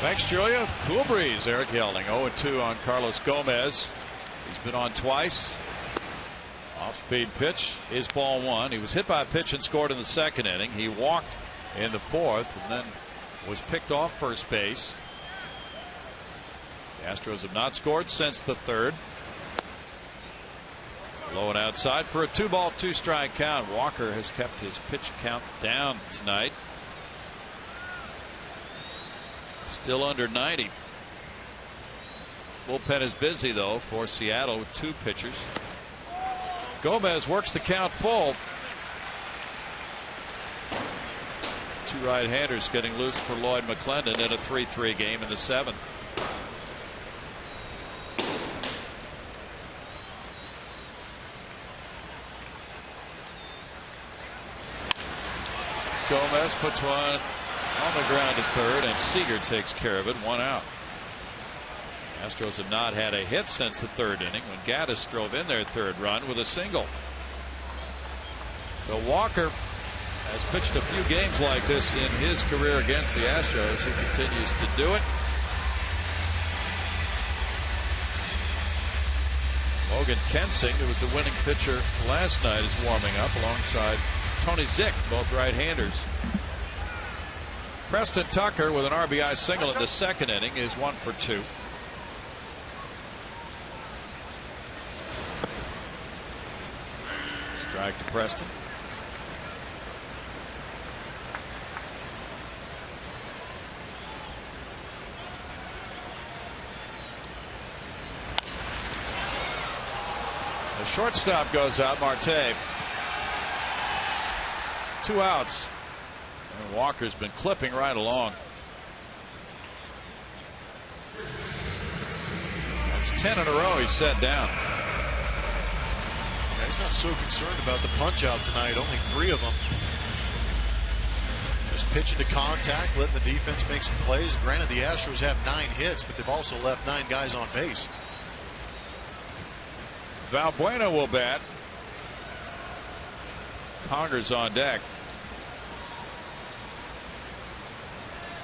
Thanks, Julia. Cool breeze, Eric Yelding. 0-2 on Carlos Gomez. He's been on twice. Off-speed pitch is ball one. He was hit by a pitch and scored in the second inning. He walked in the fourth and then was picked off first base. The Astros have not scored since the third. Low and outside for a 2-ball, 2-strike count. Walker has kept his pitch count down tonight. Still under 90. Bullpen is busy though for Seattle with two pitchers. Gomez works the count full. Two right-handers getting loose for Lloyd McClendon in a 3-3 game in the 7th. Gomez puts one on the ground at third, and Seager takes care of it. 1 out. Astros have not had a hit since the 3rd inning when Gaddis drove in their 3rd run with a single. So Walker has pitched a few games like this in his career against the Astros. He continues to do it. Logan Kensing, who was the winning pitcher last night, is warming up alongside Tony Zick, both right-handers. Preston Tucker with an RBI single in the 2nd inning is 1 for 2. Strike to Preston. The shortstop goes out, Marte. 2 outs. And Walker's been clipping right along. That's 10 in a row he's set down. Yeah, he's not so concerned about the punch out tonight. Only 3 of them. Just pitching to contact, letting the defense make some plays. Granted, the Astros have 9 hits, but they've also left 9 guys on base. Valbuena will bat. Conger's on deck.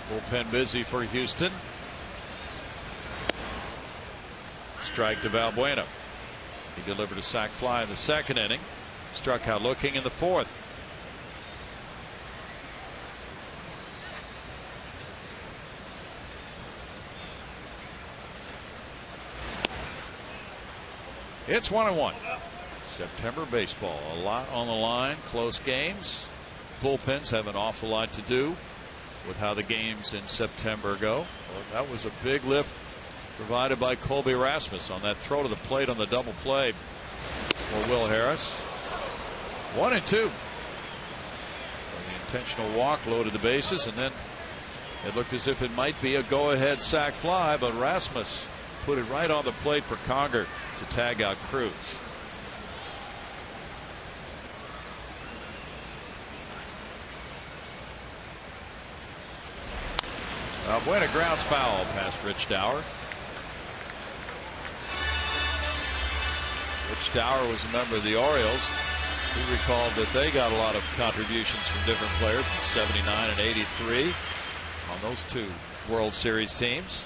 Bullpen busy for Houston. Strike to Valbuena. He delivered a sac fly in the 2nd inning. Struck out looking in the 4th. It's 1-1. September baseball. A lot on the line. Close games. Bullpens have an awful lot to do with how the games in September go. Well, that was a big lift provided by Colby Rasmus on that throw to the plate on the double play for Will Harris. 1-2. The intentional walk loaded the bases, and then it looked as if it might be a go-ahead sac fly, but Rasmus put it right on the plate for Conger to tag out Cruz. Valbuena grounds foul past Rich Dower. Rich Dower was a member of the Orioles. He recalled that they got a lot of contributions from different players in '79 and '83 on those 2 World Series teams.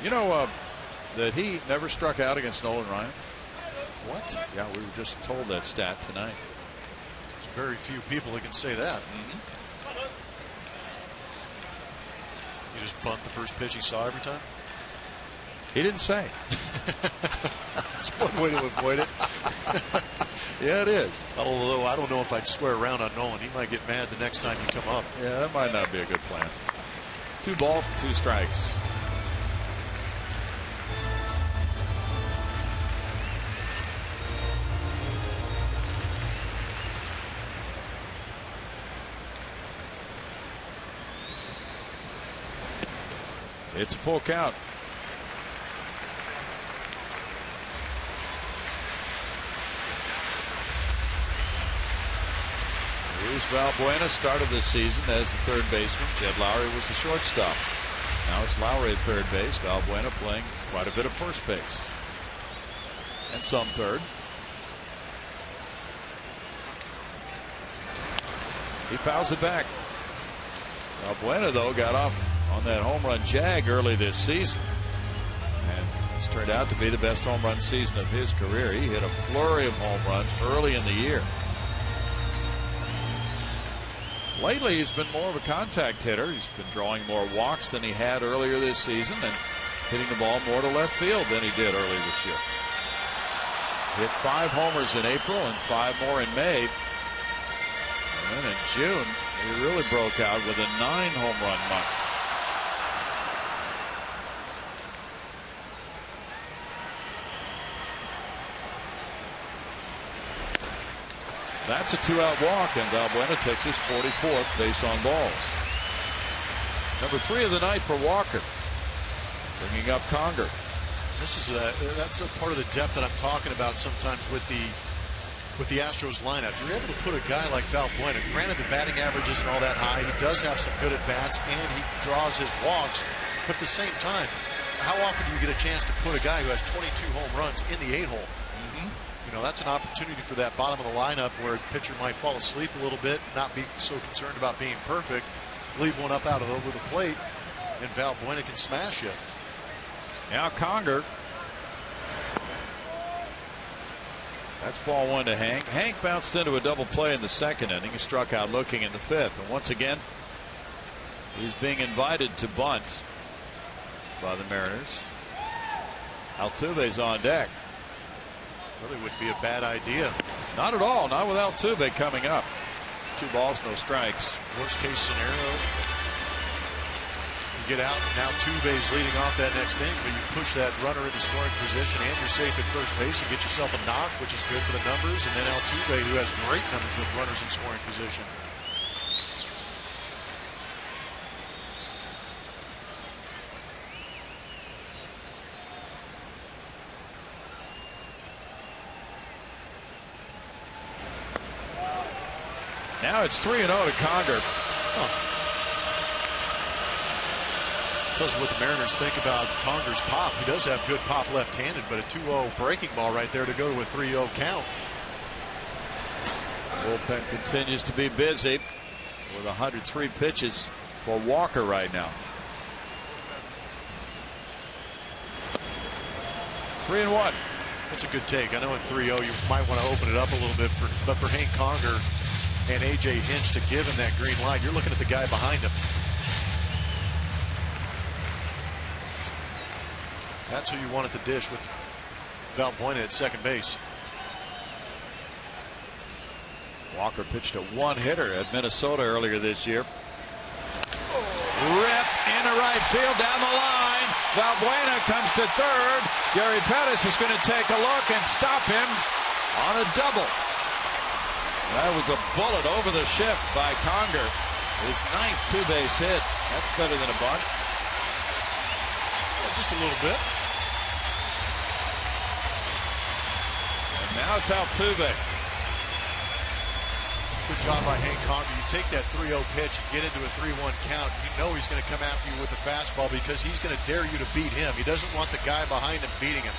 You know that he never struck out against Nolan Ryan? What? Yeah, we were just told that stat tonight. There's very few people that can say that. You just bunt the first pitch he saw every time? He didn't say. That's one way to avoid it. Yeah, it is. Although I don't know if I'd square around on Nolan. He might get mad the next time you come up. Yeah, that might not be a good plan. 2 balls, 2 strikes. It's a full count. Here's Valbuena. Started this season as the 3rd baseman. Jed Lowry was the shortstop. Now it's Lowry at 3rd base. Valbuena playing quite a bit of first base and some 3rd. He fouls it back. Valbuena, though, got off on that home run jag early this season, and it's turned out to be the best home run season of his career. He hit a flurry of home runs early in the year. Lately, he's been more of a contact hitter. He's been drawing more walks than he had earlier this season and hitting the ball more to left field than he did early this year. Hit 5 homers in April and 5 more in May. And then in June, he really broke out with a 9 home run month. That's a 2-out walk, and Valbuena takes his 44th base on balls. Number 3 of the night for Walker. Bringing up Conger. That's a part of the depth that I'm talking about sometimes with the Astros lineup. You're able to put a guy like Valbuena. Granted, the batting average isn't all that high. He does have some good at bats, and he draws his walks. But at the same time, how often do you get a chance to put a guy who has 22 home runs in the 8-hole? You know, that's an opportunity for that bottom of the lineup where a pitcher might fall asleep a little bit, not be so concerned about being perfect, leave one up out of over the plate, and Valbuena can smash it. Now Conger. That's ball 1 to Hank. Hank bounced into a double play in the 2nd inning. He struck out looking in the 5th. And once again, he's being invited to bunt by the Mariners. Altuve's on deck. Really wouldn't be a bad idea. Not at all. Not with Altuve coming up. 2 balls, no strikes. Worst case scenario, you get out. Now Altuve's leading off that next inning, but you push that runner into scoring position, and you're safe at first base. You get yourself a knock, which is good for the numbers. And then Altuve, who has great numbers with runners in scoring position. Now it's 3-0 to Conger. Tells you what the Mariners think about Conger's pop. He does have good pop left-handed, but a 2-0 breaking ball right there to go to a 3-0 count. Bullpen continues to be busy with 103 pitches for Walker right now. 3-1. That's a good take. I know in 3-0 you might want to open it up a little bit, but for Hank Conger and A.J. Hinch to give him that green light, you're looking at the guy behind him. That's who you want at the dish with Valbuena at second base. Walker pitched a 1-hitter at Minnesota earlier this year. Rip into right field down the line. Valbuena comes to third. Gary Pettis is going to take a look and stop him on a double. That was a bullet over the shift by Conger. His 9th 2-base hit. That's better than a bunt. Yeah, just a little bit. And now it's Altuve. Good job by Hank Conger. You take that 3-0 pitch and get into a 3-1 count. You know he's going to come after you with a fastball because he's going to dare you to beat him. He doesn't want the guy behind him beating him.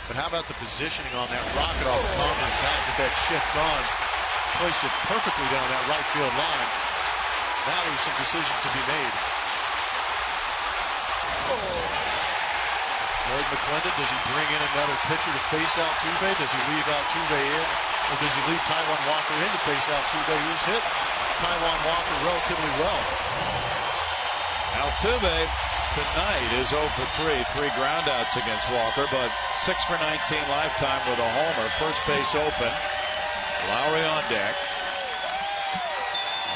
But how about the positioning on that rocket off Conger's back with that shift on? Placed it perfectly down that right field line. Now there's some decision to be made. Lloyd McClendon, does he bring in another pitcher to face Altuve? Does he leave Altuve in? Or does he leave Taijuan Walker in to face Altuve, who's hit Taijuan Walker relatively well? Altuve tonight is 0 for 3. 3 groundouts against Walker, but 6 for 19 lifetime with a homer. First base open. Lowry on deck.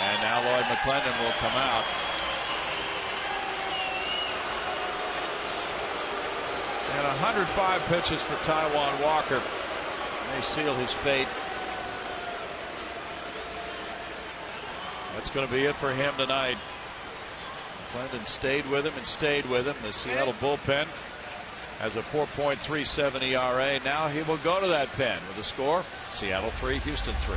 And now Lloyd McClendon will come out. And 105 pitches for Taijuan Walker. May seal his fate. That's going to be it for him tonight. McClendon stayed with him and stayed with him. The Seattle bullpen has a 4.37 ERA. Now he will go to that pen with a score. Seattle 3, Houston 3.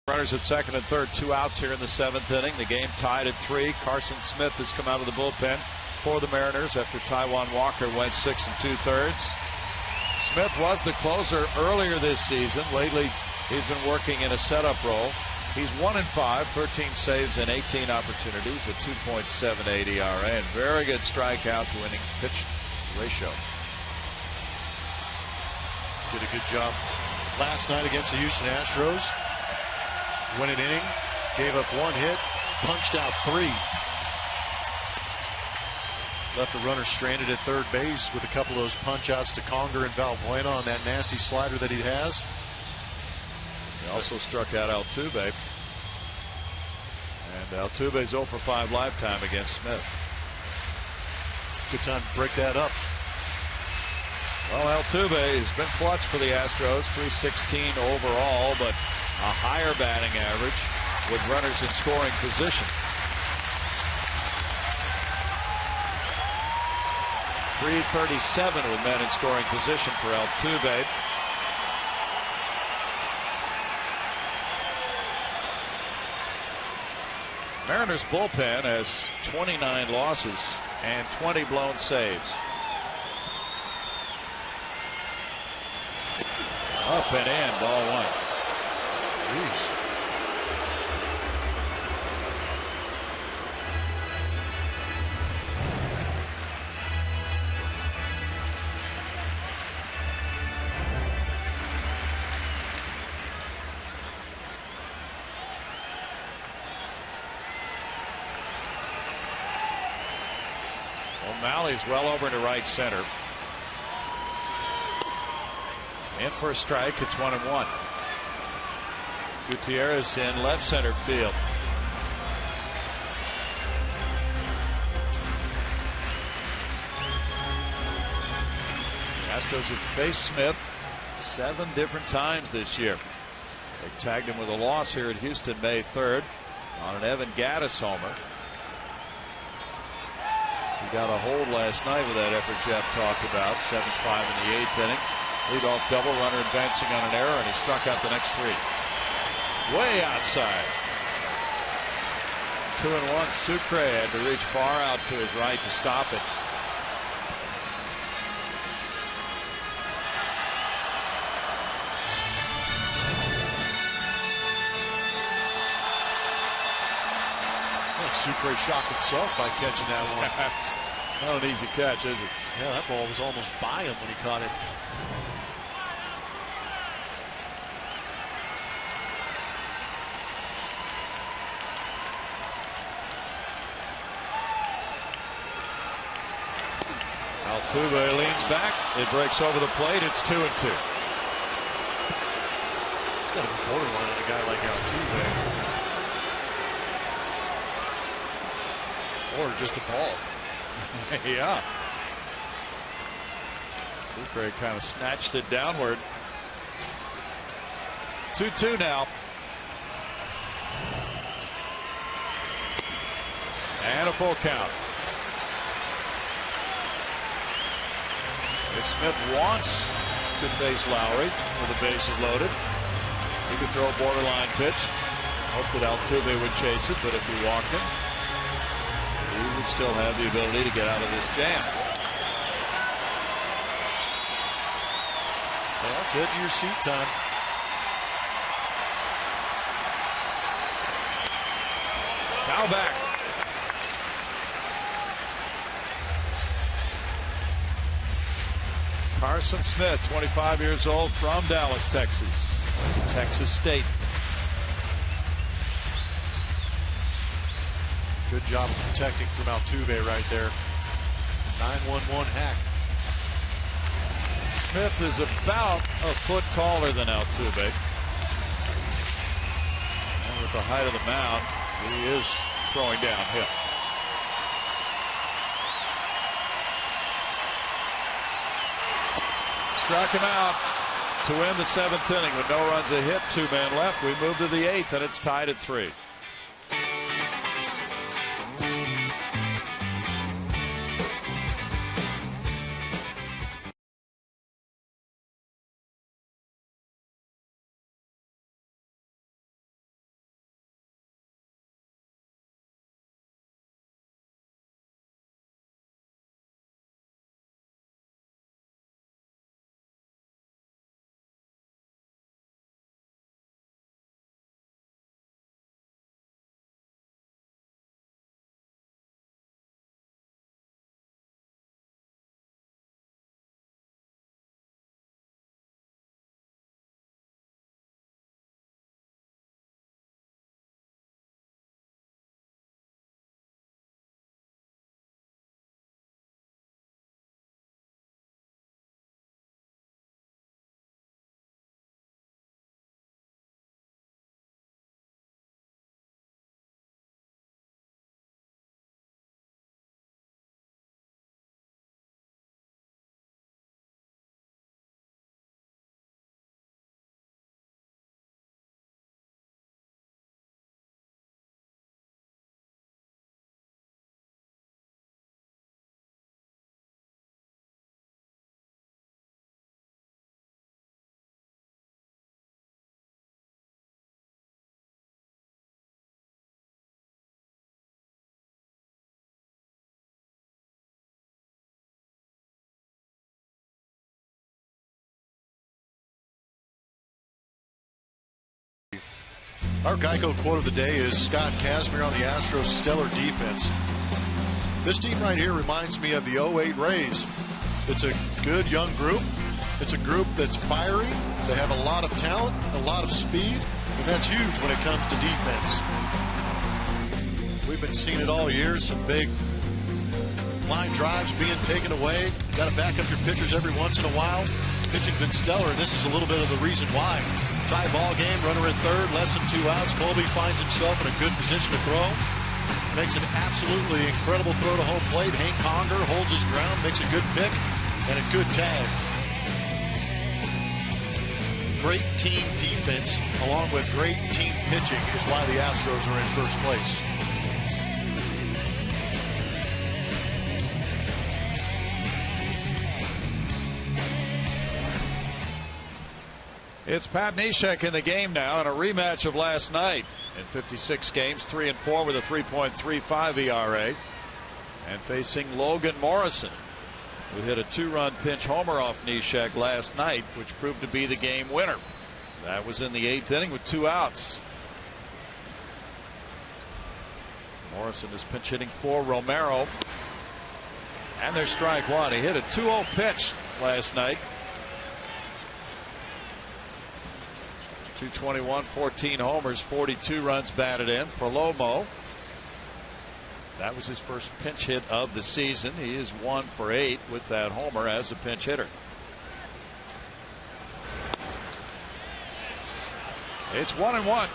Runners at second and third, 2 outs here in the 7th inning. The game tied at 3. Carson Smith has come out of the bullpen for the Mariners after Taijuan Walker went 6 2/3. Smith was the closer earlier this season. Lately, he's been working in a setup role. He's 1-5, 13 saves and 18 opportunities, a 2.78 ERA, and very good strikeout to inning pitch ratio. Did a good job last night against the Houston Astros. Went an inning, gave up 1 hit, punched out 3. Left the runner stranded at third base with a couple of those punch outs to Conger and Valbuena on that nasty slider that he has. He also struck out Altuve. And Altuve's 0 for 5 lifetime against Smith. Good time to break that up. Well, Altuve has been clutch for the Astros, 316 overall, but a higher batting average with runners in scoring position. 337 with men in scoring position for Altuve. Mariners bullpen has 29 losses and 20 blown saves. Up and in, ball 1. Jeez. O'Malley's well over to right center. In for a strike, it's 1-1. Gutierrez in left center field. Astros have faced Smith 7 different times this year. They tagged him with a loss here at Houston May 3rd on an Evan Gattis homer. He got a hold last night with that effort Jeff talked about. 7-5 in the 8th inning. Leadoff double, runner advancing on an error, and he struck out the next 3. Way outside. 2-1. Sucre had to reach far out to his right to stop it. Sucre shocked himself by catching that one. That's not an easy catch, is it? Yeah, that ball was almost by him when he caught it. Altuve leans back. It breaks over the plate. It's 2-2. It's got to be borderline on a guy like Altuve. Or just a ball. Yeah. Sucre kind of snatched it downward. 2-2 now. And a full count. If Smith wants to face Lowry with the bases loaded, he could throw a borderline pitch. Hope that Altuve would chase it, but if he walked him, he would still have the ability to get out of this jam. Well, it's edge of your seat time. Now back. Carson Smith, 25 years old, from Dallas, Texas. Went to Texas State. Good job of protecting from Altuve right there. 9-1-1 hack. Smith is about a foot taller than Altuve. And with the height of the mound, he is throwing downhill. Struck him out to win the 7th inning with no runs a hit, 2 men left. We move to the 8th, and it's tied at 3. Our Geico quote of the day is Scott Kazmir on the Astros' stellar defense. This team right here reminds me of the 08 Rays. It's a good young group. It's a group that's fiery. They have a lot of talent, a lot of speed, and that's huge when it comes to defense. We've been seeing it all year. Some big line drives being taken away. Got to back up your pitchers every once in a while. Pitching's been stellar, and this is a little bit of the reason why. Tie ball game, runner at third, less than 2 outs. Colby finds himself in a good position to throw. Makes an absolutely incredible throw to home plate. Hank Conger holds his ground, makes a good pick, and a good tag. Great team defense, along with great team pitching, is why the Astros are in first place. It's Pat Neshek in the game now in a rematch of last night. In 56 games, 3-4 with a 3.35 ERA. And facing Logan Morrison, who hit a 2-run pinch homer off Neshek last night, which proved to be the game winner. That was in the 8th inning with 2 outs. Morrison is pinch hitting for Romero. And there's strike one. He hit a 2-0 pitch last night. 221, 14 homers, 42 runs batted in for Lomo. That was his first pinch hit of the season. He is 1 for 8 with that homer as a pinch hitter. It's 1-1.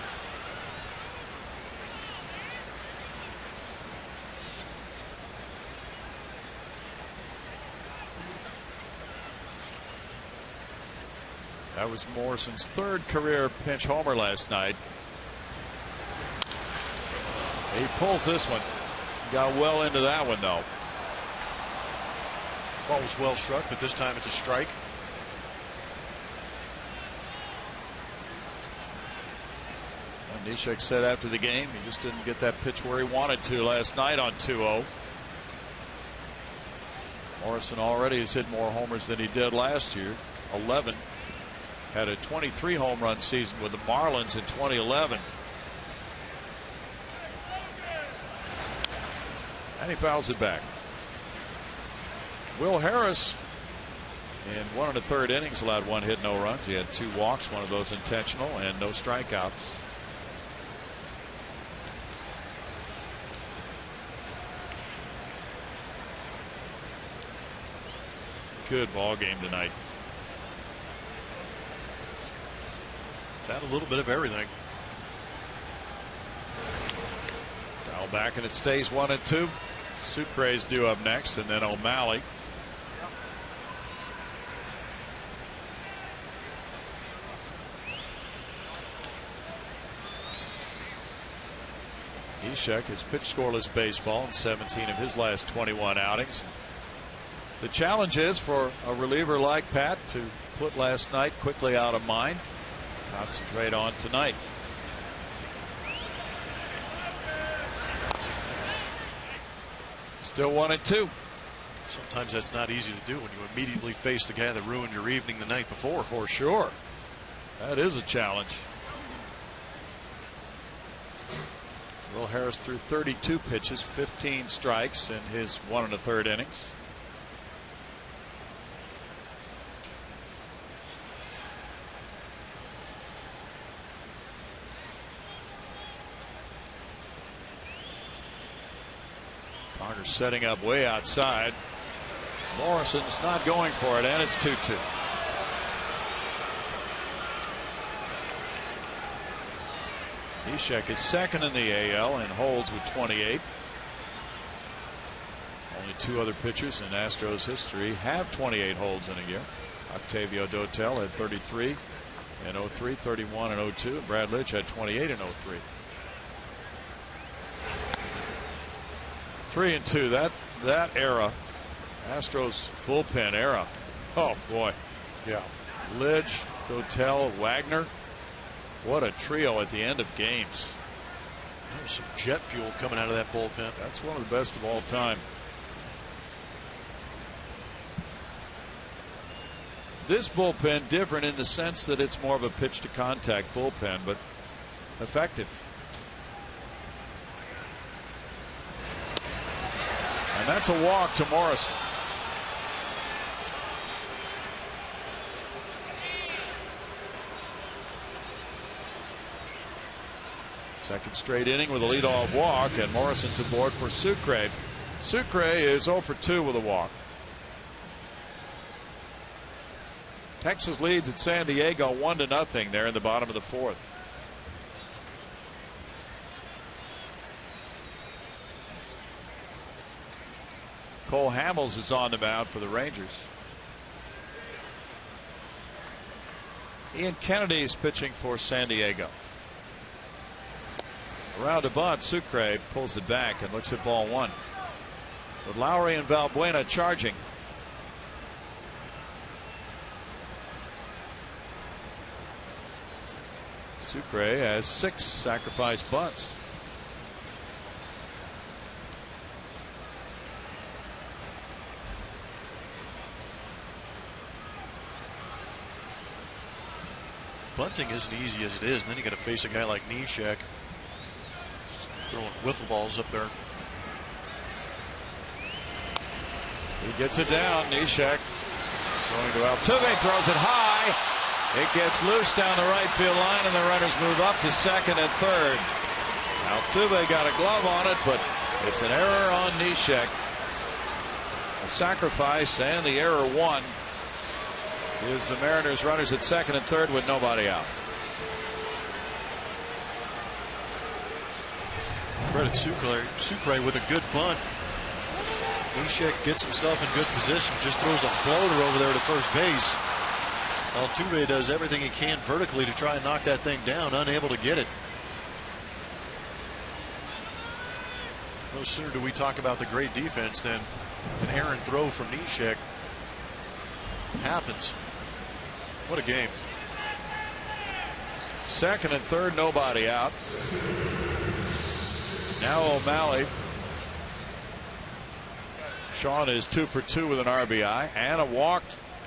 That was Morrison's 3rd career pinch homer last night. He pulls this one. Got well into that one, though. Ball was well struck, but this time it's a strike. And Neshek said after the game he just didn't get that pitch where he wanted to last night on 2-0. Morrison already has hit more homers than he did last year, 11. Had a 23 home run season with the Marlins in 2011. And he fouls it back. Will Harris in 1 1/3 innings allowed 1 hit, no runs. He had 2 walks, 1 of those intentional, and no strikeouts. Good ball game tonight. Had a little bit of everything. Foul back and it stays 1-2. Sucre's due up next, and then O'Malley. Neshek has pitched scoreless baseball in 17 of his last 21 outings. The challenge is for a reliever like Pat to put last night quickly out of mind. Concentrate on tonight. Still 1-2. Sometimes that's not easy to do when you immediately face the guy that ruined your evening the night before. For sure. That is a challenge. Will Harris threw 32 pitches, 15 strikes in his 1 1/3 innings. Conger's setting up way outside. Morrison's not going for it, and it's 2-2. Neshek is 2nd in the AL and holds with 28. Only 2 other pitchers in Astros history have 28 holds in a year. Octavio Dotel had 33 in 03, 31 in 02. Brad Litch had 28 in 03. 3-2. That era, Astros bullpen era. Oh boy. Yeah. Lidge, Dotel, Wagner. What a trio at the end of games. There's some jet fuel coming out of that bullpen. That's one of the best of all time. This bullpen different in the sense that it's more of a pitch to contact bullpen, but effective. And that's a walk to Morrison. Second straight inning with a leadoff walk, and Morrison's aboard for Sucre. Sucre is 0 for 2 with a walk. Texas leads at San Diego 1-0 there in the bottom of the fourth. Cole Hamels is on the mound for the Rangers. Ian Kennedy is pitching for San Diego. Around a bunt, Sucre pulls it back and looks at ball one. With Lowry and Valbuena charging. Sucre has 6 sacrifice bunts. Bunting isn't easy as it is, and then you got to face a guy like Neshek throwing wiffle balls up there. He gets it down. Neshek going to Altuve, throws it high. It gets loose down the right field line, and the runners move up to second and third. Altuve got a glove on it, but it's an error on Neshek. A sacrifice, and the error won. Gives the Mariners runners at second and third with nobody out. Credit Sucre with a good bunt. Neshek gets himself in good position, just throws a floater over there to first base. Altuve does everything he can vertically to try and knock that thing down, unable to get it. No sooner do we talk about the great defense than an errant throw from Neshek happens. What a game. Second and third, nobody out. Now O'Malley. Sean is 2 for 2 with an RBI and a walk,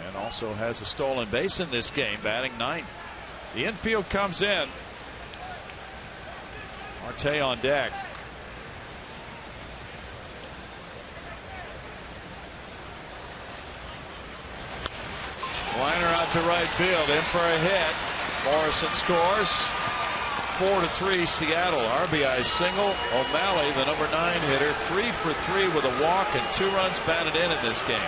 and also has a stolen base in this game, batting 9th. The infield comes in. Marte on deck. Liner out to right field, in for a hit. Morrison scores. 4-3 Seattle. RBI single. O'Malley, the number 9 hitter, 3 for 3 with a walk and 2 runs batted in this game.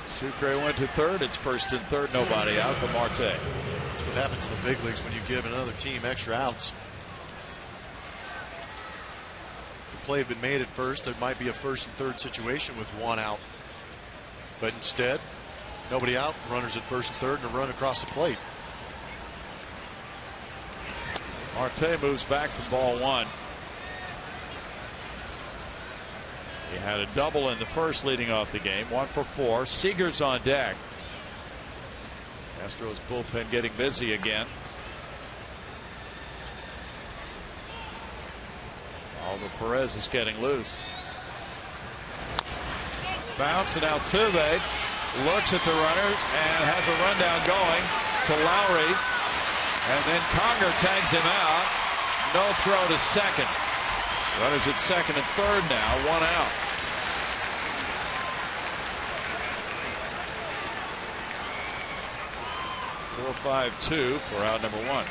Sucre went to third. It's first and third, nobody out for Marte. That's what happens in the big leagues when you give another team extra outs. The play had been made at first. There might be a first and third situation with 1 out. But instead, nobody out, runners at first and third, and a run across the plate. Marte moves back from ball 1. He had a double in the first leading off the game. 1 for 4. Seager's on deck. Astros bullpen getting busy again. Aldo Perez is getting loose. Bounce, and Altuve looks at the runner and has a rundown going to Lowry. And then Conger tags him out. No throw to second. Runners at second and third now, 1 out. Four, 5-2 for out number 1. Not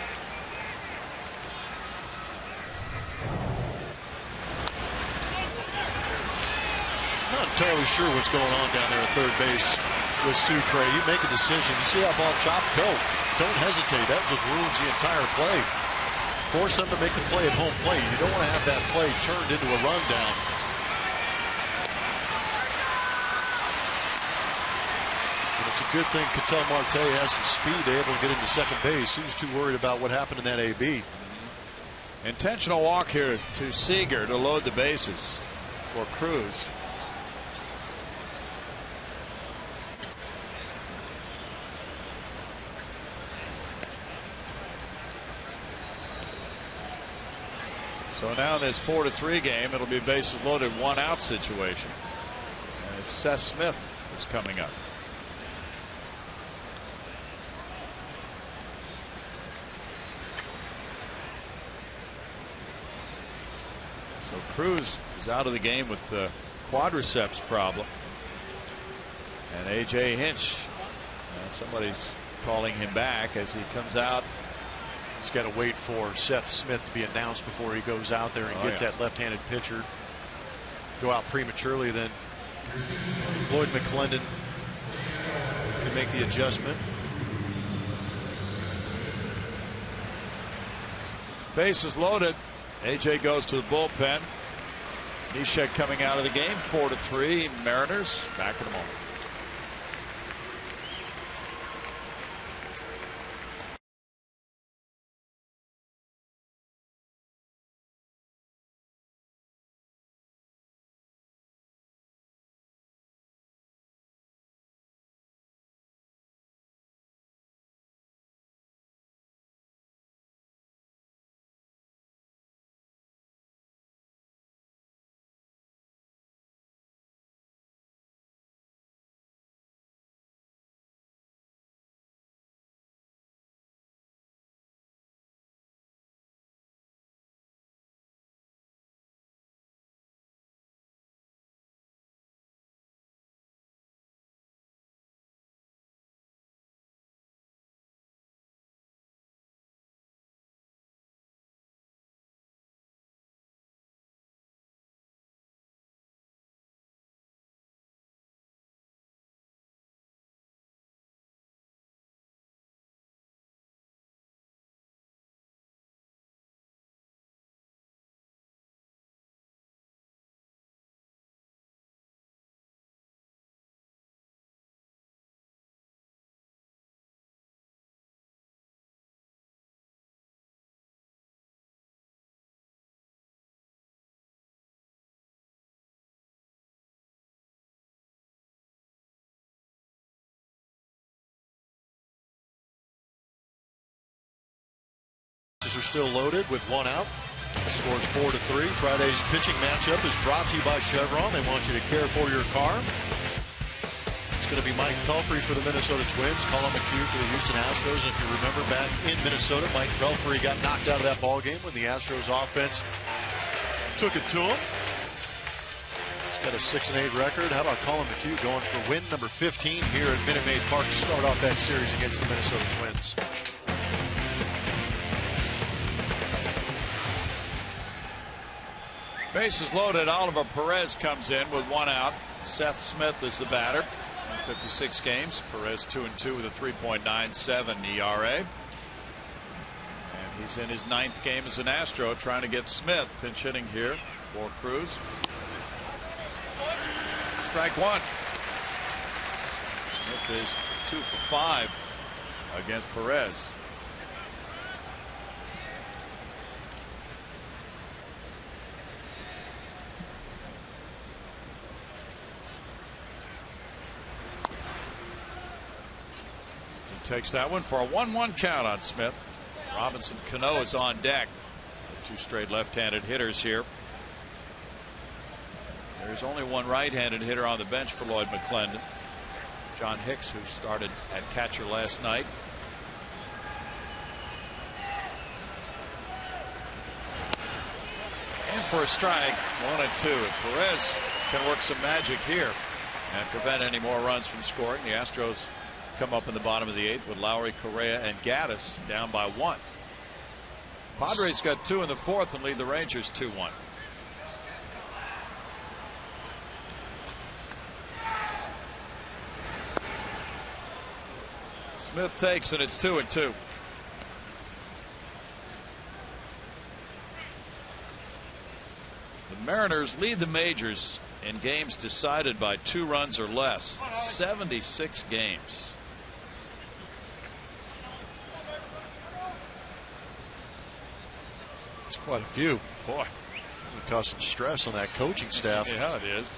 entirely sure what's going on down there at third base with Sucre. You make a decision. You see that ball chopped, go. Don't hesitate. That just ruins the entire play. Force them to make the play at home plate. You don't want to have that play turned into a rundown. And it's a good thing Ketel Marte has some speed to able to get into second base. He was too worried about what happened in that AB. Intentional walk here to Seager to load the bases for Cruz. So now in this 4-3 game, it'll be a bases loaded, 1-out situation. And Seth Smith is coming up. So Cruz is out of the game with the quadriceps problem. And A.J. Hinch, somebody's calling him back as he comes out. He's got to wait for Seth Smith to be announced before he goes out there and gets that left-handed pitcher. Go out prematurely, then Lloyd McClendon can make the adjustment. Bases loaded. A.J. goes to the bullpen. Neshek coming out of the game. 4-3. Mariners back in a moment. Are still loaded with 1 out. The score's 4-3. Friday's pitching matchup is brought to you by Chevron. They want you to care for your car. It's going to be Mike Pelfrey for the Minnesota Twins, Colin McHugh for the Houston Astros. And if you remember back in Minnesota, Mike Pelfrey got knocked out of that ball game when the Astros offense took it to him. He's got a 6-8 record. How about Colin McHugh going for win number 15 here at Minute Maid Park to start off that series against the Minnesota Twins? Bases loaded. Oliver Perez comes in with 1 out. Seth Smith is the batter. In 56 games. Perez 2-2 with a 3.97 ERA. And he's in his 9th game as an Astro, trying to get Smith pinch hitting here for Cruz. Strike 1. Smith is 2 for 5 against Perez. Takes that one for a 1-1 count on Smith. Robinson Cano is on deck. 2 straight left-handed hitters here. There's only 1 right-handed hitter on the bench for Lloyd McClendon. John Hicks, who started at catcher last night. And for a strike, 1-2. If Perez can work some magic here and prevent any more runs from scoring, the Astros come up in the bottom of the 8th with Lowry, Correa, and Gaddis down by 1. Padres got 2 in the 4th and lead the Rangers 2-1. Smith takes, and it's 2-2. The Mariners lead the majors in games decided by 2 runs or less. 76 games. It's quite a few. Boy, it caused some stress on that coaching staff. Yeah, it is.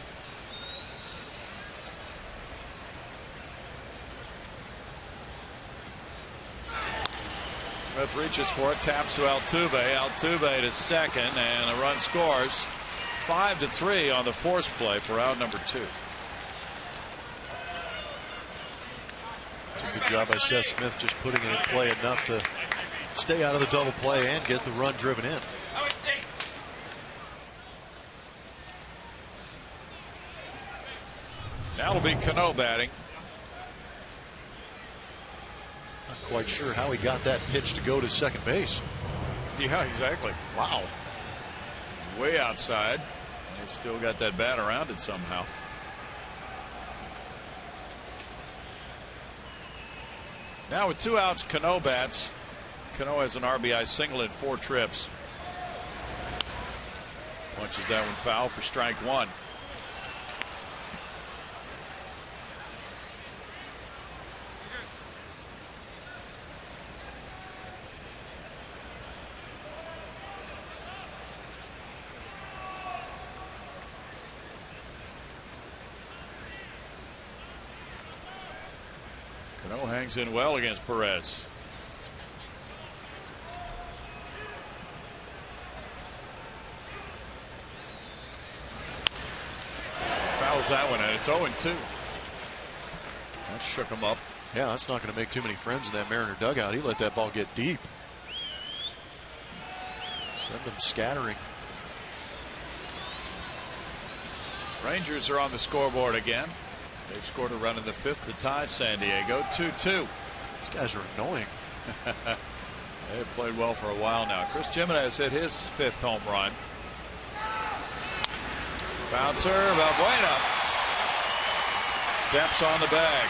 Smith reaches for it, taps to Altuve. Altuve to second, and a run scores. 5-3 on the force play for out number 2. It's a good job by Seth Smith just putting it in play enough to stay out of the double play and get the run driven in. Now it'll be Cano batting. Not quite sure how he got that pitch to go to second base. Yeah, exactly. Wow. Way outside. They still got that bat around it somehow. Now with 2 outs, Cano bats. Cano has an RBI single in 4 trips. Punches that one foul for strike 1. Cano hangs in well against Perez. Fouls that one, and it's 0-2. That shook him up. Yeah, that's not going to make too many friends in that Mariner dugout. He let that ball get deep. Send them scattering. Rangers are on the scoreboard again. They've scored a run in the 5th to tie San Diego. 2-2. These guys are annoying. They've played well for a while now. Chris Jimenez hit his 5th home run. Bouncer, Valbuena steps on the bag.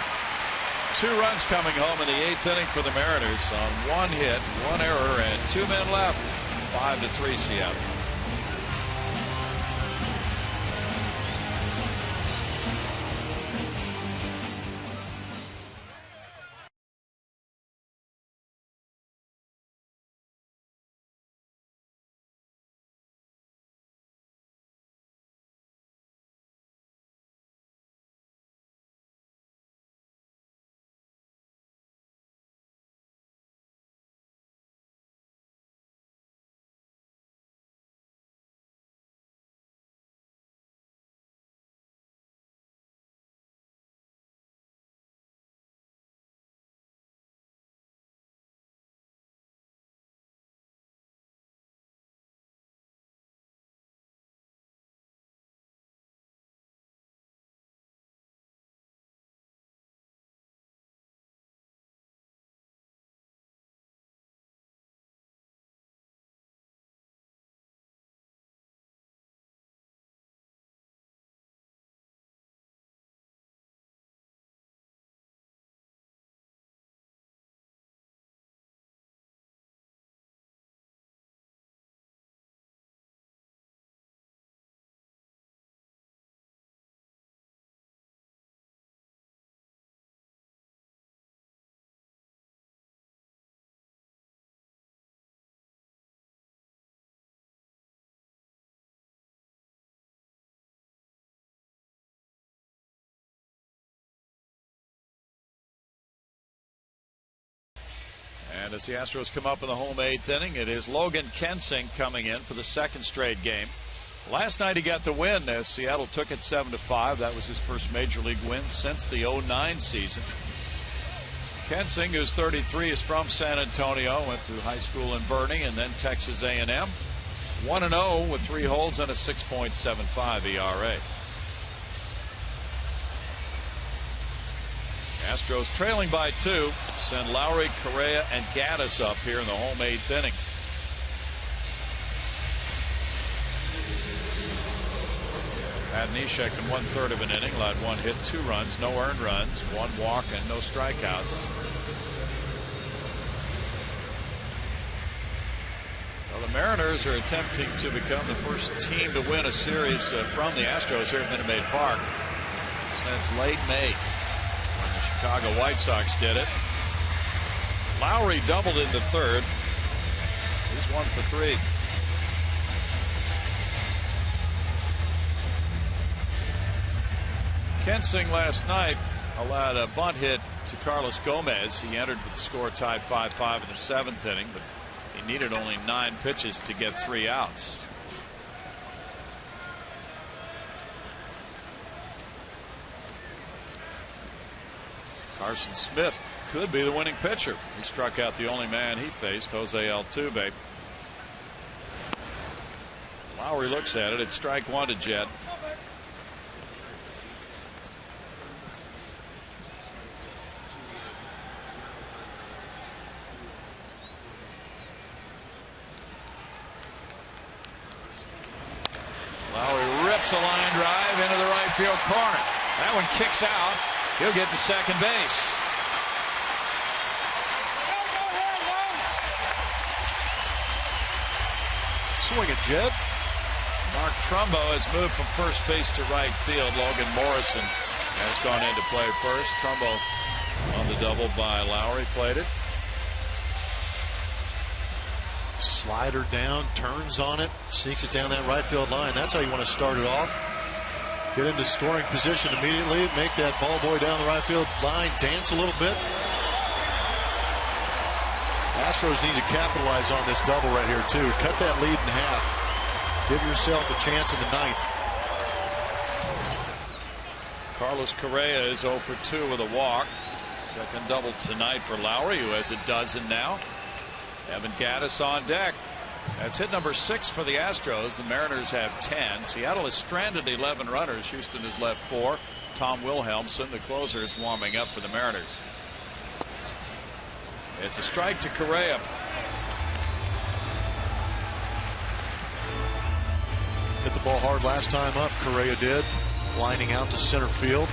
2 runs coming home in the 8th inning for the Mariners on 1 hit, 1 error, and 2 men left. 5-3 Seattle. And as the Astros come up in the home 8th inning, it is Logan Kensing coming in for the 2nd straight game. Last night he got the win as Seattle took it 7-5. That was his first major league win since the 09 season. Kensing, who's 33, is from San Antonio, went to high school in Boerne and then Texas A&M. 1-0 with 3 holds and a 6.75 ERA. Astros trailing by 2. Send Lowry, Correa, and Gaddis up here in the home 8th inning. Pat Neshek in 1/3 of an inning allowed 1 hit, 2 runs, no earned runs, 1 walk, and no strikeouts. Well, the Mariners are attempting to become the first team to win a series from the Astros here at Minute Maid Park since late May. Chicago White Sox did it. Lowry doubled in the 3rd. He's 1 for 3. Kensing last night allowed a bunt hit to Carlos Gomez. He entered with the score tied 5-5 in the 7th inning, but he needed only 9 pitches to get 3 outs. Carson Smith could be the winning pitcher. He struck out the only man he faced, Jose Altuve. Lowry looks at it. It's strike 1 to Jed. Lowry rips a line drive into the right field corner. That one kicks out. He'll get to second base. Swing it, Jed. Mark Trumbo has moved from first base to right field. Logan Morrison has gone into play first. Trumbo on the double by Lowry, played it. Slider down, turns on it, sneaks it down that right field line. That's how you want to start it off. Get into scoring position immediately, make that ball boy down the right field line dance a little bit. Astros need to capitalize on this double right here too. Cut that lead in half. Give yourself a chance in the 9th. Carlos Correa is 0 for 2 with a walk. Second double tonight for Lowry, who has a dozen now. Evan Gattis on deck. That's hit number 6 for the Astros. The Mariners have 10. Seattle has stranded 11 runners. Houston has left 4. Tom Wilhelmsen, the closer, is warming up for the Mariners. It's a strike to Correa. Hit the ball hard last time up, Correa did. Lining out to center field.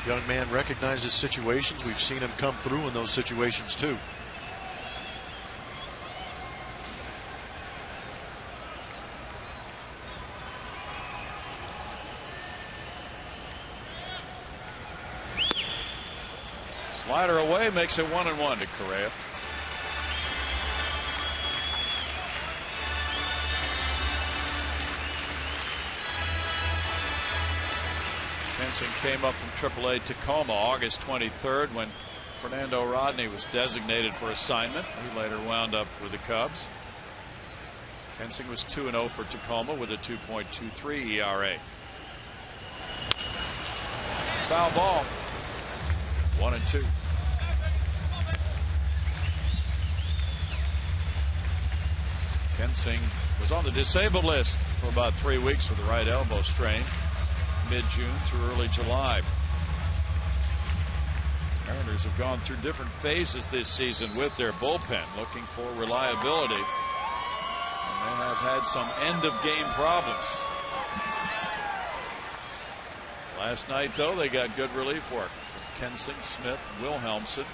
Young man recognizes situations. We've seen him come through in those situations too. Slider away makes it 1-1 to Correa. Kensing came up from AAA Tacoma August 23rd when Fernando Rodney was designated for assignment. He later wound up with the Cubs. Kensing was 2-0 for Tacoma with a 2.23 ERA. Foul ball. 1-2. Kensing was on the disabled list for about 3 weeks with a right elbow strain, mid-June through early July. Mariners have gone through different phases this season with their bullpen, looking for reliability. And they have had some end-of-game problems. Last night, though, they got good relief work. Kensing, Smith, Wilhelmsen.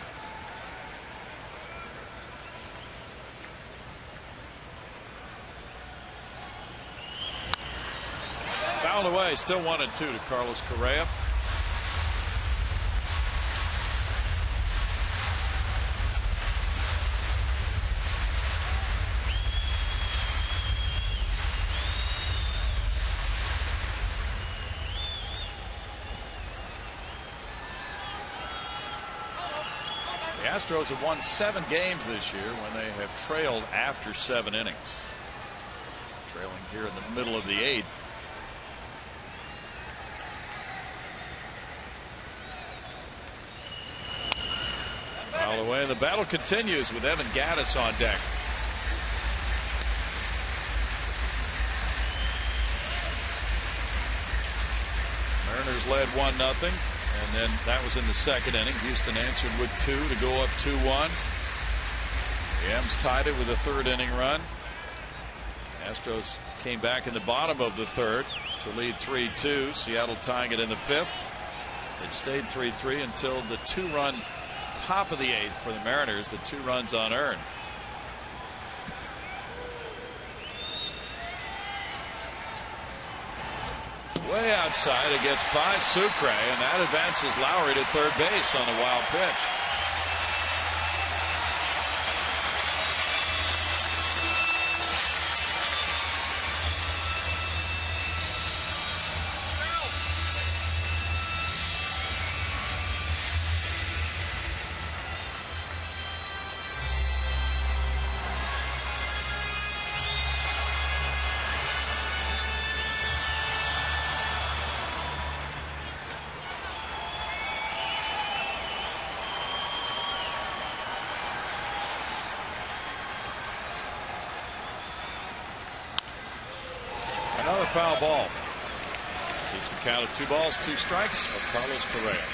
Fouled away, still 1-2 to Carlos Correa. The Astros have won 7 games this year when they have trailed after 7 innings. Trailing here in the middle of the 8th. Foul away. The battle continues with Evan Gattis on deck. Mariners led 1-0. And then that was in the 2nd inning. Houston answered with 2 to go up 2-1. The M's tied it with a 3rd inning run. Astros came back in the bottom of the 3rd to lead 3-2. Seattle tying it in the 5th. It stayed 3-3 until the 2-run top of the 8th for the Mariners. The 2 runs unearned. Way outside, it gets by Sucre, and that advances Lowry to third base on a wild pitch. Another foul ball. Keeps the count at 2 balls, 2 strikes for Carlos Correa.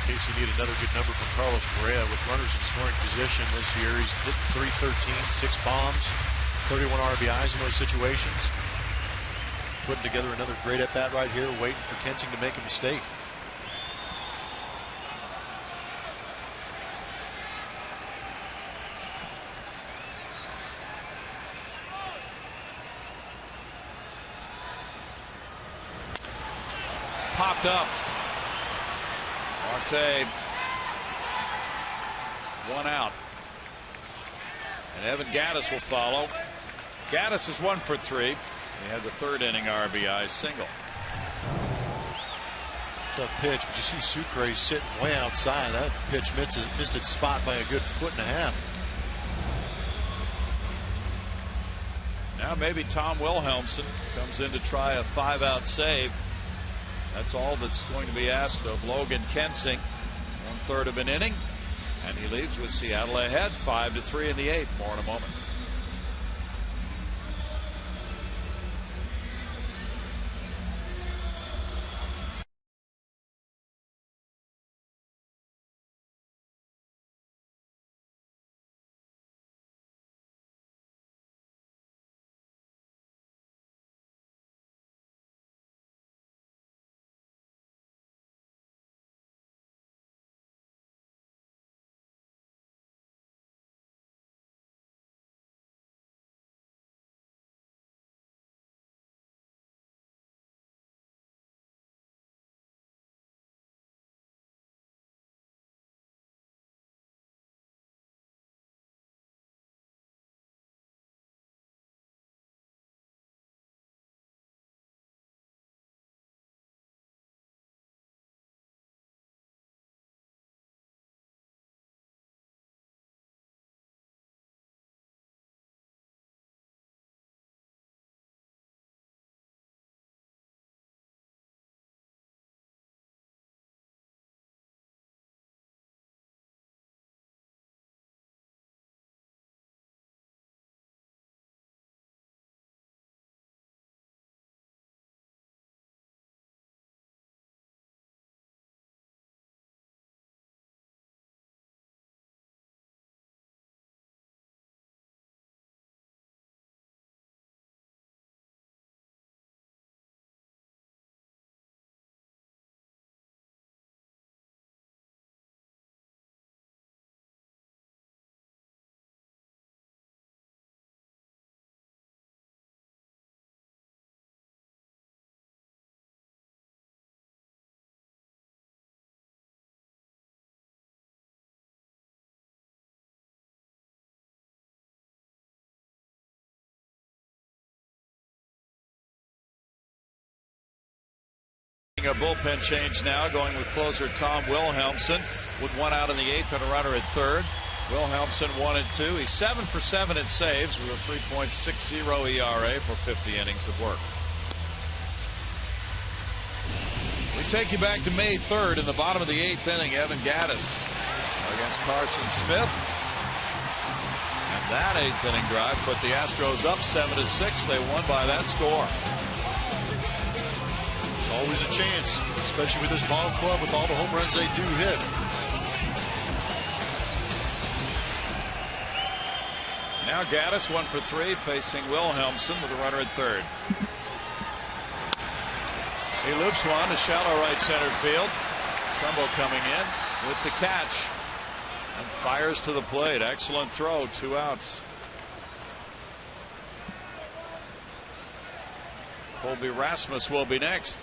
In case you need another good number from Carlos Correa, with runners in scoring position this year, he's hit .313, 6 bombs, 31 RBIs in those situations. Putting together another great at bat right here, waiting for Kensing to make a mistake. Popped up. Marte, 1 out. And Evan Gattis will follow. Gattis is 1 for 3. He had the 3rd inning RBI single. Tough pitch, but you see Sucre sitting way outside. That pitch missed its spot by a good 1.5 feet. Now maybe Tom Wilhelmsen comes in to try a 5-out save. That's all that's going to be asked of Logan Kensing. 1/3 of an inning, and he leaves with Seattle ahead 5-3 in the 8th. More in a moment. A bullpen change now, going with closer Tom Wilhelmsen with 1 out in the 8th and a runner at 3rd. Wilhelmsen 1 and 2. He's 7 for 7 in saves with a 3.60 ERA for 50 innings of work. We take you back to May 3rd in the bottom of the 8th inning. Evan Gattis against Carson Smith. And that 8th inning drive put the Astros up 7-6. They won by that score. Always a chance, especially with this ball club with all the home runs they do hit. Now Gattis 1 for 3 facing Wilhelmsen with a runner at 3rd. He loops one to shallow right center field. Trumbo coming in with the catch and fires to the plate. Excellent throw, 2 outs. Colby Rasmus will be next.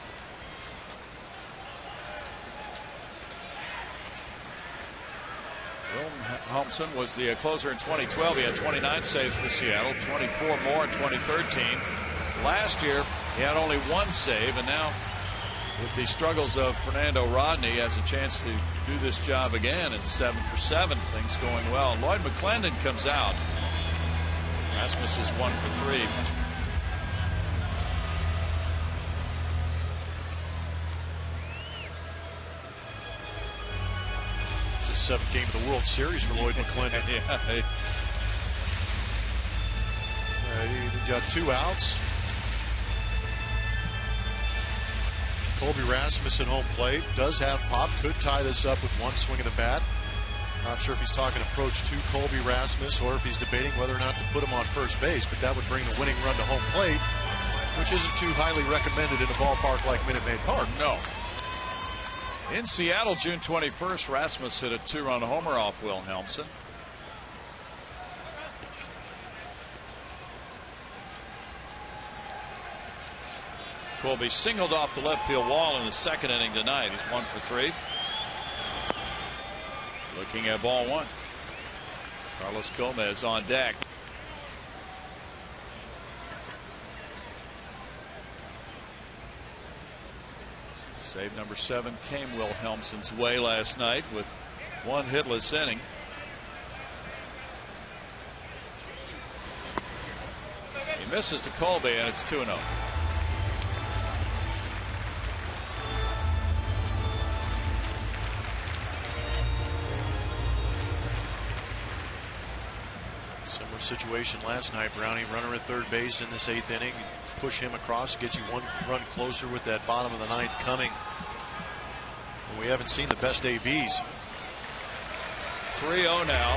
Wilhelmsen was the closer in 2012. He had 29 saves for Seattle, 24 more in 2013. Last year, he had only 1 save, and now with the struggles of Fernando Rodney, he has a chance to do this job again, and 7 for 7. Things going well. Lloyd McClendon comes out. Rasmus is 1 for 3. It's the 7th game of the World Series for Lloyd McClendon. Yeah. We've got 2 outs. Colby Rasmus at home plate. Does have pop. Could tie this up with 1 swing of the bat. Not sure if he's talking approach to Colby Rasmus or if he's debating whether or not to put him on first base, but that would bring the winning run to home plate, which isn't too highly recommended in a ballpark like Minute Maid Park. No. In Seattle, June 21st, Rasmus hit a 2-run homer off Wilhelmsen. Colby singled off the left field wall in the 2nd inning tonight. He's 1 for 3. Looking at ball 1. Carlos Gomez on deck. Save number 7 came Wilhelmsen's way last night with 1 hitless inning. He misses to Colby, and it's 2-0. Similar situation last night. Brownie, runner at third base in this 8th inning. Push him across, get you 1 run closer with that bottom of the 9th coming. And we haven't seen the best ABs. 3-0 now.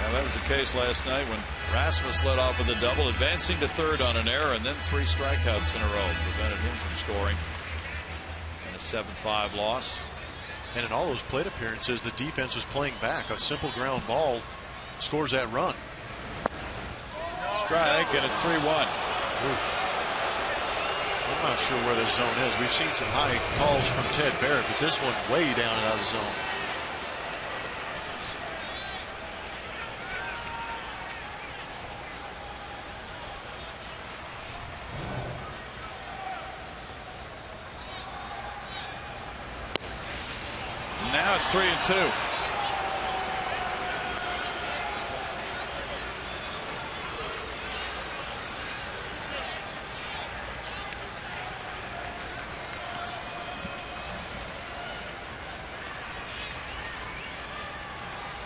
Now that was the case last night when Rasmus led off with a double, advancing to 3rd on an error, and then 3 strikeouts in a row prevented him from scoring. And a 7-5 loss. And in all those plate appearances, the defense was playing back. A simple ground ball scores that run. Strike, and it's 3-1. I'm not sure where this zone is. We've seen some high calls from Ted Barrett, but this one way down and out of zone. Now it's 3-2.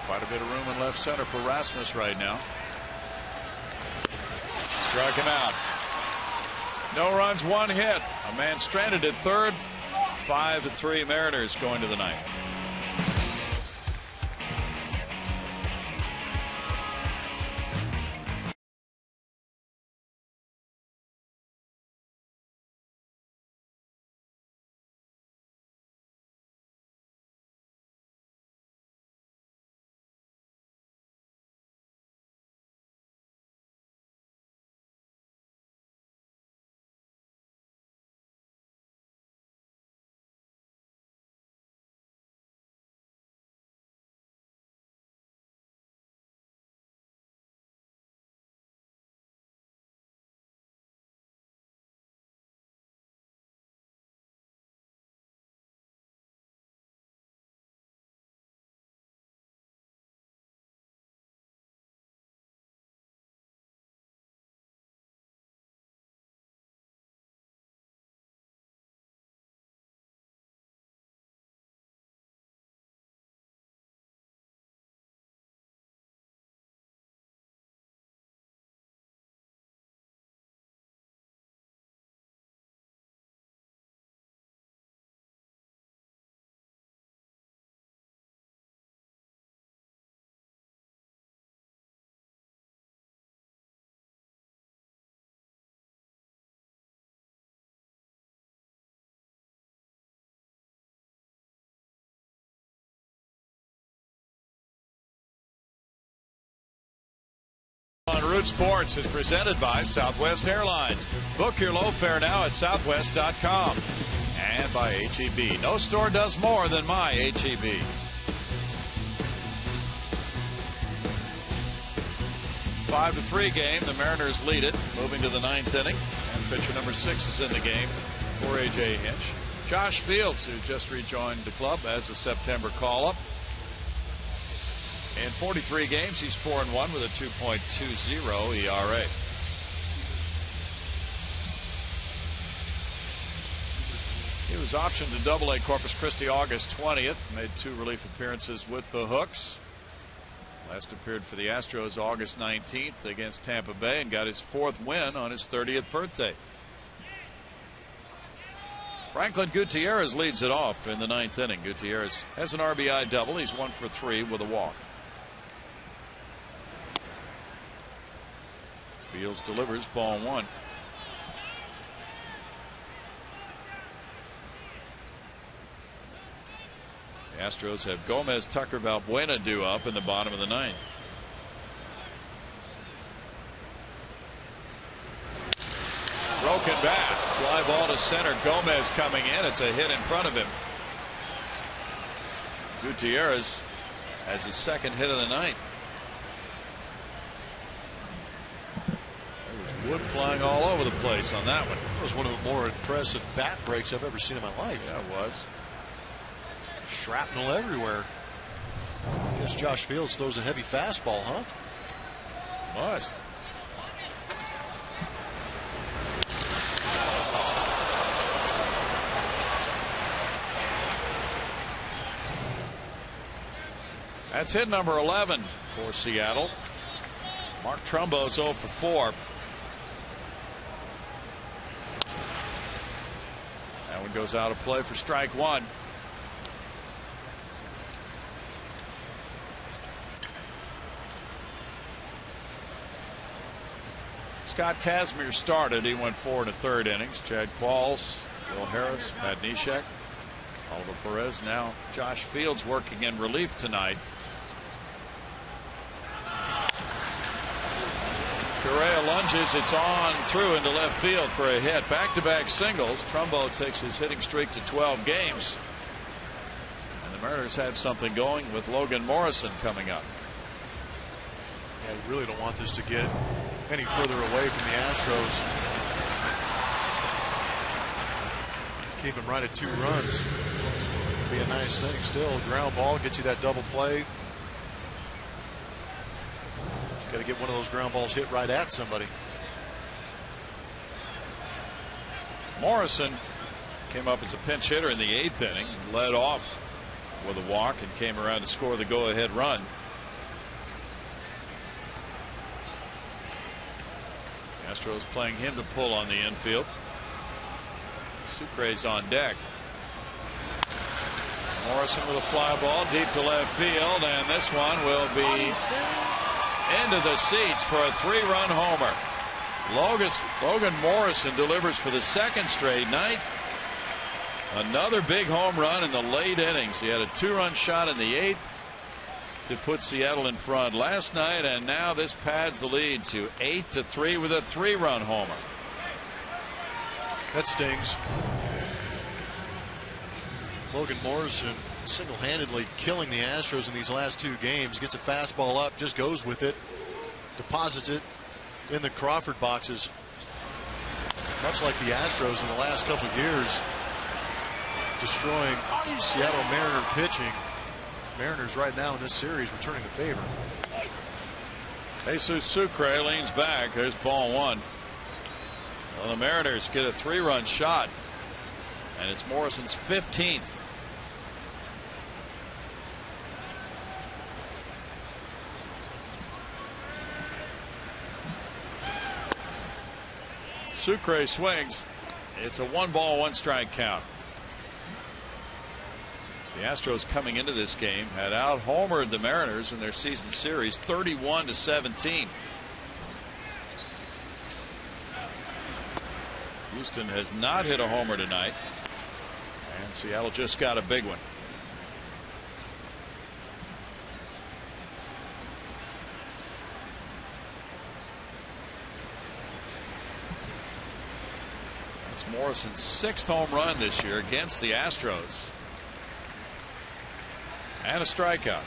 Quite a bit of room in left center for Rasmus right now. Struck him out. No runs, 1 hit. A man stranded at 3rd. 5-3 Mariners going to the 9th. On Root Sports is presented by Southwest Airlines. Book your low fare now at southwest.com. And by HEB. No store does more than my HEB. Five to 3 game. The Mariners lead it, moving to the 9th inning. And pitcher number 6 is in the game for A.J. Hinch. Josh Fields, who just rejoined the club as a September call-up. In 43 games, he's 4-1 with a 2.20 ERA. He was optioned to Double-A Corpus Christi August 20th. Made 2 relief appearances with the Hooks. Last appeared for the Astros August 19th against Tampa Bay and got his 4th win on his 30th birthday. Franklin Gutierrez leads it off in the 9th inning. Gutierrez has an RBI double. He's 1 for 3 with a walk. Fields delivers, ball 1. The Astros have Gomez, Tucker, Valbuena due up in the bottom of the 9th. Broken bat, fly ball to center. Gomez coming in. It's a hit in front of him. Gutierrez has his 2nd hit of the night. There was wood flying all over the place on that one. That was one of the more impressive bat breaks I've ever seen in my life. Yeah, it was. Shrapnel everywhere. I guess Josh Fields throws a heavy fastball, huh? Must. That's hit number 11 for Seattle. Mark Trumbo's 0 for 4. That one goes out of play for strike 1. Scott Kazmir started. He went 4 1/3 innings. Chad Qualls, Bill Harris, Pat Neshek, Oliver Perez. Now Josh Fields working in relief tonight. Correa lunges. It's on through into left field for a hit. Back-to-back singles. Trumbo takes his hitting streak to 12 games. And the Mariners have something going with Logan Morrison coming up. Yeah, you really don't want this to get any further away from the Astros. Keep him right at 2 runs. Be a nice thing still. Ground ball, get you that double play. Got to get one of those ground balls hit right at somebody. Morrison came up as a pinch hitter in the 8th inning, led off with a walk and came around to score the go-ahead run. Astros playing him to pull on the infield. Sucre's on deck. Morrison with a fly ball deep to left field, and this one will be into the seats for a 3-run homer. Logan Morrison delivers for the 2nd straight night. Another big home run in the late innings. He had a 2-run shot in the 8th to put Seattle in front last night, and now this pads the lead to 8-3 with a 3-run homer. That stings. Logan Morrison single-handedly killing the Astros in these last 2 games. Gets a fastball up, just goes with it, deposits it in the Crawford boxes. Much like the Astros in the last couple of years, destroying Seattle Mariner pitching. Mariners right now in this series returning the favor. Jesus Sucre leans back. There's ball 1. Well, the Mariners get a 3-run shot, and it's Morrison's 15th. Sucre swings. It's a 1-ball, 1-strike count. The Astros coming into this game had out-homered the Mariners in their season series 31-17. Houston has not hit a homer tonight, and Seattle just got a big one. That's Morrison's 6th home run this year against the Astros. And a strikeout.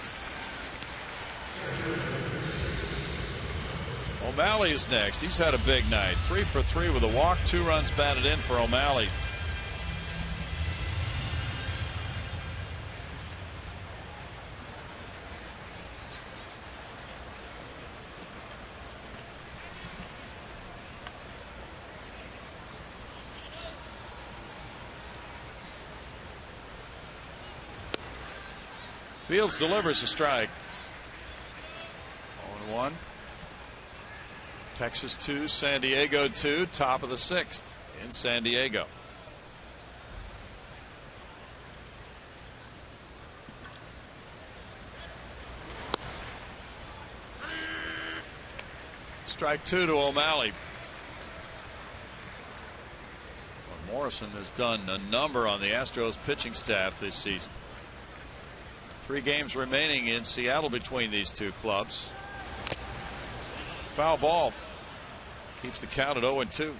O'Malley is next. He's had a big night. 3 for 3 with a walk, 2 runs batted in for O'Malley. Fields delivers a strike. 1. Texas 2, San Diego 2, top of the 6th in San Diego. Strike 2 to O'Malley. Well, Morrison has done a number on the Astros pitching staff this season. 3 games remaining in Seattle between these two clubs. Foul ball. Keeps the count at 0-2.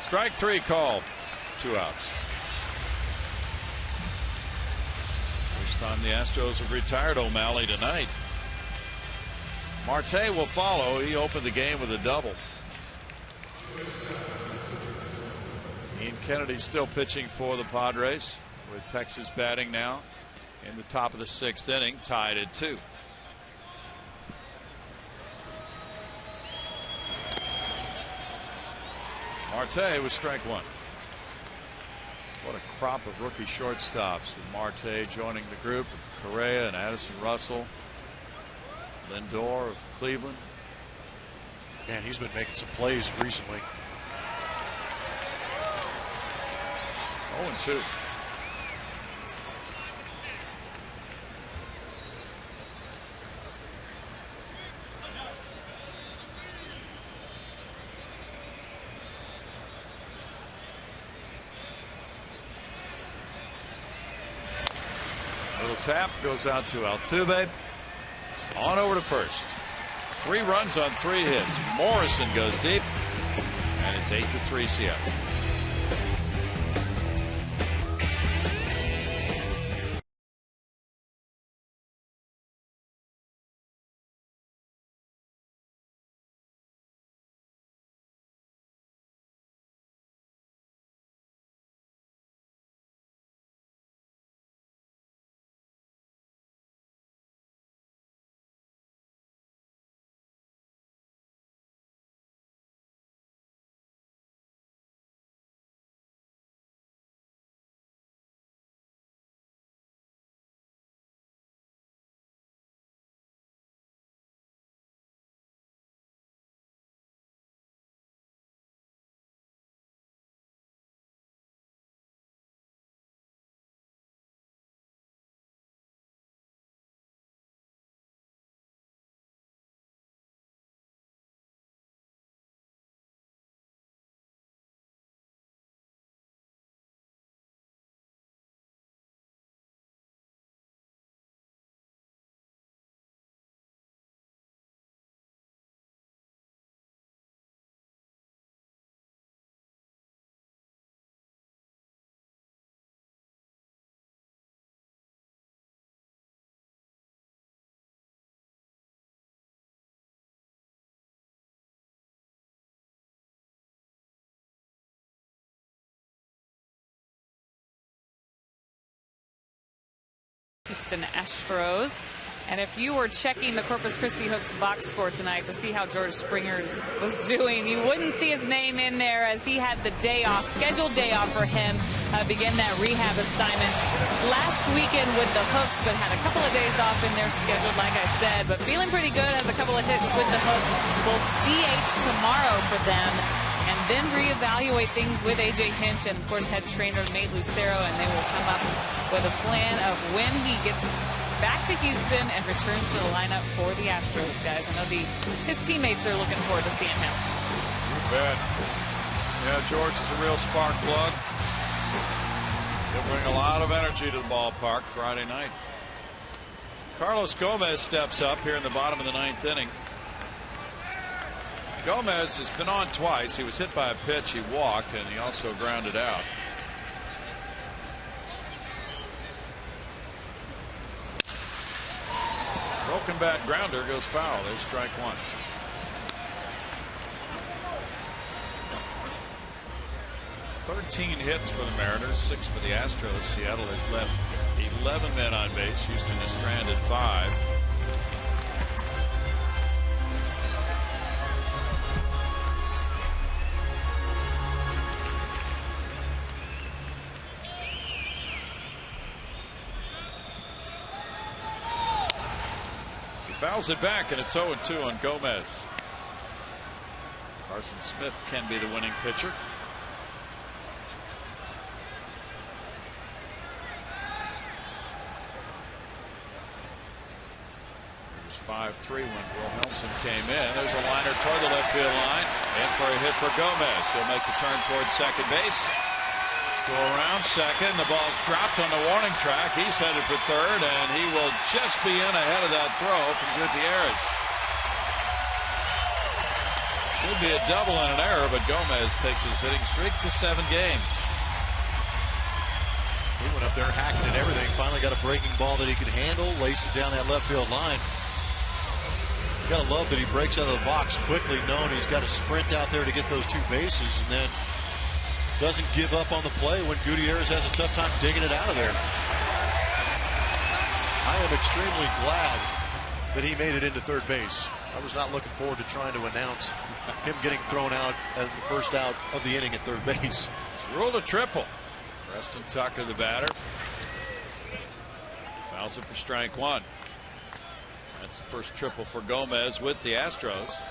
Strike 3 called. 2 outs. First time the Astros have retired O'Malley tonight. Marte will follow. He opened the game with a double. Ian Kennedy still pitching for the Padres, with Texas batting now in the top of the 6th inning, tied at 2. Marte with strike 1. What a crop of rookie shortstops, with Marte joining the group with Correa and Addison Russell, Lindor of Cleveland. Man, he's been making some plays recently. 0-2. Little tap goes out to Altuve. On over to first. 3 runs on 3 hits. Morrison goes deep, and it's 8-3 Seattle. Houston Astros. And if you were checking the Corpus Christi Hooks box score tonight to see how George Springer was doing, you wouldn't see his name in there, as he had the day off, scheduled day off for him, begin that rehab assignment last weekend with the Hooks, but had a couple of days off in their schedule, like I said, but feeling pretty good, has a couple of hits with the Hooks. Will DH tomorrow for them, and then reevaluate things with A.J. Hinch and, of course, head trainer Nate Lucero, and they will come up with a plan of when he gets back to Houston and returns to the lineup for the Astros, guys. I know his teammates are looking forward to seeing him. You bet. Yeah, George is a real spark plug. He'll bring a lot of energy to the ballpark Friday night. Carlos Gomez steps up here in the bottom of the 9th inning. Gomez has been on twice. He was hit by a pitch. He walked, and he also grounded out. Broken bat grounder goes foul. There's strike 1. "13 hits for the Mariners, 6 for the Astros. Seattle has left 11 men on base. Houston is stranded 5. He fouls it back, and it's 0-2 on Gomez. Carson Smith can be the winning pitcher. It was 5-3 when Wilhelmsen came in. There's a liner toward the left field line. In for a hit for Gomez. He'll make the turn towards second base. Go around second. The ball's dropped on the warning track. He's headed for third, and he will just be in ahead of that throw from Gutierrez. Should be a double and an error, but Gomez takes his hitting streak to 7 games. He went up there hacking at everything. Finally got a breaking ball that he could handle. Laced it down that left field line. You gotta love that he breaks out of the box quickly, knowing he's got to sprint out there to get those 2 bases, and then doesn't give up on the play when Gutierrez has a tough time digging it out of there. I am extremely glad that he made it into third base. I was not looking forward to trying to announce him getting thrown out at the first out of the inning at third base. It's ruled a triple. Preston Tucker, the batter, fouls it for strike 1. That's the first triple for Gomez with the Astros.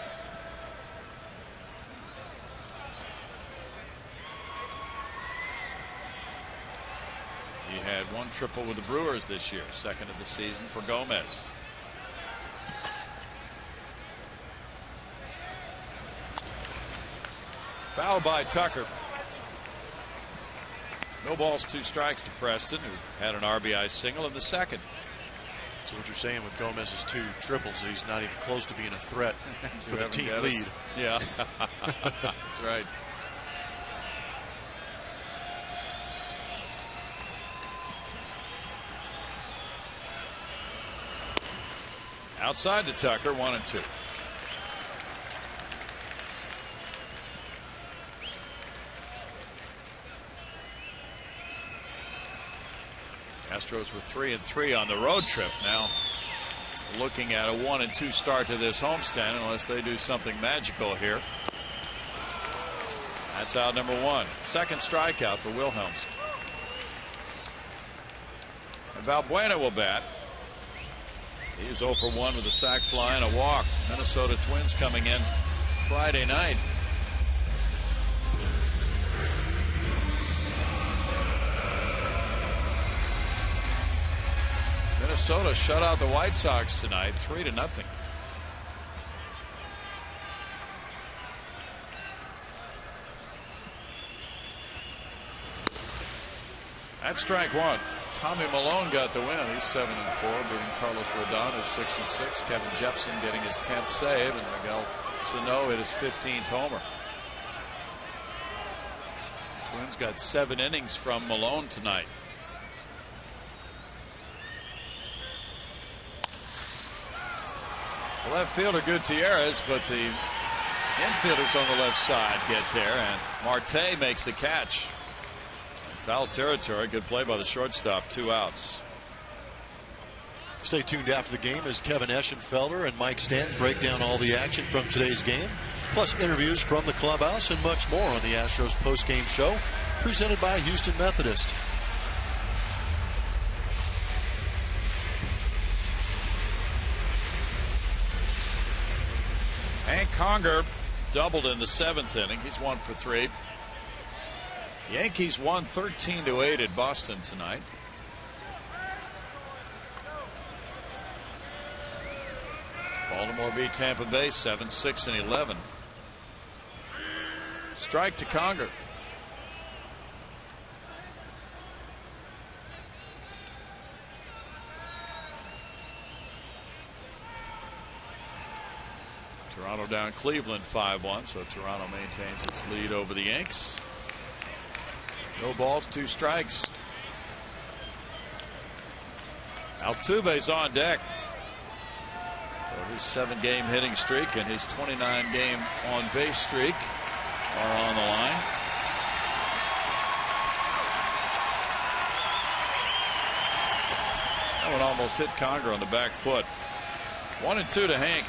He had 1 triple with the Brewers this year, second of the season for Gomez. Foul by Tucker. No balls, 2 strikes to Preston, who had an RBI single in the second. So what you're saying with Gomez's 2 triples, he's not even close to being a threat for the team lead. Yeah, that's right. Outside to Tucker, 1-2. Astros were 3-3 on the road trip. Now looking at a 1-2 start to this homestand, unless they do something magical here. That's out number 1. Second strikeout for Wilhelmsen. And Valbuena will bat. He's 0 for 1 with a sac fly and a walk. Minnesota Twins coming in Friday night. Minnesota shut out the White Sox tonight, 3-0. That's strike 1. Tommy Malone got the win. He's 7-4, beating Carlos Rodon, who's 6-6. Kevin Jepson getting his 10th save, and Miguel Sano hit his 15th homer. Twins got 7 innings from Malone tonight. Left fielder Gutierrez, but the infielders on the left side get there, and Marte makes the catch. Foul territory. Good play by the shortstop. 2 outs. Stay tuned after the game as Kevin Eschenfelder and Mike Stanton break down all the action from today's game, plus interviews from the clubhouse and much more on the Astros post-game show, presented by Houston Methodist. Hank Conger doubled in the 7th inning. He's 1 for 3. Yankees won 13-8 at Boston tonight. Baltimore beat Tampa Bay 7-6 and 11. Strike to Conger. Toronto down Cleveland 5-1, so Toronto maintains its lead over the Yanks. No balls, 2 strikes. Altuve's on deck for his 7-game hitting streak, and his 29-game on-base streak are on the line. That one almost hit Conger on the back foot. 1-2 to Hank.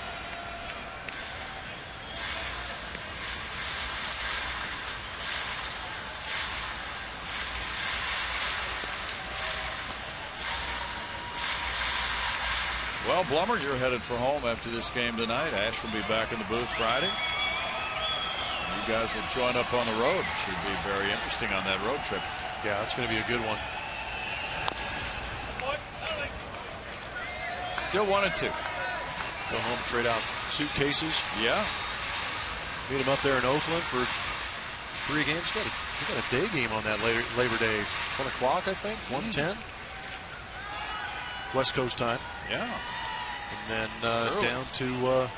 Well, Blummer, you're headed for home after this game tonight. Ash will be back in the booth Friday. You guys will join up on the road. Should be very interesting on that road trip. Yeah, it's going to be a good one. Still 1-2. Go home, trade out suitcases. Yeah. Meet him up there in Oakland for 3 games. We got a day game on that Labor Day. 1 o'clock, I think. 1:10. West Coast time. Yeah. And then down to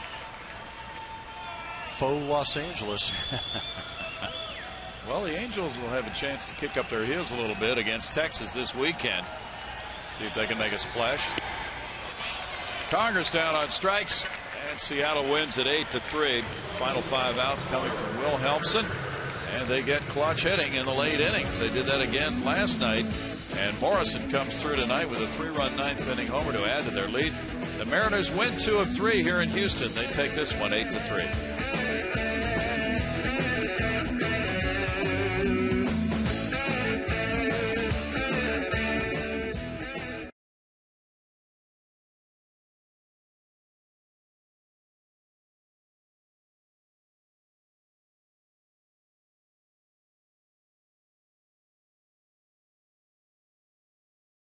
faux Los Angeles. Well, the Angels will have a chance to kick up their heels a little bit against Texas this weekend. See if they can make a splash. Conger's down on strikes, and Seattle wins at 8-3. Final 5 outs coming from Wilhelmsen, and they get clutch hitting in the late innings. They did that again last night, and Morrison comes through tonight with a 3-run 9th inning homer to add to their lead. The Mariners win 2 of 3 here in Houston. They take this one 8-3.